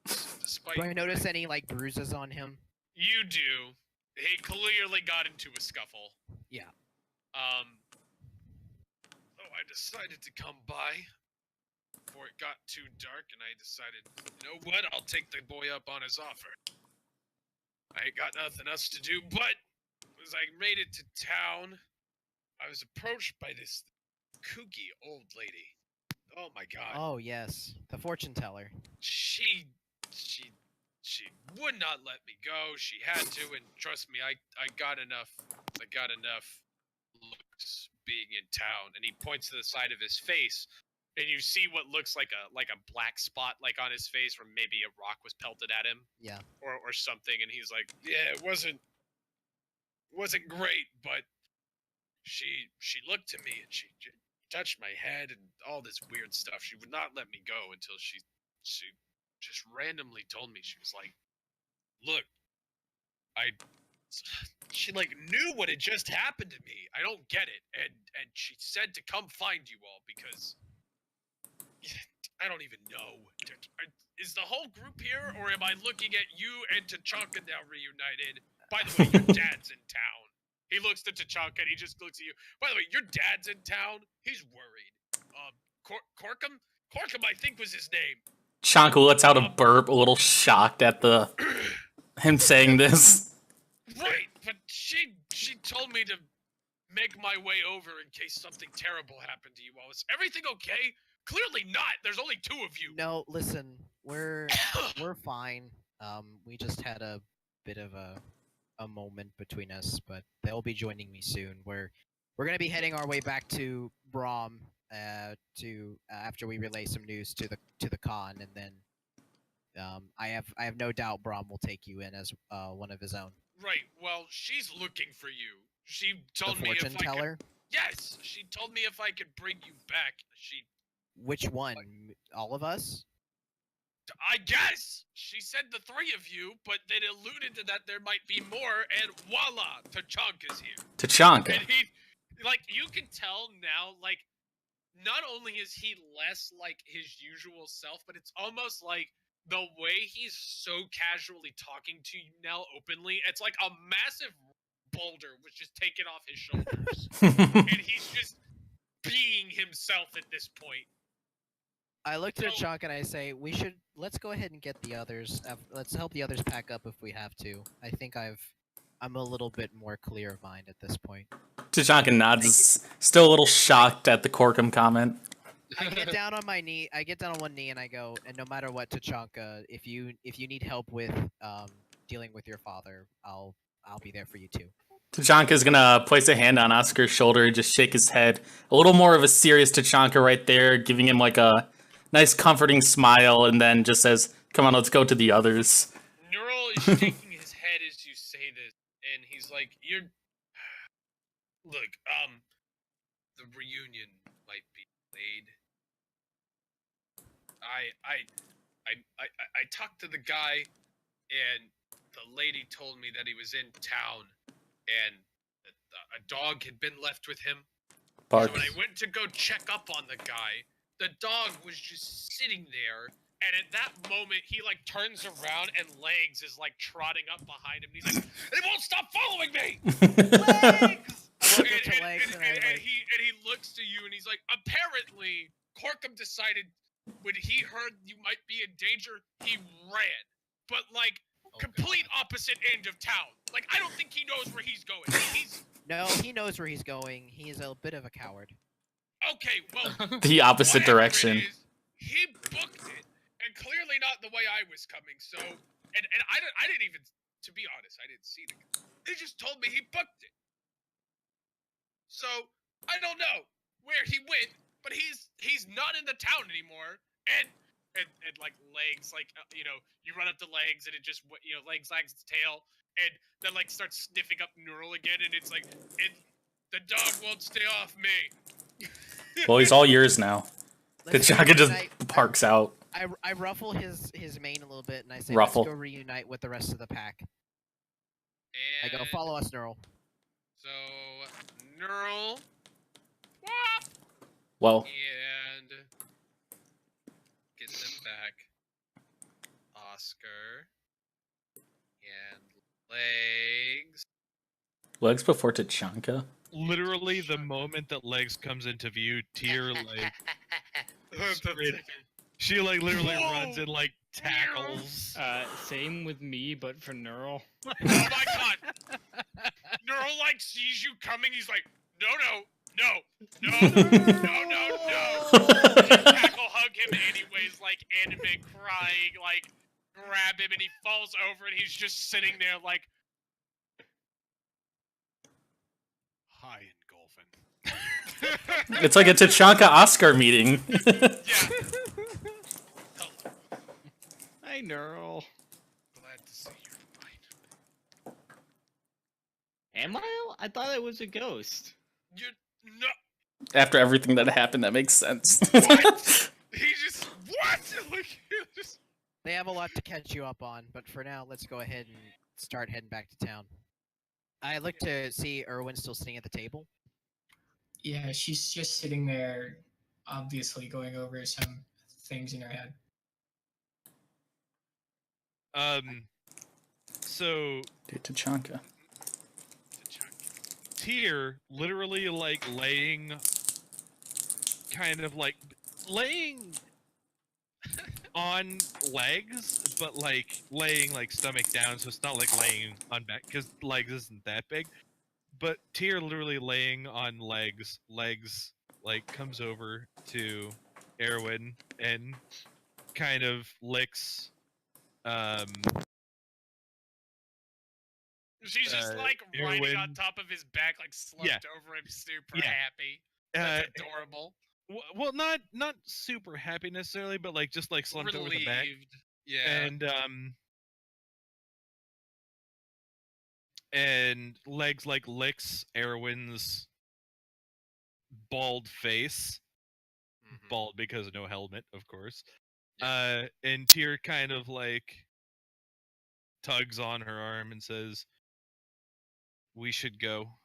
So despite Do I notice any like bruises on him? you do, he clearly got into a scuffle. Yeah. So I decided to come by before it got too dark, and I decided, you know what, I'll take the boy up on his offer. I ain't got nothing else to do, but as I made it to town, I was approached by this kooky old lady. Oh my god. Oh yes, the fortune teller. She would not let me go. She had to, and trust me, I got enough looks being in town. And he points to the side of his face, and you see what looks like a black spot like on his face where maybe a rock was pelted at him. Yeah. Or something, and he's like, yeah, it wasn't great, but she looked to me and she touched my head and all this weird stuff. She would not let me go until she just randomly told me, she was like, look, she like knew what had just happened to me. I don't get it. And she said to come find you all because I don't even know. Is the whole group here, or am I looking at you and Tachanka now reunited? By the way, your dad's in town. He looks to Tachanka and he just looks at you. By the way, your dad's in town. He's worried. Corkum, I think was his name. Chanka lets out a burp, a little shocked at him saying this. Right, but she told me to make my way over in case something terrible happened to you all. Is everything okay? Clearly not. There's only two of you. No, listen, we're fine. We just had a bit of a moment between us, but they'll be joining me soon. We're gonna be heading our way back to Brahm to after we relay some news to the con, and then I have no doubt Brahm will take you in as one of his own. Right. Well, she's looking for you. She The told me fortune if I could. teller. Yes, she told me if I could bring you back. Which one? All of us? I guess she said the three of you, but it alluded to that there might be more, and voila, Tachanka's here. Tachanka. And he, like, you can tell now, like, not only is he less like his usual self, but it's almost like the way he's so casually talking to you now openly, it's like a massive boulder was just taken off his shoulders. And he's just being himself at this point. I look to Chunk and I say, let's go ahead and get the others. Let's help the others pack up if we have to. I think I'm a little bit more clear of mind at this point. Tachanka nods, still a little shocked at the Corkum comment. I get down on my knee. I get down on one knee and I go, and no matter what, Tachanka, if you need help with dealing with your father, I'll be there for you too. Tachanka's gonna place a hand on Oscar's shoulder, just shake his head. A little more of a serious Tachanka right there, giving him like a nice comforting smile, and then just says, come on, let's go to the others. Neural is shaking his head as you say this, and he's like, look, the reunion might be delayed. I talked to the guy, and the lady told me that he was in town, and a dog had been left with him. Bark. So when I went to go check up on the guy, the dog was just sitting there And at that moment, he like turns around and Legs is like trotting up behind him. And he's like, "They won't stop following me!" Legs! I walk up to Legs and I like, he looks to you and he's like, apparently, Corkum decided when he heard you might be in danger, he ran. But like, complete opposite end of town. Like, I don't think he knows where he's going. no, he knows where he's going. He's a bit of a coward. Okay, well, The opposite whatever direction. it is, he booked it, and clearly not the way I was coming. So, and I didn't even, to be honest, I didn't see the guy. He just told me he booked it. So I don't know where he went, but he's not in the town anymore. And like Legs, like you run up to Legs and it just Legs wags its tail and then like starts sniffing up Neural again, and it's like the dog won't stay off me. Well, he's all yours now. Let's go Tachanka just reunite- parks out. I ruffle his mane a little bit and I say, Ruffle. let's go reunite with the rest of the pack. I And go, follow us, Neural. so Neural Well, and get them back. Oscar and Legs. Legs before Tachanka. Literally, the moment that Legs comes into view, Tyr like straight- she like literally runs and like tackles. Same with me, but for Neural. Oh my god! Neural like sees you coming, he's like, no. Tackle hug him anyways, like anime crying, like grab him and he falls over and he's just sitting there like, hi, Engulfin. It's like a Tachanka Oscar meeting. Yeah. Hello. Hi, Neural. Glad to see you're fine. Am I? I thought it was a ghost. You no. After everything that happened, that makes sense. What? He just what? Like he just. They have a lot to catch you up on, but for now, let's go ahead and start heading back to town. I look to see Erwin still sitting at the table. Yeah, she's just sitting there, obviously going over some things in her head. So Dude, Tachanka. Tyr literally like laying on Legs, but like laying like stomach down, so it's not like laying on back because Legs isn't that big. But Tyr literally laying on Legs like comes over to Erwin and kind of licks She's just like riding Erwin. on top of his back, like slumped Yeah. over him, super Yeah. happy. That's adorable. Well, not super happy necessarily, but like just like slumped over the back. Relieved. Yeah. And Legs like licks Erwin's bald face. Mhm. Bald because of no helmet, of course. Yeah. And Tyr kind of like tugs on her arm and says, "We should go."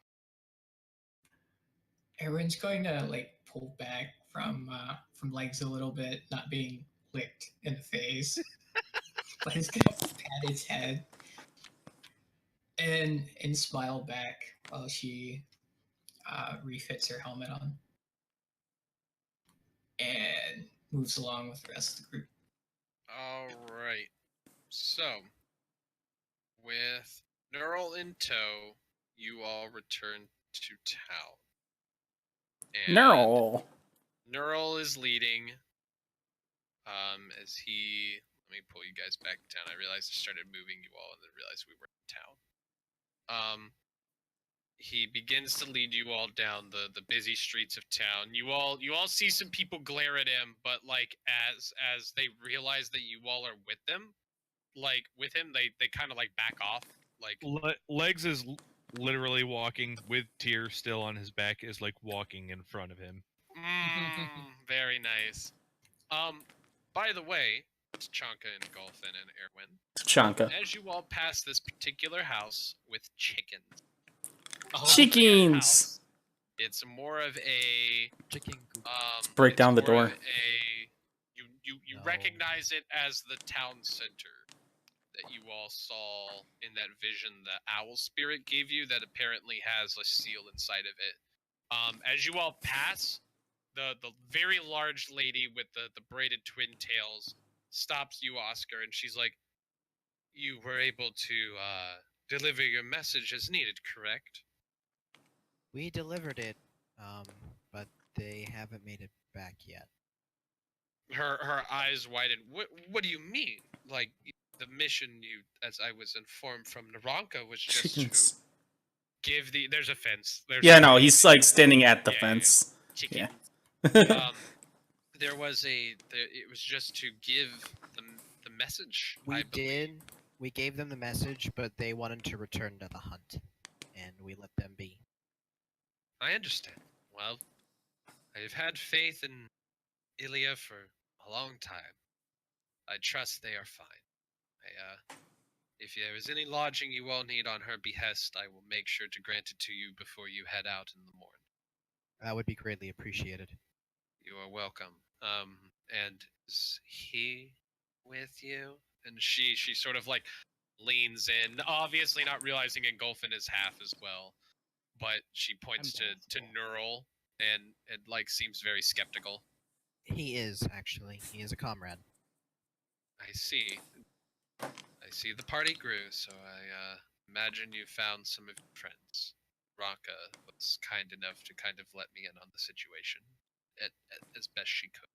Erwin's going to like pull back from Legs a little bit, not being licked in the face, but he's gonna pat his head and smile back while she refits her helmet on and moves along with the rest of the group. All right. So, with Neural in tow, you all return to town. And No. Neural is leading. As he, let me pull you guys back to town. I realized I started moving you all, and then realized we were in town. He begins to lead you all down the busy streets of town. You all see some people glare at him, but like as they realize that you all are with them, like with him, they kind of like back off. Like Legs is literally walking with Tyr still on his back, is like walking in front of him. Very nice. By the way, Tachanka and Golfin and Erwin, Tachanka. as you all pass this particular house with chickens. Chickens! House, it's more of a Chicken coop. Break it's down the more of door. you You No. recognize it as the town center that you all saw in that vision the owl spirit gave you that apparently has a seal inside of it. As you all pass, the very large lady with the braided twin tails stops you, Oscar, and she's like, "You were able to deliver your message as needed, correct?" We delivered it, but they haven't made it back yet. Her eyes widen. What do you mean? Like the mission you, as I was informed from Naranka, was just Chickens. to give the. There's a fence. There's Yeah, a no, fence. he's like standing at the Yeah, fence. Chicken. Yeah. There was it was just to give the message. We I believe. did. We gave them the message, but they wanted to return to the hunt, and we let them be. I understand. Well, I've had faith in Ilya for a long time. I trust they are fine. If there is any lodging you all need on her behest, I will make sure to grant it to you before you head out in the morning. That would be greatly appreciated. You are welcome. And is he with you? And she sort of like leans in, obviously not realizing Engulfin is half as well, but she points to Impossible. Neural and like seems very skeptical. He is actually. He is a comrade. I see. I see the party grew, so I imagine you found some of your friends. Raka was kind enough to kind of let me in on the situation, as best she could.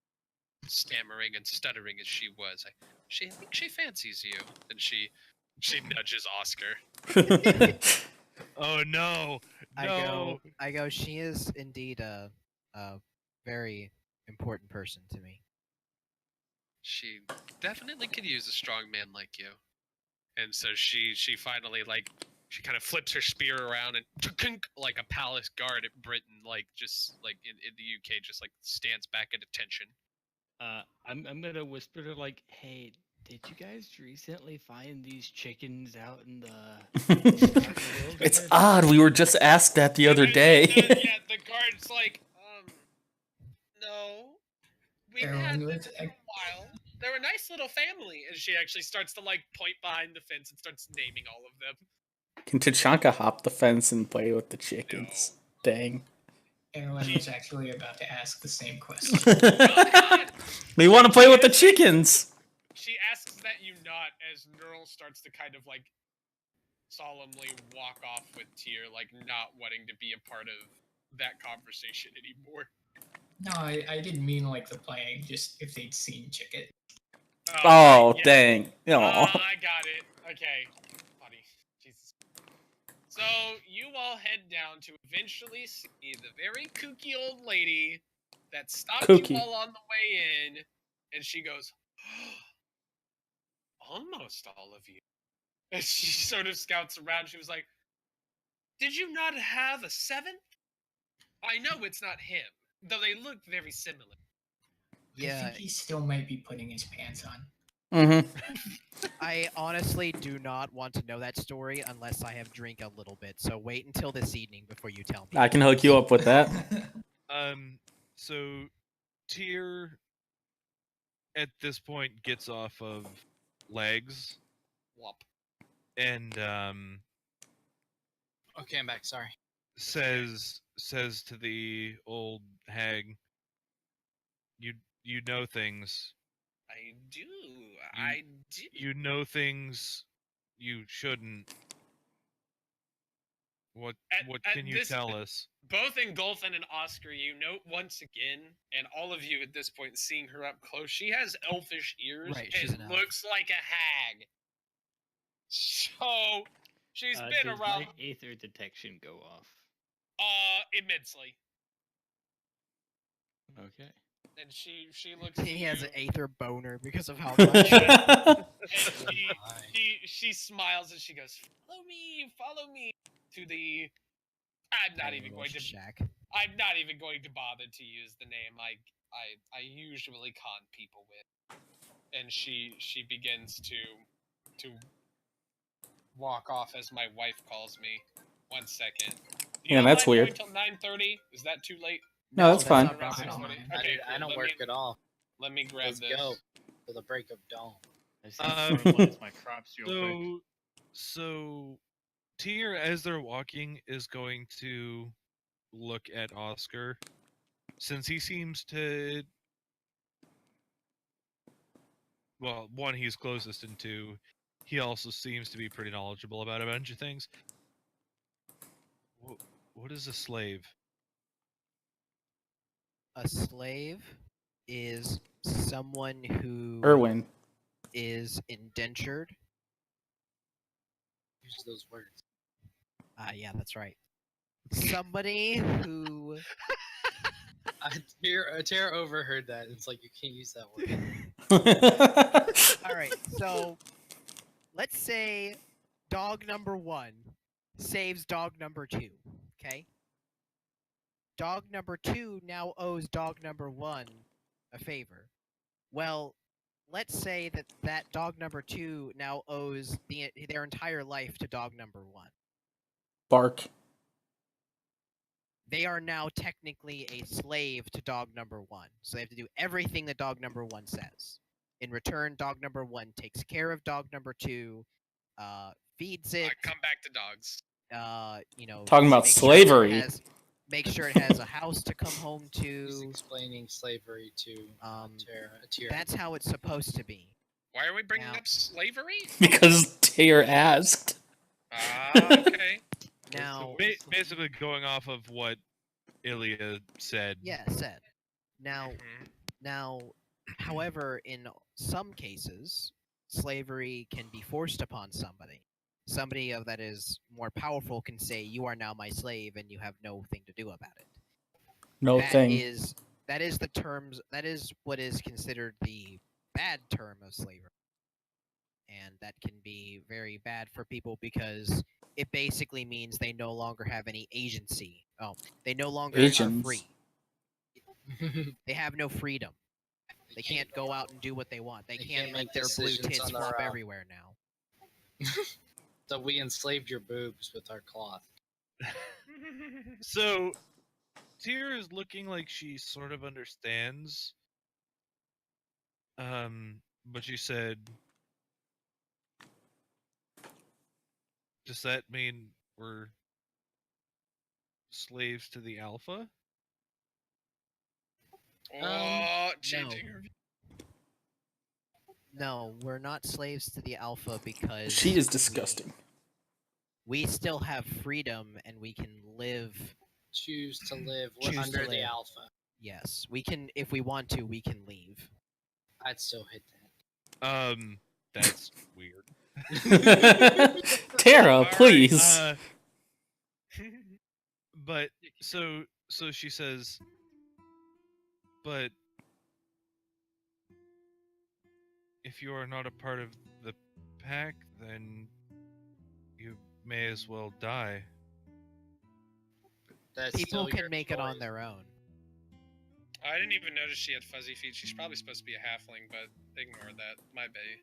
Stammering and stuttering as she was, I think she fancies you, and she nudges Oscar. Oh no! No! I go. She is indeed a very important person to me. She definitely could use a strong man like you. And so she finally like she kind of flips her spear around and like a palace guard at Britain, like just like in the UK, just like stands back at attention. I'm gonna whisper to like, hey, did you guys recently find these chickens out in the It's wilderness? odd. We were just asked that the other day. Yeah, the guard's like, no, we've Everyone had them was for a while. They're a nice little family, and she actually starts to like point behind the fence and starts naming all of them. Can Tachanka hop the fence and play with the chickens? Dang. Everyone was actually about to ask the same question. We want to play with the chickens. She asks that you not, as Neural starts to kind of like solemnly walk off with Tyr, like not wanting to be a part of that conversation anymore. No, I didn't mean like the playing, just if they'd seen Chicket. Oh, right, yeah. dang. Oh. I got it. Okay. Buddy. Jesus. So, you all head down to eventually see the very kooky old lady that stopped Kooky. you all on the way in, and she goes, almost all of you. And she sort of scouts around. She was like, did you not have a seventh? I know it's not him, though they look very similar. I Yeah, think he still might be putting his pants on. Mm-hmm. I honestly do not want to know that story unless I have drink a little bit. So wait until this evening before you tell me. I can hook you up with that. So Tyr at this point gets off of legs Whop. and Okay, I'm back. Sorry. says to the old hag, you know things. I do. I do. You know things you shouldn't. What At can you this- tell us? Both Engulfin and Oscar, you note once again, and all of you at this point seeing her up close, she has elfish ears Right, she's and an elf. looks like a hag. So she's been Does around my aether detection go off? immensely. Okay. And she looks at He has you, an aether boner because of how much. and she smiles and she goes, follow me to the I'm not even going to Shack. I'm not even going to bother to use the name I usually con people with. And she begins to walk off as my wife calls me. 1 second. Yeah, that's weird. Until 9:30? Is that too late? No, that's fine. not Around fine. 6:30? I, Okay, I cool. don't work at all. Let me grab Let's this. go to the break of dawn. I just fertilize my crops real quick. So Tyr, as they're walking, is going to look at Oscar, since he seems to. Well, one, he's closest, and two, he also seems to be pretty knowledgeable about a bunch of things. What is a slave? A slave is someone who Erwin. is indentured. Use those words. Yeah, that's right. Somebody who. Tara overheard that. It's like you can't use that word. All right, so let's say dog number 1 saves dog number 2. Okay. Dog number 2 now owes dog number 1 a favor. Well, let's say that dog number 2 now owes their entire life to dog number 1. Bark. They are now technically a slave to dog number 1. So they have to do everything that dog number 1 says. In return, dog number 1 takes care of dog number 2, feeds it. I come back to dogs. Talking about make slavery. Make sure it has a house to come home He's to. explaining slavery to Tara. That's how it's supposed to be. Why are we bringing Now- up slavery? Because Tyr asked. Okay. Now, Basically, going off of what Ilya said. yeah, said. Now, Mhm. however, in some cases, slavery can be forced upon somebody. Somebody that is more powerful can say, "You are now my slave, and you have no thing to do about it." No That thing. is the terms. That is what is considered the bad term of slavery, and that can be very bad for people because it basically means they no longer have any agency. Oh, they no longer are Agents. free. They have no freedom. They can't go out and do what they want. They They can't can't let make their blue decisions tits on their flop own. everywhere now. So we enslaved your boobs with our cloth. So Tyr is looking like she sort of understands. But she said, "Does that mean we're slaves to the Alpha?" Oh, changing no. her view. No, we're not slaves to the Alpha because She is disgusting. We still have freedom and we can live. Choose to live Choose to under the live. Alpha. Yes, we can. If we want to, we can leave. I'd still hit that. That's weird. Tara, Alright, please. But so she says, but if you are not a part of the pack, then you may as well die. That's People still can your make it on choice. their own. I didn't even notice she had fuzzy feet. She's probably supposed to be a halfling, but ignore that. My bad.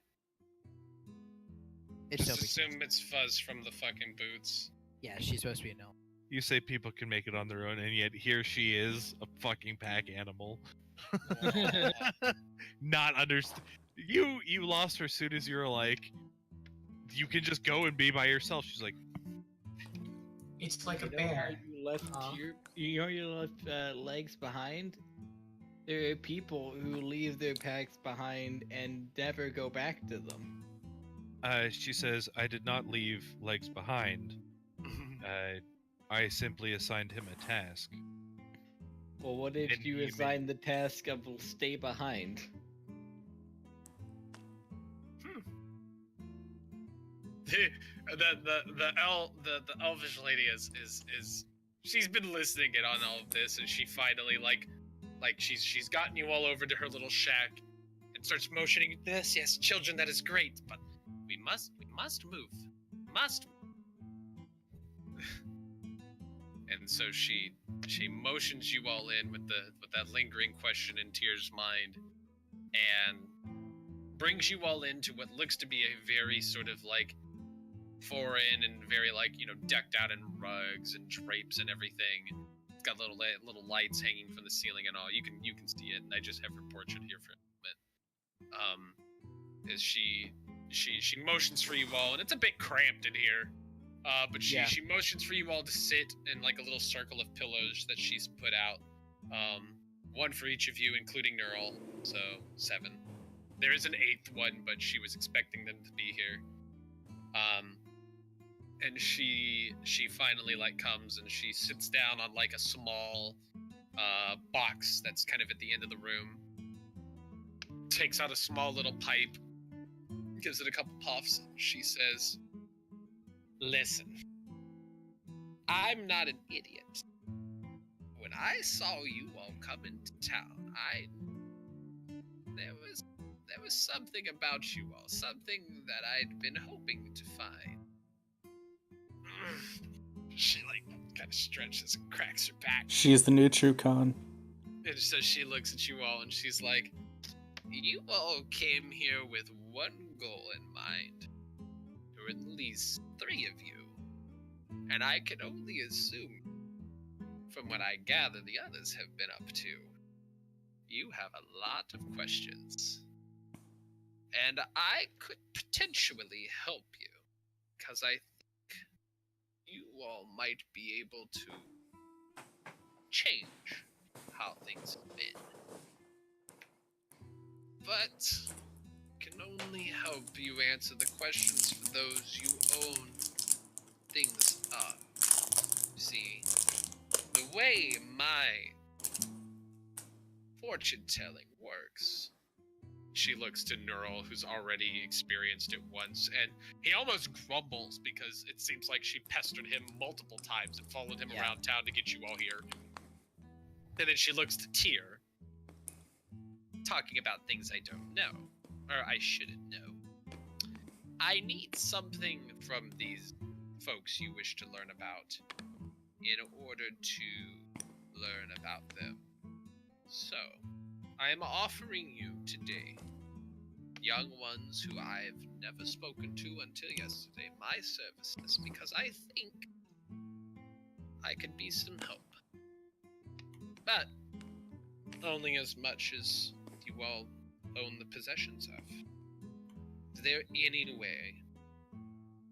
It's Just no big deal. assume it's fuzz from the fucking boots. Yeah, she's supposed to be a gnome. You say people can make it on their own, and yet here she is, a fucking pack animal. Not understand. You lost her as soon as you were like, you can just go and be by yourself. She's like, It's like a You know how bear. you left you left legs behind? There are people who leave their packs behind and never go back to them. she says, I did not leave legs behind. I simply assigned him a task. Well, what if And you he assign the task of stay behind? The elvish lady is she's been listening in on all of this, and she finally like she's gotten you all over to her little shack and starts motioning. Yes, children, that is great, but we must move, must. And so she motions you all in with that lingering question in Tyr's mind, and brings you all into what looks to be a very sort of like foreign and very like, you know, decked out in rugs and drapes and everything got little lights hanging from the ceiling and all. You can see it. And I just have her portrait here for a moment. As she motions for you all, and it's a bit cramped in here. But she motions for you all to sit in like a little circle of pillows that she's put out. One for each of you, including Neural, so 7. There is an 8th one, but she was expecting them to be here. And she finally like comes and she sits down on like a small box that's kind of at the end of the room. Takes out a small little pipe, gives it a couple puffs, and she says, "Listen, I'm not an idiot. When I saw you all come into town, there was something about you all, something that I'd been hoping to find." She like kind of stretches and cracks her back. She's the new Trucon. And so she looks at you all and she's like, "You all came here with one goal in mind. Or at least 3 of you. And I can only assume, from what I gather the others have been up to, you have a lot of questions. And I could potentially help you, because I think you all might be able to change how things have been. But can only help you answer the questions for those you own things of. See, the way my fortune telling works." She looks to Neural, who's already experienced it once, and he almost grumbles because it seems like she pestered him multiple times and followed him around town to get you all here. And then she looks to Tyr, talking about things I don't know, or I shouldn't know. "I need something from these folks you wish to learn about in order to learn about them. So, I am offering you today, young ones who I've never spoken to until yesterday, my services, because I think I could be some help. But only as much as you all own the possessions of. Is there any way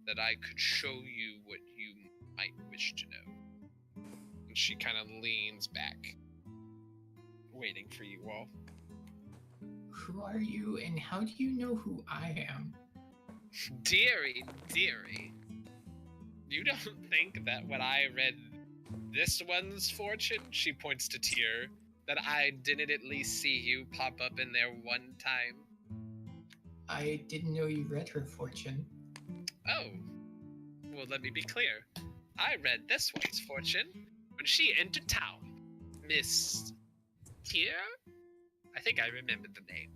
that I could show you what you might wish to know?" And she kind of leans back, waiting for you all. Who are you, and how do you know who I am? Dearie, you don't think that when I read this one's fortune, she points to Tyr, that I didn't at least see you pop up in there one time? I didn't know you read her fortune. Oh, well, let me be clear. I read this one's fortune when she entered town. Miss Tyr? I think I remember the name.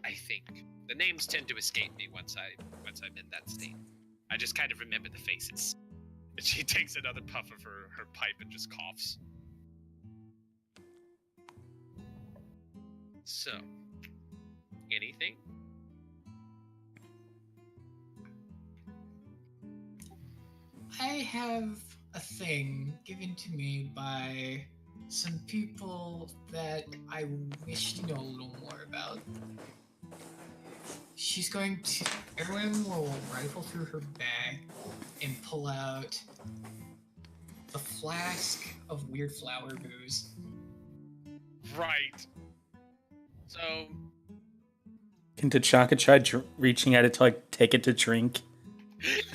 I think. The names tend to escape me once I'm in that state. I just kind of remember the faces. And she takes another puff of her pipe and just coughs. So, anything? I have a thing given to me by some people that I wish to know a little more about. She's going to... Everyone will rifle through her bag and pull out a flask of weird flower booze. Right. So, Can Tachanka try reaching at it to like take it to drink?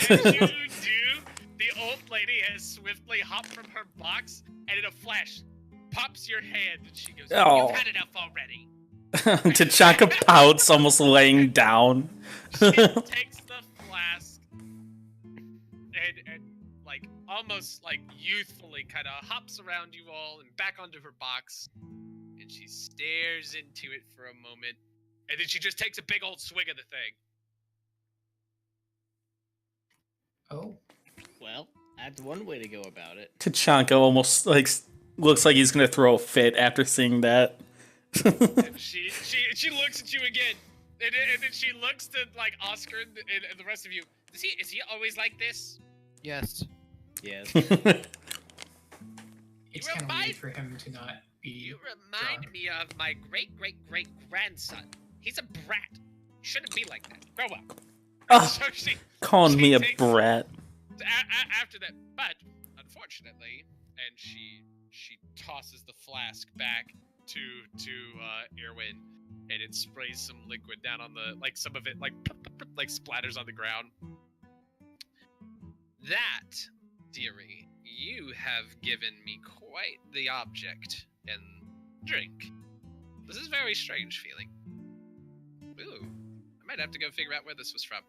as you do, the old lady has swiftly hopped from her box and in a flash pops your hand and she goes, Oh. "You've had enough already." Tachanka pouts, almost laying down. She takes the flask and like almost like youthfully kind of hops around you all and back onto her box, and she stares into it for a moment, and then she just takes a big old swig of the thing. Oh. Well, that's one way to go about it. Tachanka almost like looks like he's gonna throw a fit after seeing that. And she looks at you again, and then she looks to like Oscar and the rest of you. Is he always like this? Yes. Yes. it's You kind of remind- weird for him to not be. You remind drunk. me of my great-great-great-grandson. He's a brat. Shouldn't be like that. Grow up. Oh, So she calling me a takes- brat. after that, but unfortunately, and she tosses the flask back to Irwin, and it sprays some liquid down on the some of it like splatters on the ground. That, dearie, you have given me quite the object and drink. This is very strange feeling. Ooh, I might have to go figure out where this was from.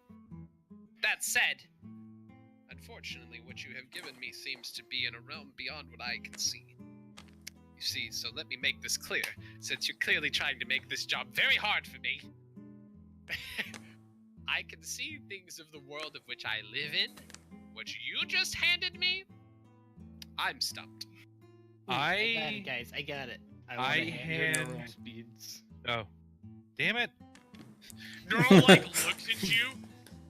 That said, unfortunately, what you have given me seems to be in a realm beyond what I can see. You see, so let me make this clear, since you're clearly trying to make this job very hard for me. I can see things of the world of which I live in. What you just handed me, I'm stumped. I got I it, guys. I got it. I wanna hand your hand- neural speeds. oh, damn it! Neural looks at you,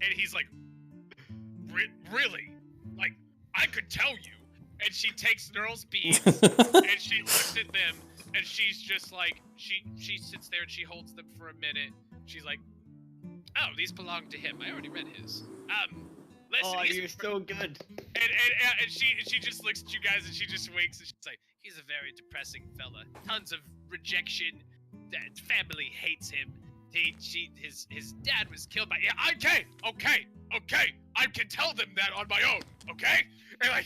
and he's like, really? Like, I could tell you. And she takes Neural's beads, and she looks at them, and she's just like, she sits there and she holds them for a minute. She's like, oh, these belong to him. I already read his. Listen, Oh, he's you're so good. and she just looks at you guys and she just winks and she's like, he's a very depressing fella. Tons of rejection. Family hates him. His dad was killed by. Yeah, okay. I can tell them that on my own. Okay, and like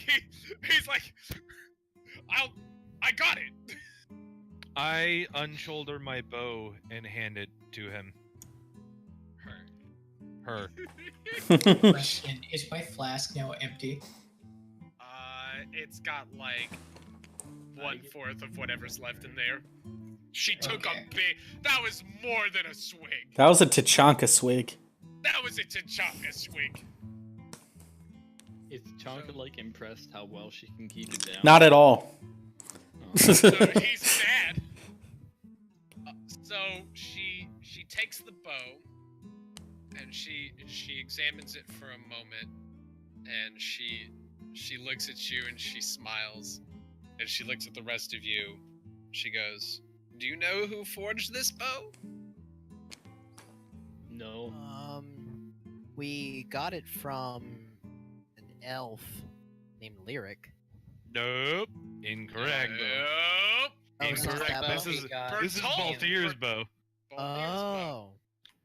he's like, I got it. I unshoulder my bow and hand it to him. Her. Question: is my flask now empty? It's got like 1/4 of whatever's left in there. She took Okay. a big. That was more than a swig. That was a Tachanka swig. That was a Tachanka swig. Is Tachanka like impressed how well she can keep it down? Not at all. Oh. So he's sad. So she takes the bow and she examines it for a moment, and she looks at you and she smiles, and she looks at the rest of you. She goes, "Do you know who forged this bow?" No. We got it from an elf named Lyric. Nope. Incorrect. Nope. Oh, so Incorrect. that This bow? is Bertold. this is Baltier's bow. Baltier's bow. Oh.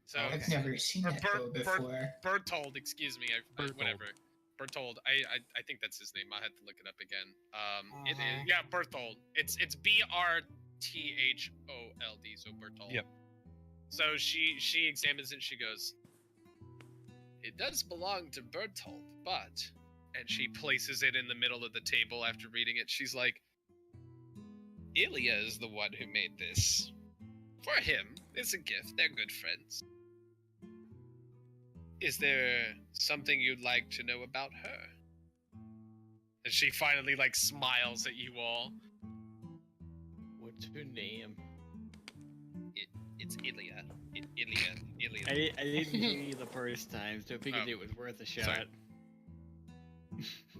So Okay. I've never seen that bow before. Bertold, excuse me, Bertold. whatever. Bertold. I think that's his name. I had to look it up again. It is, Uh-huh. yeah, Berthold. It's Brthold, so Bertold. Yep. So she examines it and she goes, "It does belong to Berthold, but," and she places it in the middle of the table after reading it. She's like, "Ilya is the one who made this. For him, it's a gift. They're good friends. Is there something you'd like to know about her?" And she finally smiles at you all. What's her name? It's Ilya. Ilya. I didn't hear you the first time, so I figured Oh. it was worth a shot. Sorry.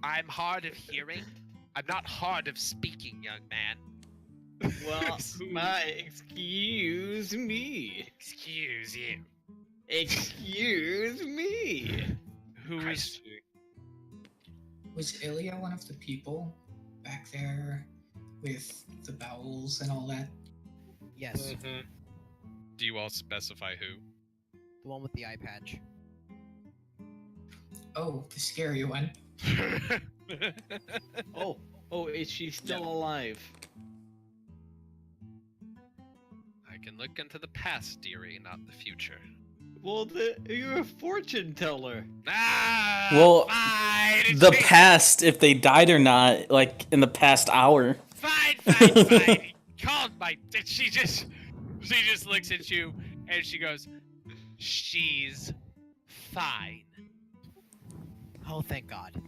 I'm hard of hearing. I'm not hard of speaking, young man. Well, excuse me. Excuse you. Excuse me. Who I is see. Was Ilya one of the people back there with the bowels and all that? Yes. Do you all specify who? The one with the eye patch. Oh, the scary one. Oh, is she still alive? I can look into the past, dearie, not the future. Well, you're a fortune teller. Ah, Well, fine. The past, if they died or not, like in the past hour. Fine. Called my. She just looks at you and she goes, "She's fine." Oh, thank God.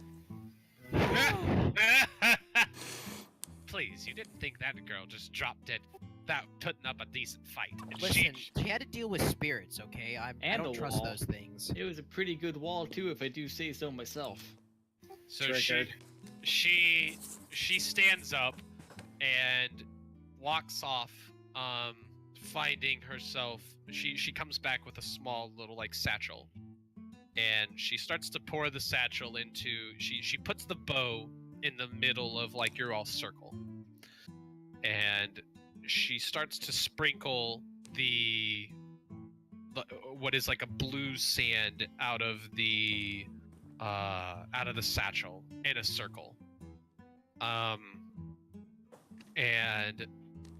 Please, you didn't think that girl just dropped dead without putting up a decent fight? And Listen, she had to deal with spirits, okay? I And don't a trust wall. those things. It was a pretty good wall too, if I do say so myself. So Triggered. she stands up and walks off, finding herself. She comes back with a small little like satchel, and she starts to pour the satchel into. She puts the bow in the middle of like your all circle, and she starts to sprinkle the what is like a blue sand out of the satchel in a circle. And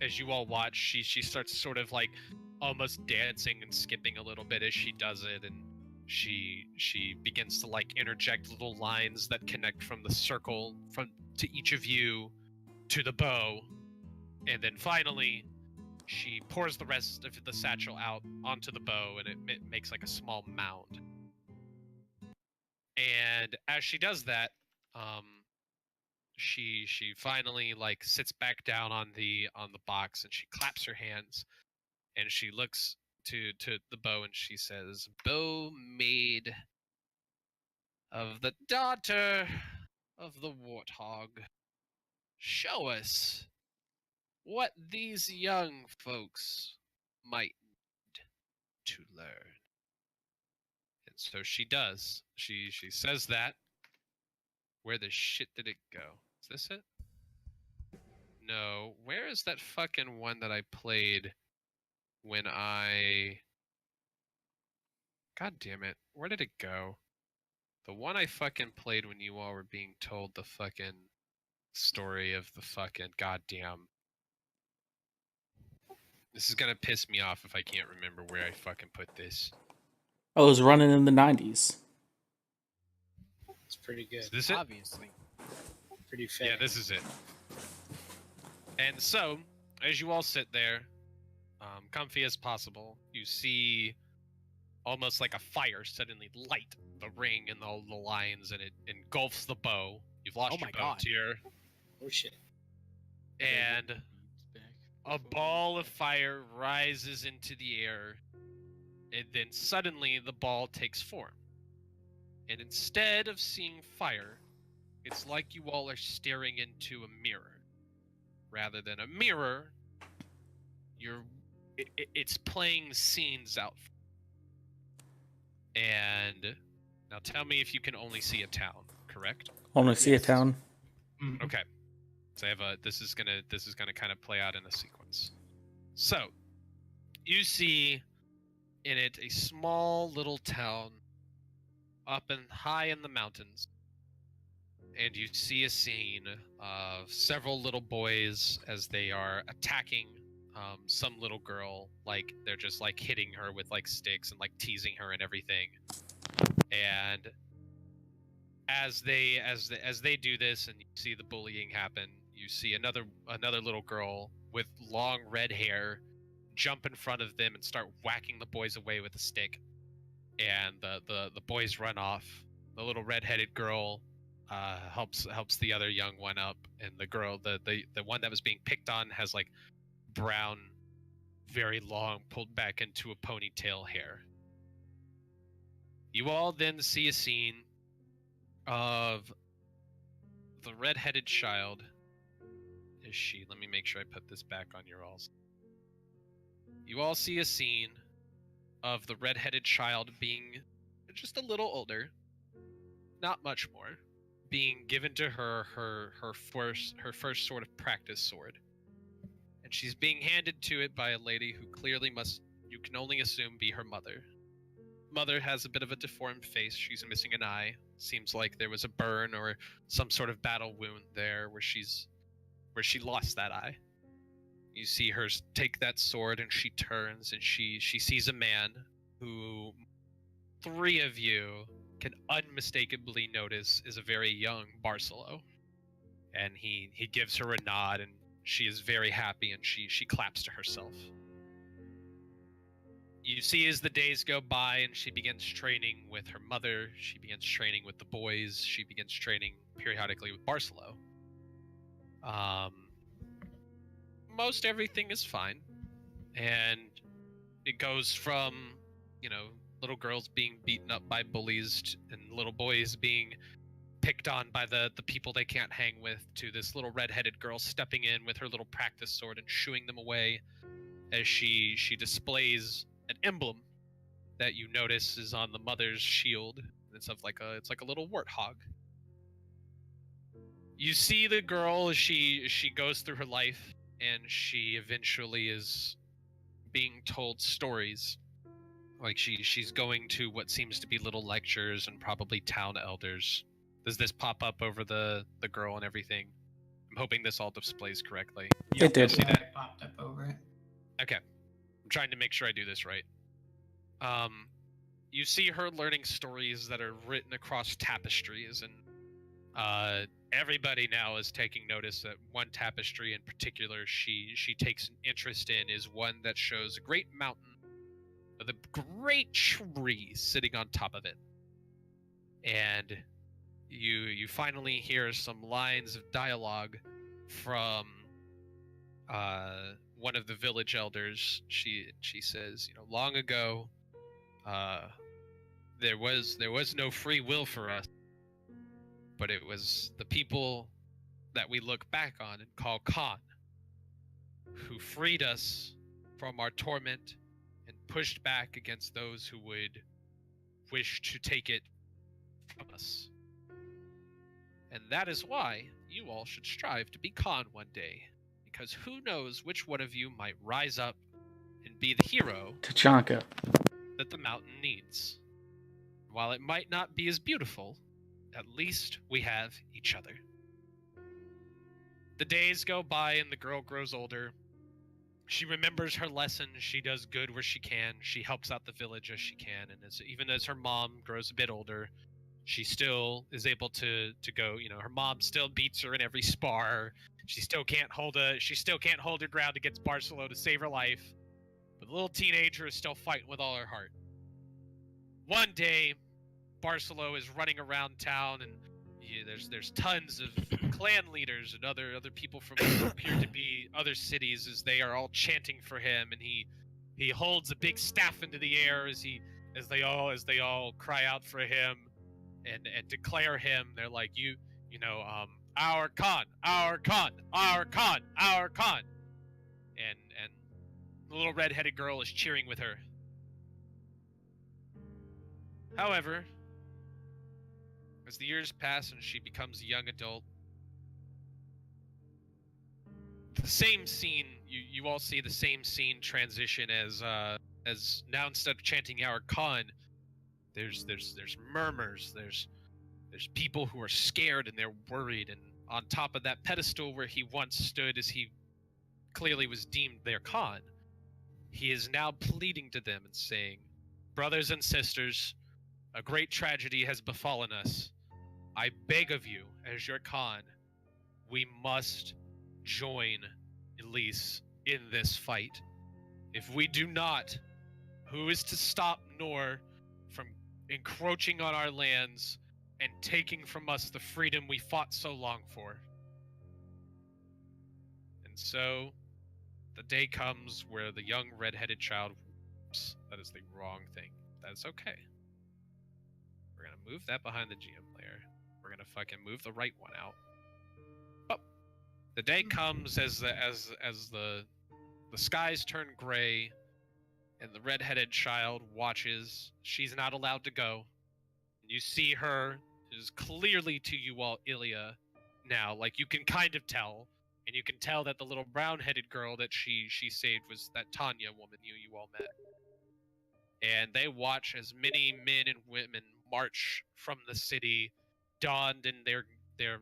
as you all watch, she starts sort of like almost dancing and skipping a little bit as she does it, and she begins to like interject little lines that connect from the circle from to each of you to the bow, and then finally she pours the rest of the satchel out onto the bow, and it makes like a small mound. And as she does that, she finally like sits back down on the box, and she claps her hands, and she looks to the bow, and she says, "Bow made of the daughter of the warthog, show us what these young folks might need to learn." And so she does. She says that. Where the shit did it go? Is this it? No. Where is that fucking one that I played when I... God damn it. Where did it go? The one I fucking played when you all were being told the fucking story of the fucking goddamn... This is gonna piss me off if I can't remember where I fucking put this. I was running in the 90s. It's pretty good. Is this it? Obviously. Pretty fair. Yeah, this is it. And so, as you all sit there, comfy as possible, you see almost like a fire suddenly light the ring and all the lines, and it engulfs the bow. You've lost Oh your my bow God. tier, Oh shit. and a ball of fire rises into the air, and then suddenly the ball takes form. And instead of seeing fire, it's like you all are staring into a mirror. Rather than a mirror, it's playing scenes out. And now tell me if you can only see a town, correct? Only see a town. Okay. So I have this is gonna kind of play out in a sequence. So you see in it a small little town up and high in the mountains. And you see a scene of several little boys as they are attacking some little girl. Like they're just like hitting her with like sticks and like teasing her and everything. And as they do this, and you see the bullying happen, you see another little girl with long red hair jump in front of them and start whacking the boys away with a stick. And the boys run off. The little red-headed girl helps the other young one up, and the girl, the one that was being picked on, has like brown, very long, pulled back into a ponytail hair. You all then see a scene of the red-headed child. Is she? Let me make sure I put this back on your alls. You all see a scene of the red-headed child being just a little older, not much more, being given to her first sort of practice sword, and she's being handed to it by a lady who clearly you can only assume, be her mother. Mother has a bit of a deformed face. She's missing an eye. Seems like there was a burn or some sort of battle wound there where she lost that eye. You see her take that sword, and she turns, and she sees a man who three of you can unmistakably notice is a very young Barcelo. And he gives her a nod, and she is very happy, and she claps to herself. You see as the days go by, and she begins training with her mother, she begins training with the boys, she begins training periodically with Barcelo. Most everything is fine, and it goes from, little girls being beaten up by bullies and little boys being picked on by the people they can't hang with, to this little red-headed girl stepping in with her little practice sword and shooing them away as she displays an emblem that you notice is on the mother's shield. It's like a little warthog. You see the girl as she goes through her life, and she eventually is being told stories. Like she's going to what seems to be little lectures and probably town elders. Does this pop up over the girl and everything? I'm hoping this all displays correctly. It did. See that? It popped up over it. Okay. I'm trying to make sure I do this right. You see her learning stories that are written across tapestries, and everybody now is taking notice that one tapestry in particular she takes an interest in is one that shows a great mountain with a great tree sitting on top of it. And you finally hear some lines of dialogue from one of the village elders. She says, long ago, there was no free will for us, but it was the people that we look back on and call Khan, who freed us from our torment and pushed back against those who would wish to take it from us. And that is why you all should strive to be Khan one day, because who knows which one of you might rise up and be the hero Tachanka. that the mountain needs. While it might not be as beautiful, at least we have each other. The days go by and the girl grows older. She remembers her lesson. She does good where she can. She helps out the village as she can. And even as her mom grows a bit older, she still is able to go. Her mom still beats her in every spar. She still can't hold her ground against Barcelo to save her life. But the little teenager is still fighting with all her heart. One day, Barcelo is running around town, and there's tons of clan leaders and other people from what appear to be other cities, as they are all chanting for him, and he holds a big staff into the air as they all cry out for him and declare him. They're like, our Khan, our Khan, our Khan, our Khan, and the little red-headed girl is cheering with her. However, as the years pass and she becomes a young adult, the same scene, you all see the same scene transition as now, instead of chanting our Khan, there's murmurs, there's people who are scared and they're worried, and on top of that pedestal where he once stood as he clearly was deemed their Khan, he is now pleading to them and saying, brothers and sisters, a great tragedy has befallen us. I beg of you, as your Khan, we must join Elise in this fight. If we do not, who is to stop Nor from encroaching on our lands and taking from us the freedom we fought so long for? And so, the day comes where the young red-headed child whoops. That is the wrong thing. That's okay. We're gonna move that behind the GM layer. We're gonna fucking move the right one out. But the day comes as the skies turn gray, and the red-headed child watches. She's not allowed to go. You see her is clearly to you all Ilya now. Like, you can kind of tell, and you can tell that the little brown-headed girl that she saved was that Tanya woman you all met. And they watch as many men and women march from the city, donned in their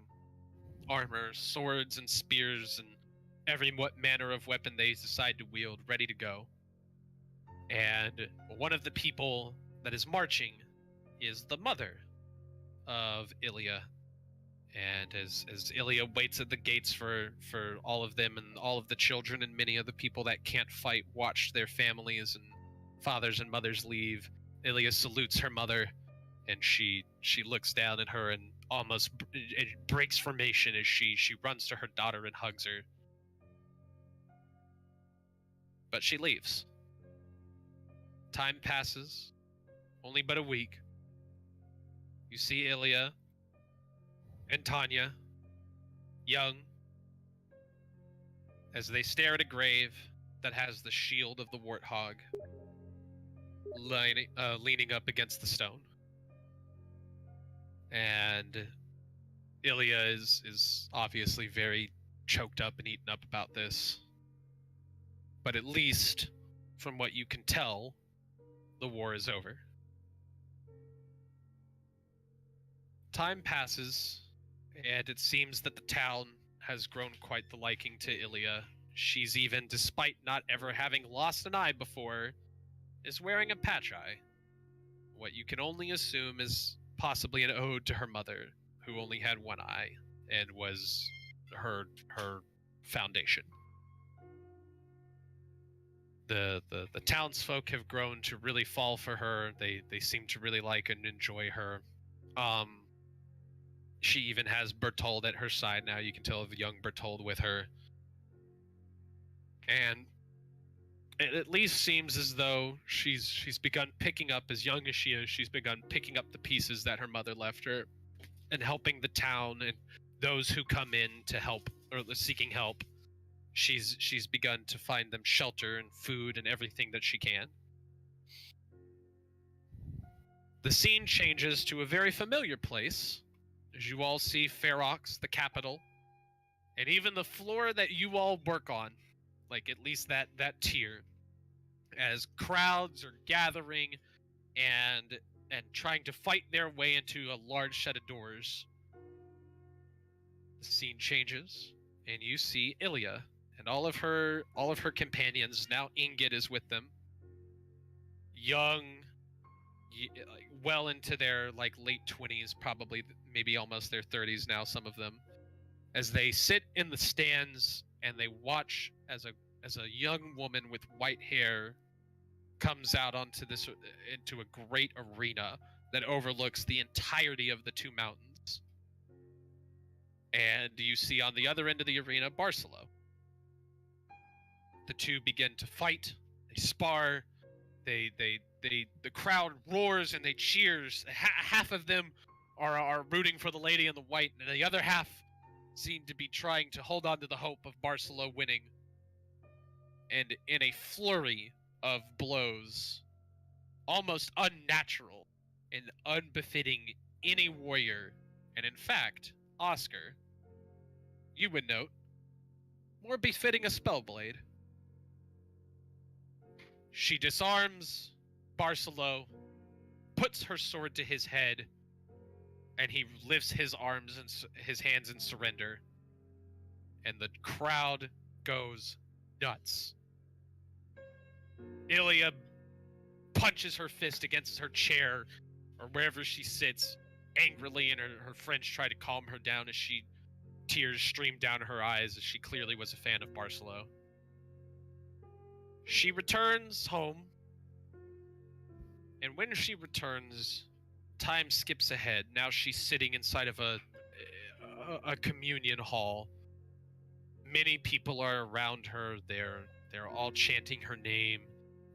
armor, swords and spears, and every manner of weapon they decide to wield, ready to go. And one of the people that is marching is the mother of Ilya. And as Ilya waits at the gates for all of them, and all of the children and many of the people that can't fight watch their families and fathers and mothers leave, Ilya salutes her mother, and she looks down at her and almost it breaks formation as she runs to her daughter and hugs her. But she leaves. Time passes, only but a week. You see Ilya and Tanya, young, as they stare at a grave that has the shield of the warthog leaning up against the stone. And Ilya is obviously very choked up and eaten up about this. But at least, from what you can tell, the war is over. Time passes, and it seems that the town has grown quite the liking to Ilya. She's even, despite not ever having lost an eye before, is wearing a patch eye. What you can only assume is possibly an ode to her mother, who only had one eye and was her foundation. The townsfolk have grown to really fall for her. They seem to really like and enjoy her. She even has Bertold at her side now. You can tell the young Bertold with her. And it at least seems as though she's begun picking up, as young as she is, she's begun picking up the pieces that her mother left her and helping the town and those who come in to help or seeking help. She's begun to find them shelter and food and everything that she can. The scene changes to a very familiar place, as you all see Ferox, the capital, and even the floor that you all work on, like at least that tier, as crowds are gathering and trying to fight their way into a large set of doors. The scene changes, and you see Ilya and all of her companions. Now Ingrid is with them, young, well into their late 20s, probably maybe almost their 30s now, some of them, as they sit in the stands and they watch as a young woman with white hair comes out into a great arena that overlooks the entirety of the two mountains. And you see on the other end of the arena Barcelo. The two begin to fight, they spar, the crowd roars and they cheers. Half of them are rooting for the lady in the white, and the other half seem to be trying to hold on to the hope of Barcelo winning. And in a flurry of blows, almost unnatural and unbefitting any warrior, and in fact, Oscar, you would note, more befitting a spellblade. She disarms Barcelo, puts her sword to his head, and he lifts his arms and his hands in surrender. And the crowd goes nuts. Ilya punches her fist against her chair or wherever she sits angrily, and her friends try to calm her down as tears stream down her eyes, as she clearly was a fan of Barcelo. She returns home, and when she returns, time skips ahead. Now she's sitting inside of a communion hall. Many people are around her. They're all chanting her name.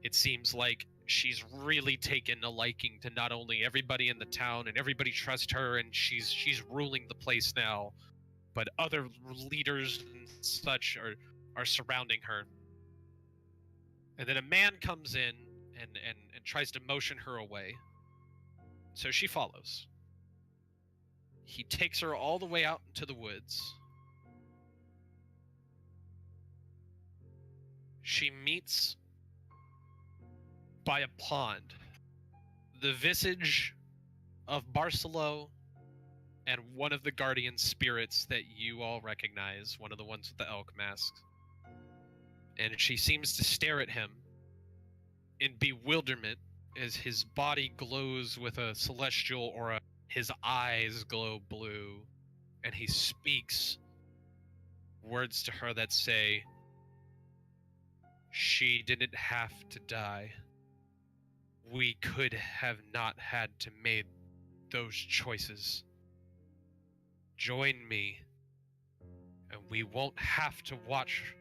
It seems like she's really taken a liking to not only everybody in the town, and everybody trusts her, and she's ruling the place now, but other leaders and such are surrounding her. And then a man comes in and tries to motion her away. So she follows. He takes her all the way out into the woods. She meets, by a pond, the visage of Barcelo and one of the guardian spirits that you all recognize, one of the ones with the elk masks. And she seems to stare at him in bewilderment as his body glows with a celestial aura. His eyes glow blue, and he speaks words to her that say, "She didn't have to die. We could have not had to make those choices. Join me, and we won't have to watch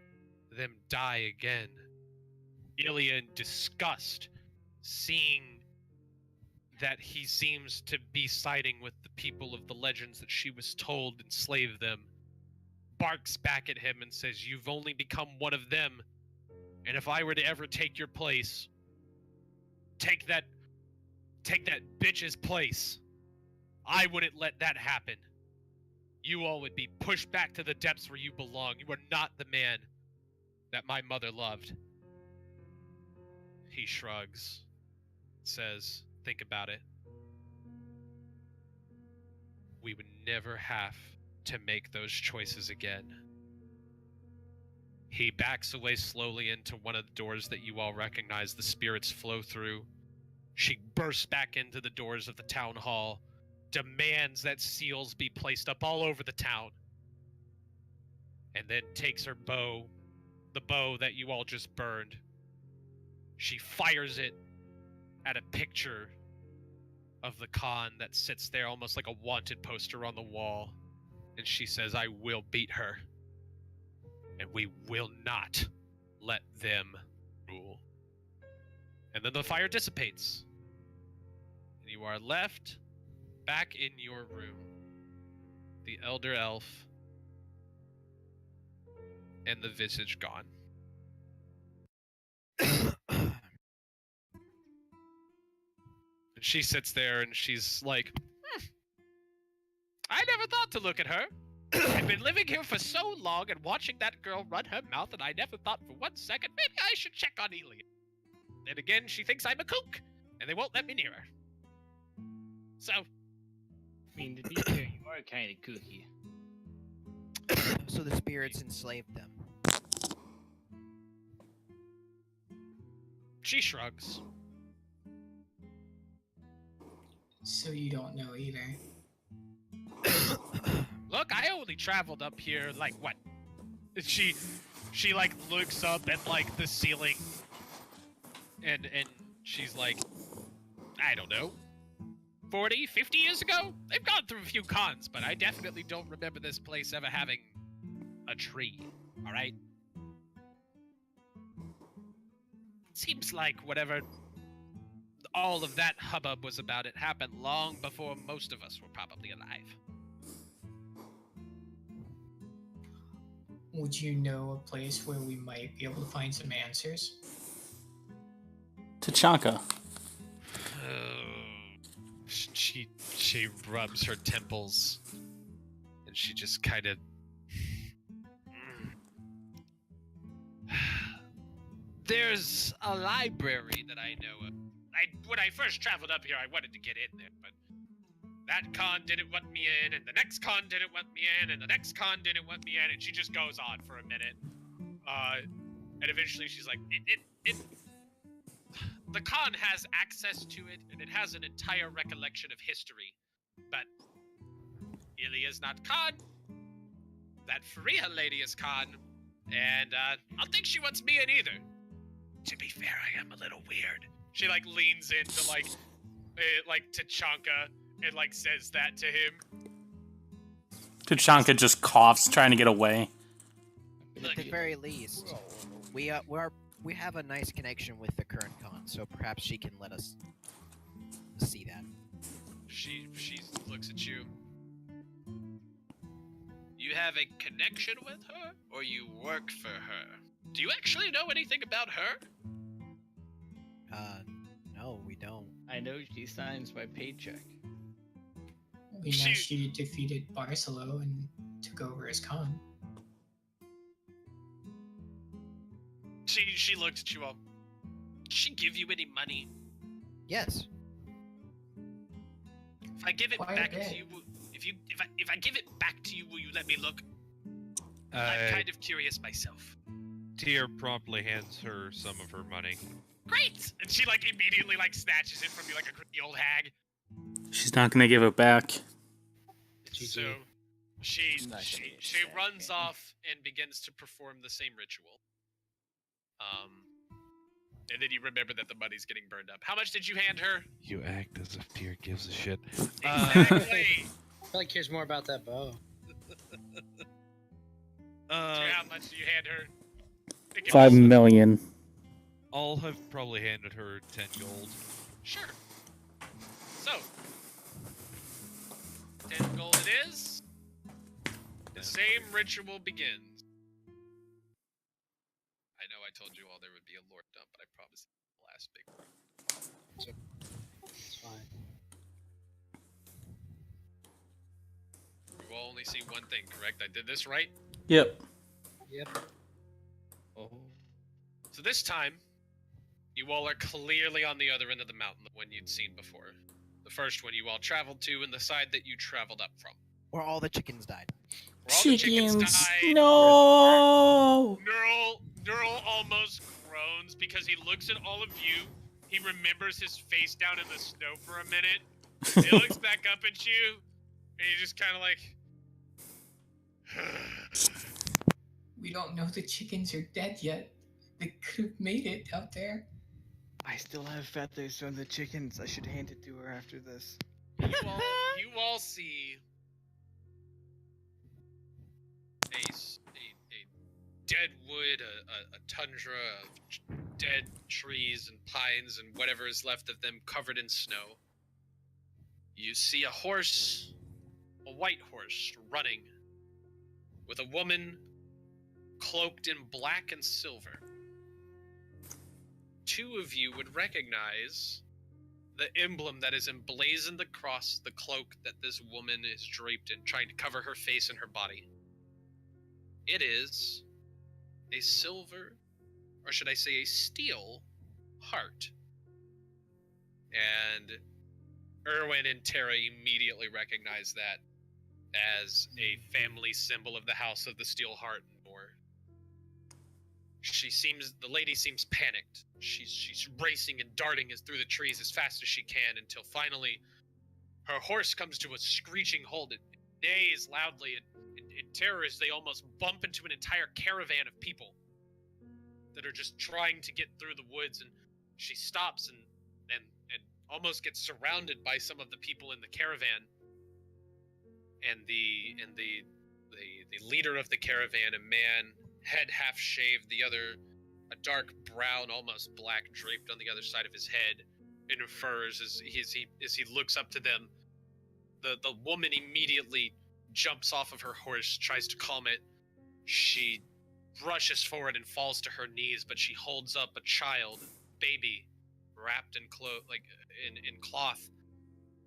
them die again." Ilya, in disgust, seeing that he seems to be siding with the people of the legends that she was told enslaved them, barks back at him and says, "You've only become one of them, and if I were to ever take your place, take that bitch's place, I wouldn't let that happen. You all would be pushed back to the depths where you belong. You are not the man that my mother loved." He shrugs, says, "Think about it. We would never have to make those choices again." He backs away slowly into one of the doors that you all recognize the spirits flow through. She bursts back into the doors of the town hall, demands that seals be placed up all over the town, and then takes her bow, the bow that you all just burned. She fires it at a picture of the Khan that sits there almost like a wanted poster on the wall, and she says, "I will beat her, and we will not let them rule." And then the fire dissipates, and you are left back in your room. The elder elf and the visage gone. And she sits there and she's like, "I never thought to look at her. I've been living here for so long and watching that girl run her mouth, and I never thought for 1 second maybe I should check on Elia. Then again, she thinks I'm a kook, and they won't let me near her. So, I mean, to be fair, you are kind of kooky. So the spirits enslaved them. she shrugs. So you don't know either. Look, I only traveled up here, like, what? She like, looks up at, like, the ceiling, and she's like, I don't know, 40, 50 years ago? They've gone through a few cons, but I definitely don't remember this place ever having a tree, alright? Seems like whatever all of that hubbub was about, it happened long before most of us were probably alive. Would you know a place where we might be able to find some answers? Tachanka. She rubs her temples, and she just kind of. There's a library that I know of. When I first traveled up here, I wanted to get in there, but that con didn't want me in, and the next con didn't want me in, and the next con didn't want me in, and she just goes on for a minute. And eventually she's like, the con has access to it, and it has an entire recollection of history, but Ilia's not con. That Faria lady is con, and I don't think she wants me in either. To be fair, I am a little weird. She, like, leans into, like Tachanka and, like, says that to him. Tachanka just coughs, trying to get away. At the very least, we have a nice connection with the current con, so perhaps she can let us see that. She looks at you. You have a connection with her, or you work for her? Do you actually know anything about her? No, we don't. I know she signs my paycheck. We know she defeated Barcelo and took over as Khan. She looked at you all. Did she give you any money? Yes. If I give it Quite a back bit. to you, if I give it back to you, will you let me look? I'm kind of curious myself. Tyr promptly hands her some of her money. Great! And she, like, immediately, like, snatches it from you like a creepy old hag. She's not gonna give it back. So she Not gonna get runs that. off and begins to perform the same ritual. And then you remember that the money's getting burned up. How much did you hand her? You act as if Tyr gives a shit. Exactly. I feel like here's more about that bow. How much did you hand her? I think it 5 was- million. I'll have probably handed her 10 gold. Sure. So, 10 gold it is. The same ritual begins. I know I told you all there would be a lore dump, but I promise the last big one. It's fine. You will only see one thing, correct? I did this right? Yep. Yep. Oh. So this time, you all are clearly on the other end of the mountain, the one you'd seen before. The first one you all traveled to and the side that you traveled up from. Where all the chickens died. Where all the chickens Chickens. died. No. Neural almost groans because he looks at all of you. He remembers his face down in the snow for a minute. He looks back up at you, and he's just kind of like... We don't know the chickens are dead yet. They could have made it out there. I still have feathers from the chickens. I should hand it to her after this. You all see a dead wood, a tundra of dead trees and pines and whatever is left of them covered in snow. You see a horse, a white horse, running with a woman cloaked in black and silver. Two of you would recognize the emblem that is emblazoned across the cloak that this woman is draped in, trying to cover her face and her body. It is a silver, or should I say a steel, heart. And Erwin and Tara immediately recognize that as a family symbol of the House of the Steel Heart. Or the lady seems panicked. She's racing and darting through the trees as fast as she can until finally her horse comes to a screeching halt. It neighs loudly in terror as they almost bump into an entire caravan of people that are just trying to get through the woods, and she stops and almost gets surrounded by some of the people in the caravan. And the leader of the caravan, a man, head half shaved, the other a dark brown, almost black, draped on the other side of his head in furs as he looks up to them. The woman immediately jumps off of her horse, tries to calm it. She rushes forward and falls to her knees, but she holds up a child, baby, wrapped in cloth,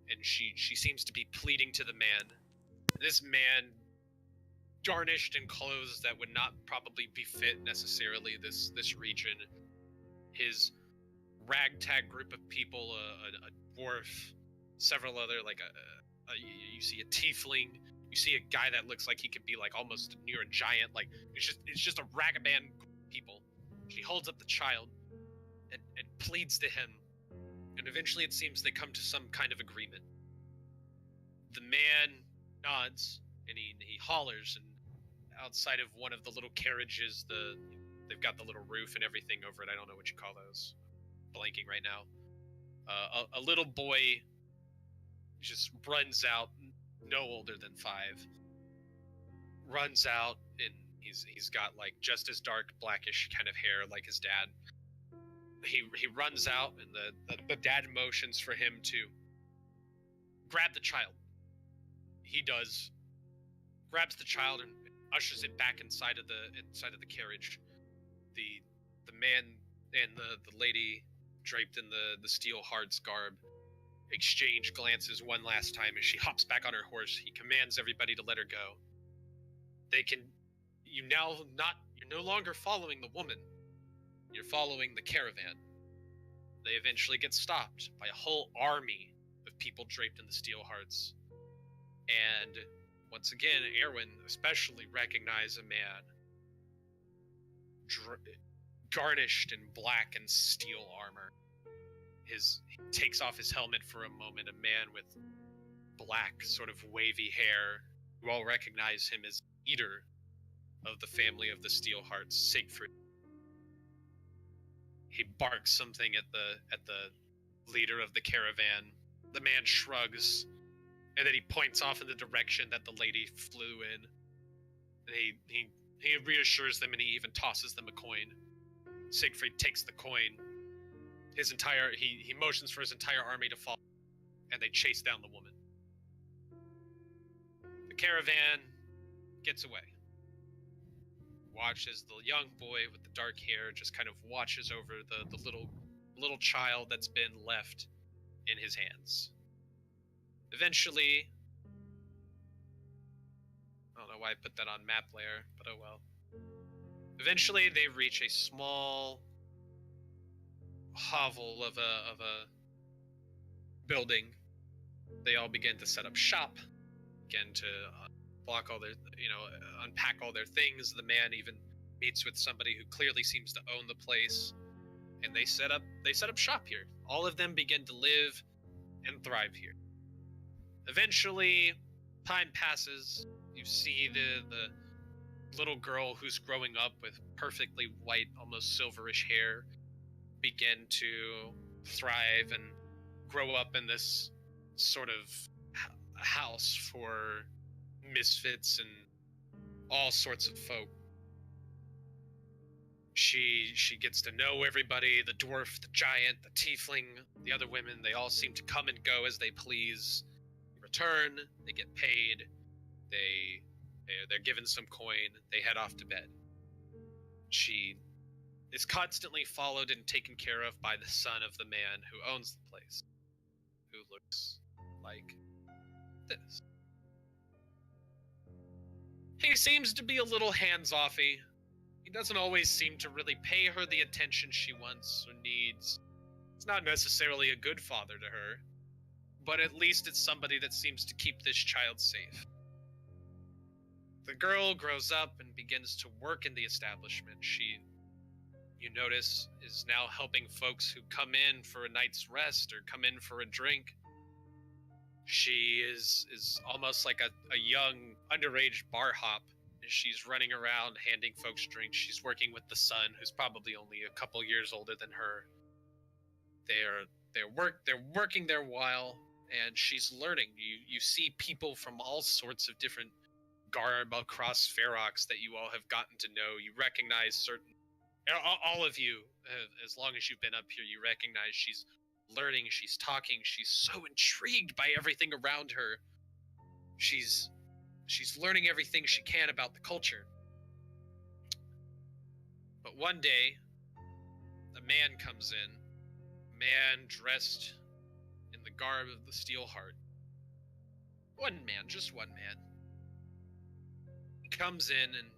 and she seems to be pleading to the man. This man, garnished in clothes that would not probably befit necessarily this region. His ragtag group of people, a dwarf, several other, you see a tiefling, you see a guy that looks like he could be like almost near a giant, like it's just a ragaband group of people. She holds up the child and pleads to him, and eventually it seems they come to some kind of agreement. The man nods and he hollers, and outside of one of the little carriages, they've got the little roof and everything over it. I don't know what you call those. Blanking right now. A little boy just runs out, no older than 5. Runs out, and he's got like just as dark blackish kind of hair like his dad. He runs out, and the dad motions for him to grab the child. He does. Grabs the child and ushers it back inside of the carriage. The man and the lady draped in the steel heart's garb exchange glances one last time as she hops back on her horse. He commands everybody to let her go. You're no longer following the woman. You're following the caravan. They eventually get stopped by a whole army of people draped in the steel hearts. And once again, Erwin especially recognized a man garnished in black and steel armor. He takes off his helmet for a moment, a man with black, sort of wavy hair. You all recognize him as leader of the family of the Steel Hearts, Siegfried. He barks something at the leader of the caravan. The man shrugs, and then he points off in the direction that the lady flew in. And he reassures them, and he even tosses them a coin. Siegfried takes the coin. He motions for his entire army to follow, and they chase down the woman. The caravan gets away. Watch as the young boy with the dark hair just kind of watches over the little child that's been left in his hands. Eventually, I don't know why I put that on map layer, but oh well. Eventually, they reach a small hovel of a building. They all begin to set up shop, begin to block all their, unpack all their things. The man even meets with somebody who clearly seems to own the place, and they set up shop here. All of them begin to live and thrive here. Eventually, time passes. You see the little girl who's growing up with perfectly white, almost silverish hair begin to thrive and grow up in this sort of house for misfits and all sorts of folk. She gets to know everybody, the dwarf, the giant, the tiefling, the other women. They all seem to come and go as they please. In return, they get paid. They're given some coin. They head off to bed. She is constantly followed and taken care of by the son of the man who owns the place, who looks like this. He seems to be a little hands-offy. He doesn't always seem to really pay her the attention she wants or needs. It's not necessarily a good father to her, but at least it's somebody that seems to keep this child safe. The girl grows up and begins to work in the establishment. She, you notice, is now helping folks who come in for a night's rest or come in for a drink. She is almost like a young, underage bar hop. She's running around handing folks drinks. She's working with the son, who's probably only a couple years older than her. They're working their while, and she's learning. You see people from all sorts of different garb across Ferox that you all have gotten to know. You recognize all of you, as long as you've been up here, you recognize she's learning, she's talking, she's so intrigued by everything around her. She's learning everything she can about the culture. But one day, a man comes in, a man dressed in the garb of the Steelheart. One man, just one man. He comes in, and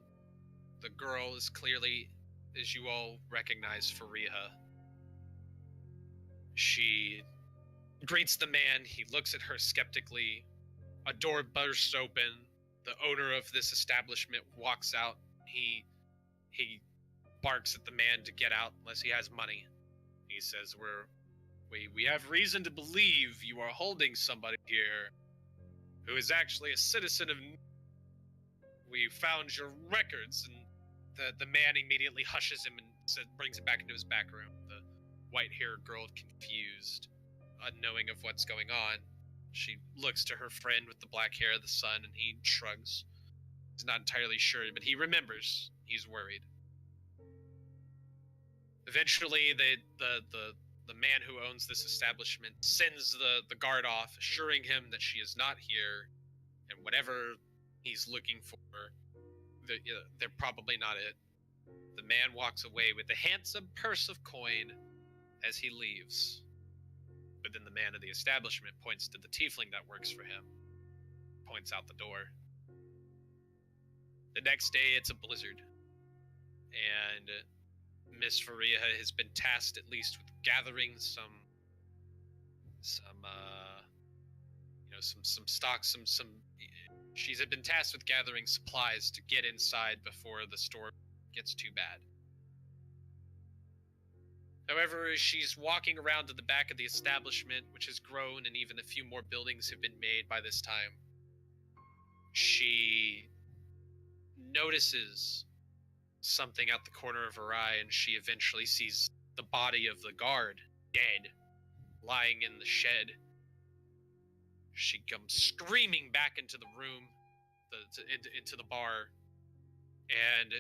the girl is clearly, as you all recognize, Fariha. She greets the man. He looks at her skeptically. A door bursts open. The owner of this establishment walks out. He barks at the man to get out unless he has money. He says, we have reason to believe you are holding somebody here who is actually a citizen of... We found your records. And the man immediately hushes him and brings him back into his back room. The white-haired girl, confused, unknowing of what's going on. She looks to her friend with the black hair, the son, and he shrugs. He's not entirely sure, but he remembers. He's worried. Eventually, the man who owns this establishment sends the guard off, assuring him that she is not here, and whatever he's looking for, they're probably not it. The man walks away with a handsome purse of coin as he leaves. But then the man of the establishment points to the tiefling that works for him, points out the door. The next day, it's a blizzard, and Miss Fariha has been tasked at least with gathering some stock, she's been tasked with gathering supplies to get inside before the storm gets too bad. However, as she's walking around to the back of the establishment, which has grown and even a few more buildings have been made by this time, she notices something at the corner of her eye, and she eventually sees the body of the guard, dead, lying in the shed. She comes screaming back into the room, into the bar, and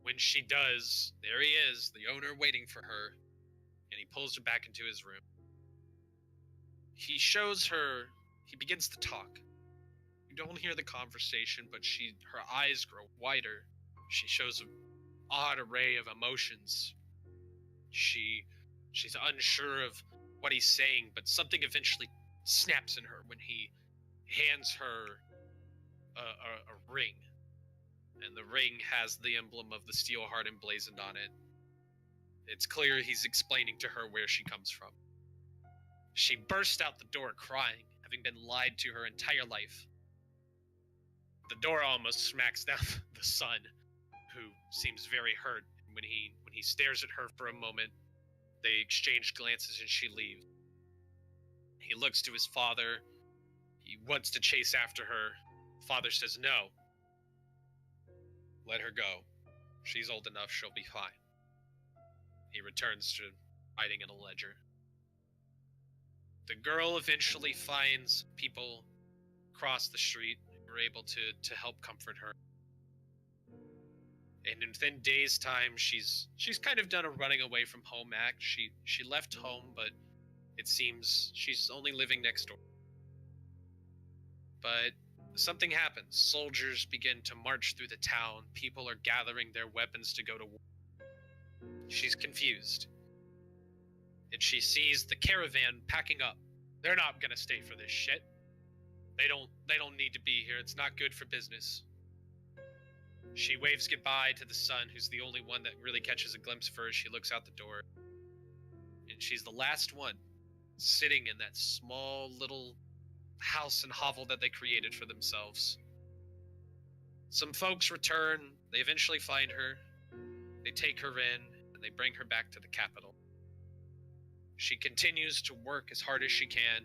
when she does, there he is, the owner waiting for her, and he pulls her back into his room. he shows her, he begins to talk. You don't hear the conversation, but her eyes grow wider. She shows an odd array of emotions. She's unsure of what he's saying, but something eventually snaps in her when he hands her a ring. And the ring has the emblem of the steel heart emblazoned on it. It's clear he's explaining to her where she comes from. She burst out the door crying, having been lied to her entire life. The door almost smacks down the son, who seems very hurt. When he stares at her for a moment, they exchange glances and she leaves. He looks to his father. He wants to chase after her. Father says no. Let her go. She's old enough, she'll be fine. He returns to writing in a ledger. The girl eventually finds people across the street who are able to help comfort her. And within days' time, she's kind of done a running away from home act. She left home, but it seems she's only living next door. But something happens. Soldiers begin to march through the town. People are gathering their weapons to go to war. She's confused. And she sees the caravan packing up. They're not gonna stay for this shit. They don't need to be here. It's not good for business. She waves goodbye to the son, who's the only one that really catches a glimpse of her as she looks out the door. And she's the last one sitting in that small little house and hovel that they created for themselves. Some folks return. They eventually find her. They take her in, and they bring her back to the capital. She continues to work as hard as she can,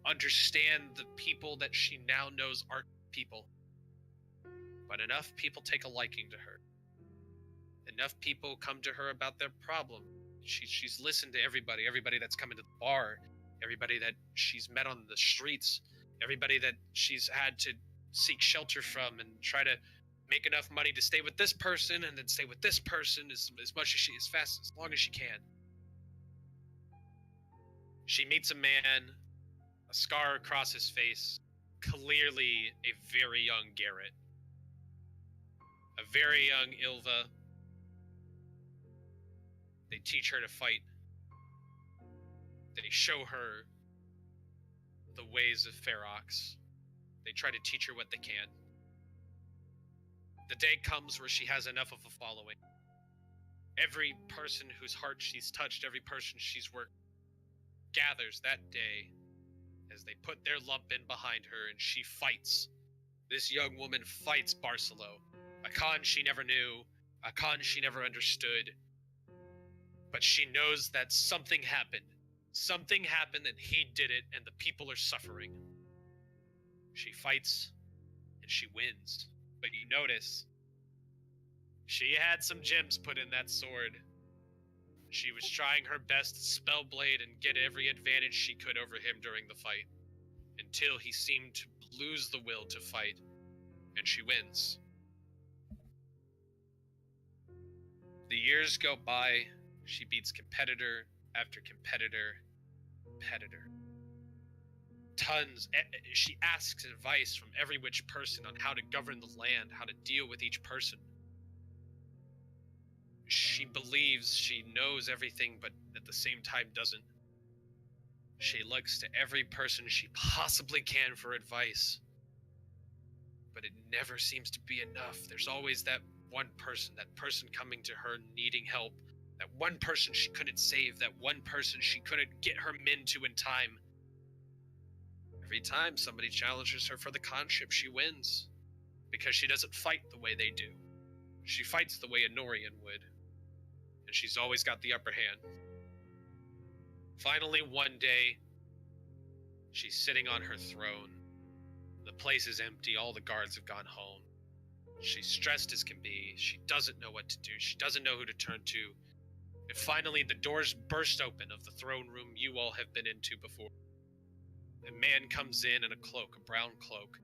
understand the people that she now knows aren't people. But enough people take a liking to her. Enough people come to her about their problem. She's listened to everybody that's come into the bar, everybody that she's met on the streets, everybody that she's had to seek shelter from and try to make enough money to stay with this person and then stay with this person as much as long as she can. She meets a man, a scar across his face, clearly a very young Garrett. A very young Ilva. They teach her to fight. They show her the ways of Ferox. They try to teach her what they can. The day comes where she has enough of a following. Every person whose heart she's touched, every person she's worked, gathers that day as they put their lump in behind her and she fights. This young woman fights Barcelo. A Khan she never knew, a Khan she never understood. But she knows that something happened. Something happened and he did it and the people are suffering. She fights and she wins. But you notice, she had some gems put in that sword. She was trying her best to spell blade and get every advantage she could over him during the fight. Until he seemed to lose the will to fight. And she wins. The years go by, she beats competitor after competitor. She asks advice from every which person on how to govern the land, how to deal with each person. She believes she knows everything, but at the same time doesn't. She looks to every person she possibly can for advice. But it never seems to be enough. There's always that one person coming to her needing help, that one person she couldn't save, that one person she couldn't get her men to in time. Every time somebody challenges her for the Khanship, she wins, because she doesn't fight the way they do. She fights the way a Norian would, and she's always got the upper hand. Finally, one day, she's sitting on her throne. The place is empty, all the guards have gone home. She's stressed as can be. She doesn't know what to do. She doesn't know who to turn to. And finally, the doors burst open of the throne room you all have been into before. A man comes in a cloak, a brown cloak.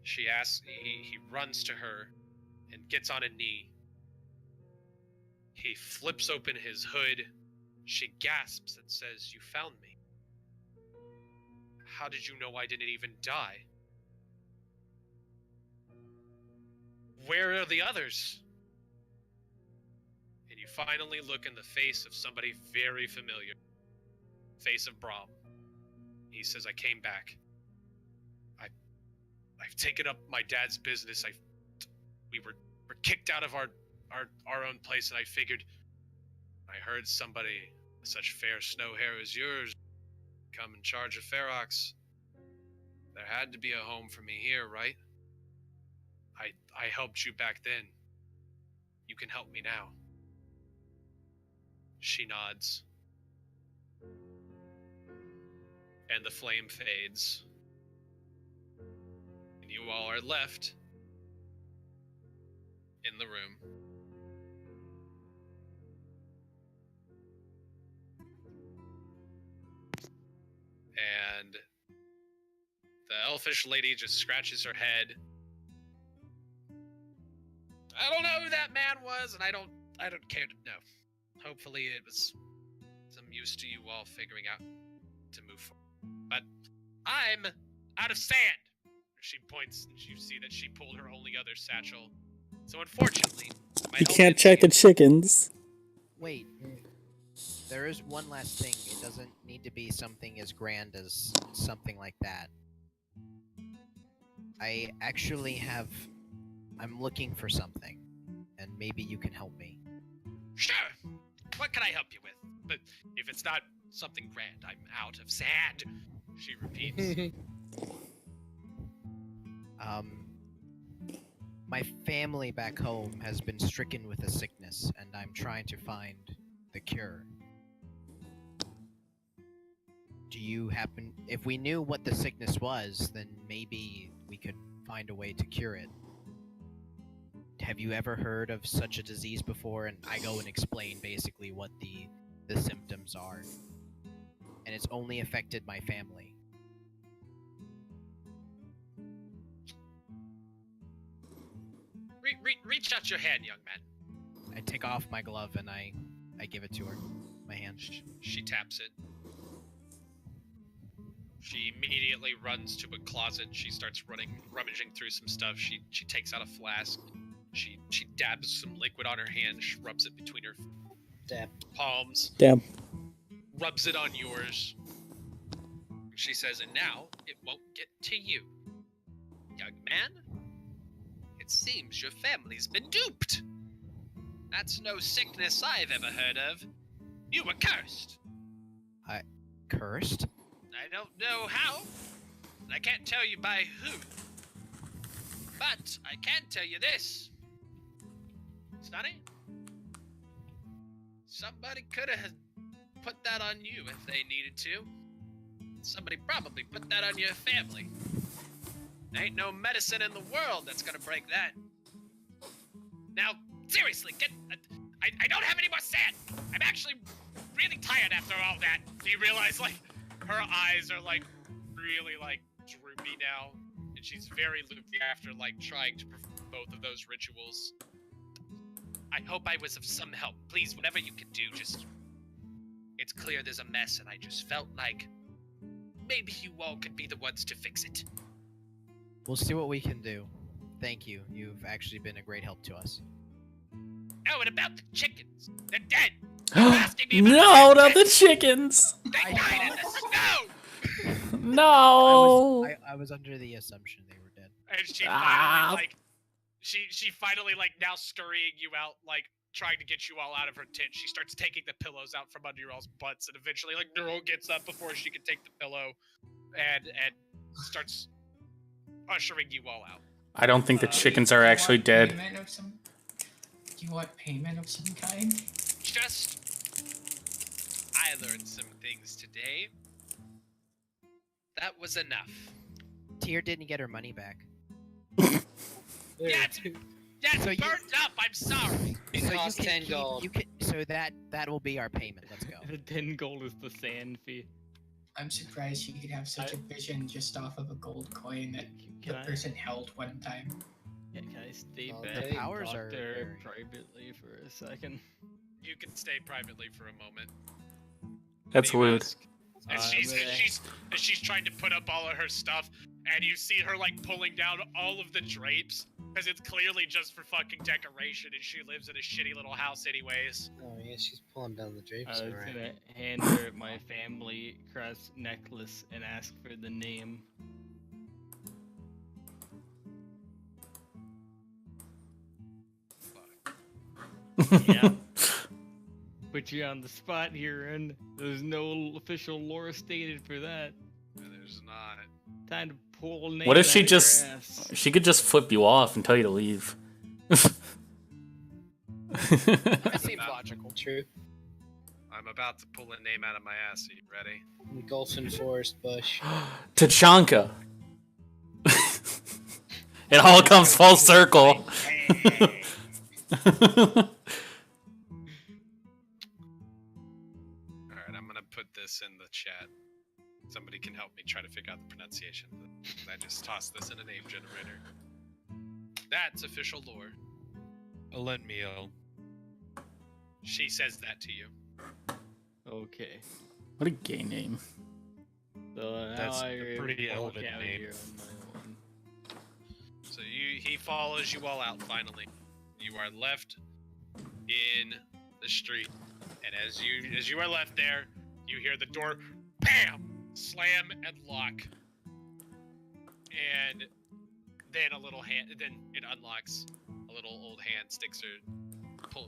She asks, he runs to her and gets on a knee. He flips open his hood. She gasps and says, "You found me." how did you know I didn't even die? Where are the others? And you finally look in the face of somebody very familiar. Face of Brahm. He says, I came back. I've taken up my dad's business. We were kicked out of our own place, and I figured, I heard somebody with such fair snow hair as yours come in charge of Ferox. There had to be a home for me here, right? I helped you back then. You can help me now. She nods. And the flame fades. And you all are left in the room. And the elfish lady just scratches her head. I don't know who that man was, and I don't care to know. Hopefully it was some use to you all figuring out to move forward. But I'm out of sand. She points, and you see that she pulled her only other satchel. So unfortunately, You can't check the chickens. Wait. There is one last thing. It doesn't need to be something as grand as something like that. I actually have... I'm looking for something, and maybe you can help me. Sure. What can I help you with? But if it's not something grand, I'm out of sand. She repeats. My family back home has been stricken with a sickness, and I'm trying to find the cure. Do you happen... If we knew what the sickness was, then maybe we could find a way to cure it. Have you ever heard of such a disease before? And I go and explain basically what the symptoms are. And it's only affected my family. Reach out your hand, young man. I take off my glove and I give it to her. My hand. She taps it. She immediately runs to a closet. She starts rummaging through some stuff. She takes out a flask. She dabs some liquid on her hand. She rubs it between her palms. Damn. Rubs it on yours. She says, and now it won't get to you. Young man, it seems your family's been duped. That's no sickness I've ever heard of. You were cursed. Cursed? I don't know how. And I can't tell you by who. But I can tell you this. Sonny? Somebody could have put that on you if they needed to. Somebody probably put that on your family. There ain't no medicine in the world that's gonna break that. Now, seriously, I don't have any more sand! I'm actually really tired after all that. Do you realize, like, her eyes are, like, really, like, droopy now? And she's very loopy after, like, trying to perform both of those rituals. I hope I was of some help. Please, whatever you can do, just... It's clear there's a mess, and I just felt like maybe you all could be the ones to fix it. We'll see what we can do. Thank you. You've actually been a great help to us. Oh, and about the chickens. They're dead. You're asking me about No, the not the chickens. chickens. They died in the snow! No. I was under the assumption they were dead. And she finally, like, she finally, like, now scurrying you out, like, trying to get you all out of her tent. She starts taking the pillows out from under your all's butts, and eventually, like, Neural gets up before she can take the pillow, and starts ushering you all out. I don't think the chickens are actually dead. Do you want payment of some kind? Just, I learned some things today. That was enough. Tyr didn't get her money back. Yeah, it's So you- burnt up. I'm sorry. It costs 10 gold. So that will be our payment. Let's go. The 10 gold is the sand fee. I'm surprised you could have such a vision just off of a gold coin that Can the I- person held one time. Yeah, can I stay Well, back the and powers talk are to her very- privately for a second? You can stay privately for a moment. That's What do you rude. ask? And she's trying to put up all of her stuff, and you see her like pulling down all of the drapes because it's clearly just for fucking decoration, and she lives in a shitty little house anyways. Oh yeah, she's pulling down the I drapes. was Alright. gonna hand her my family crest necklace and ask for the name. Yeah. Put you on the spot here, and there's no official lore stated for that. There's not. Time to pull a name What if out she of your just ass. she could just flip you off and tell you to leave? That seems logical. True. I'm about to pull a name out of my ass. Are you ready? Engulfing forest bush. Tachanka. It all comes full circle. Alright, I'm gonna put this in the chat. Somebody can help me try to figure out the pronunciation. I just tossed this in a name generator. That's official lore. Alenmeal. She says that to you. Okay. What a gay name. So now That's I a pretty walk elven out name. here on my own. So he follows you all out finally. You are left in the street. And as you are left there, you hear the door BAM! Slam and lock. And then then it unlocks. A little old hand sticks her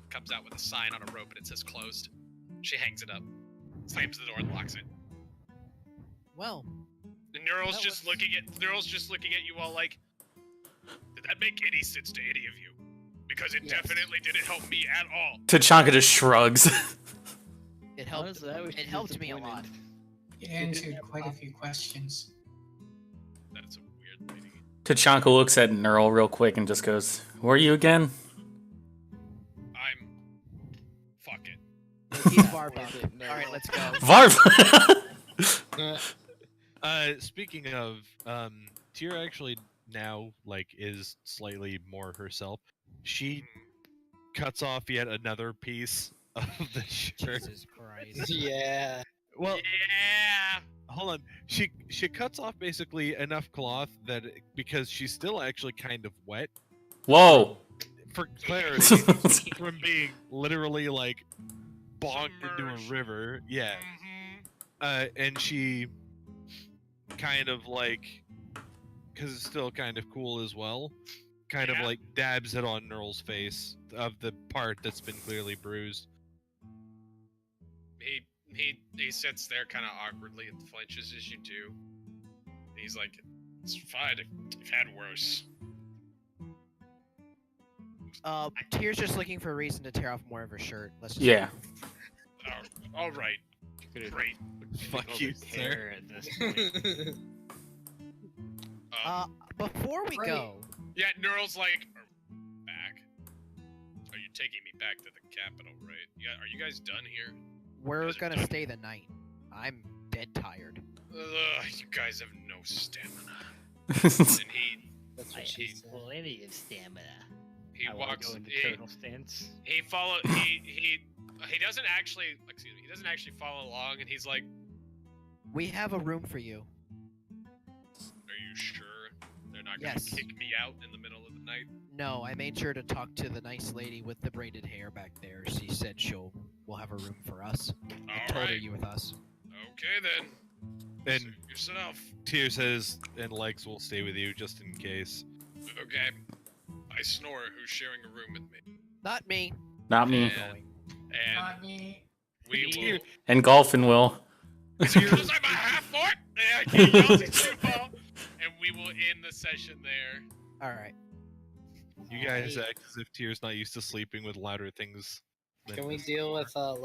comes out with a sign on a rope and it says closed. She hangs it up, slams the door and locks it. Well, And Neural's That just was- looking at you all like, did that make any sense to any of you? Because it Yes. definitely didn't help me at all. Tachanka just shrugs. it helped. Honestly, I was It helped me a disappointed. lot. It answered quite a few questions. That's a weird lady. Tachanka looks at Neural real quick and just goes, "Who are you again?" I'm. Fuck it. He's Varbuck. All right, let's go. Varv. Speaking of, Tyr actually now is slightly more herself. She cuts off yet another piece of the shirt. Jesus Christ. Yeah. Well, Yeah. hold on. She cuts off basically enough cloth that because she's still actually kind of wet. Whoa. For clarity, from being literally bonked into a Submerged. river. Yeah. Mm-hmm. And she kind of because it's still kind of cool as well, kind Yeah. of dabs it on Neural's face of the part that's been clearly bruised. He sits there kind of awkwardly and flinches as you do. He's like, it's fine. You've had worse. Tyr's just looking for a reason to tear off more of her shirt. Let's just Yeah. All right. Could've Great. Fuck called you, it sir. terror at this point. Before we Right. go, Yeah, Neural's like, back. Are you taking me back to the capital, right? Yeah. Are you guys done here? we're Guys are gonna done. stay the night. I'm dead tired. Ugh, you guys have no stamina. And That's what she said. Plenty of stamina. he I wanna walks. go into He, turtle stance. he follow. He doesn't actually. Excuse me. He doesn't actually follow along, and he's like, We have a room for you. "Are you sure they're not gonna Yes. kick me out in the middle of the night?" No, I made sure to talk to the nice lady with the braided hair back there. She said we'll have a room for us. I All told her right. you with us. Okay then. And Suit yourself. Tyr says, and Legs will stay with you just in case. Okay. I snore. Who's sharing a room with me? Not me. Not me. Going. And Not me. we Tyr, will. And Golfin will. Because I'm a half orc. Yeah, I can't yell at you, Paul. And we will end the session there. All right. you guys act as if Tyr's not used to sleeping with louder things. than Can we this deal before. with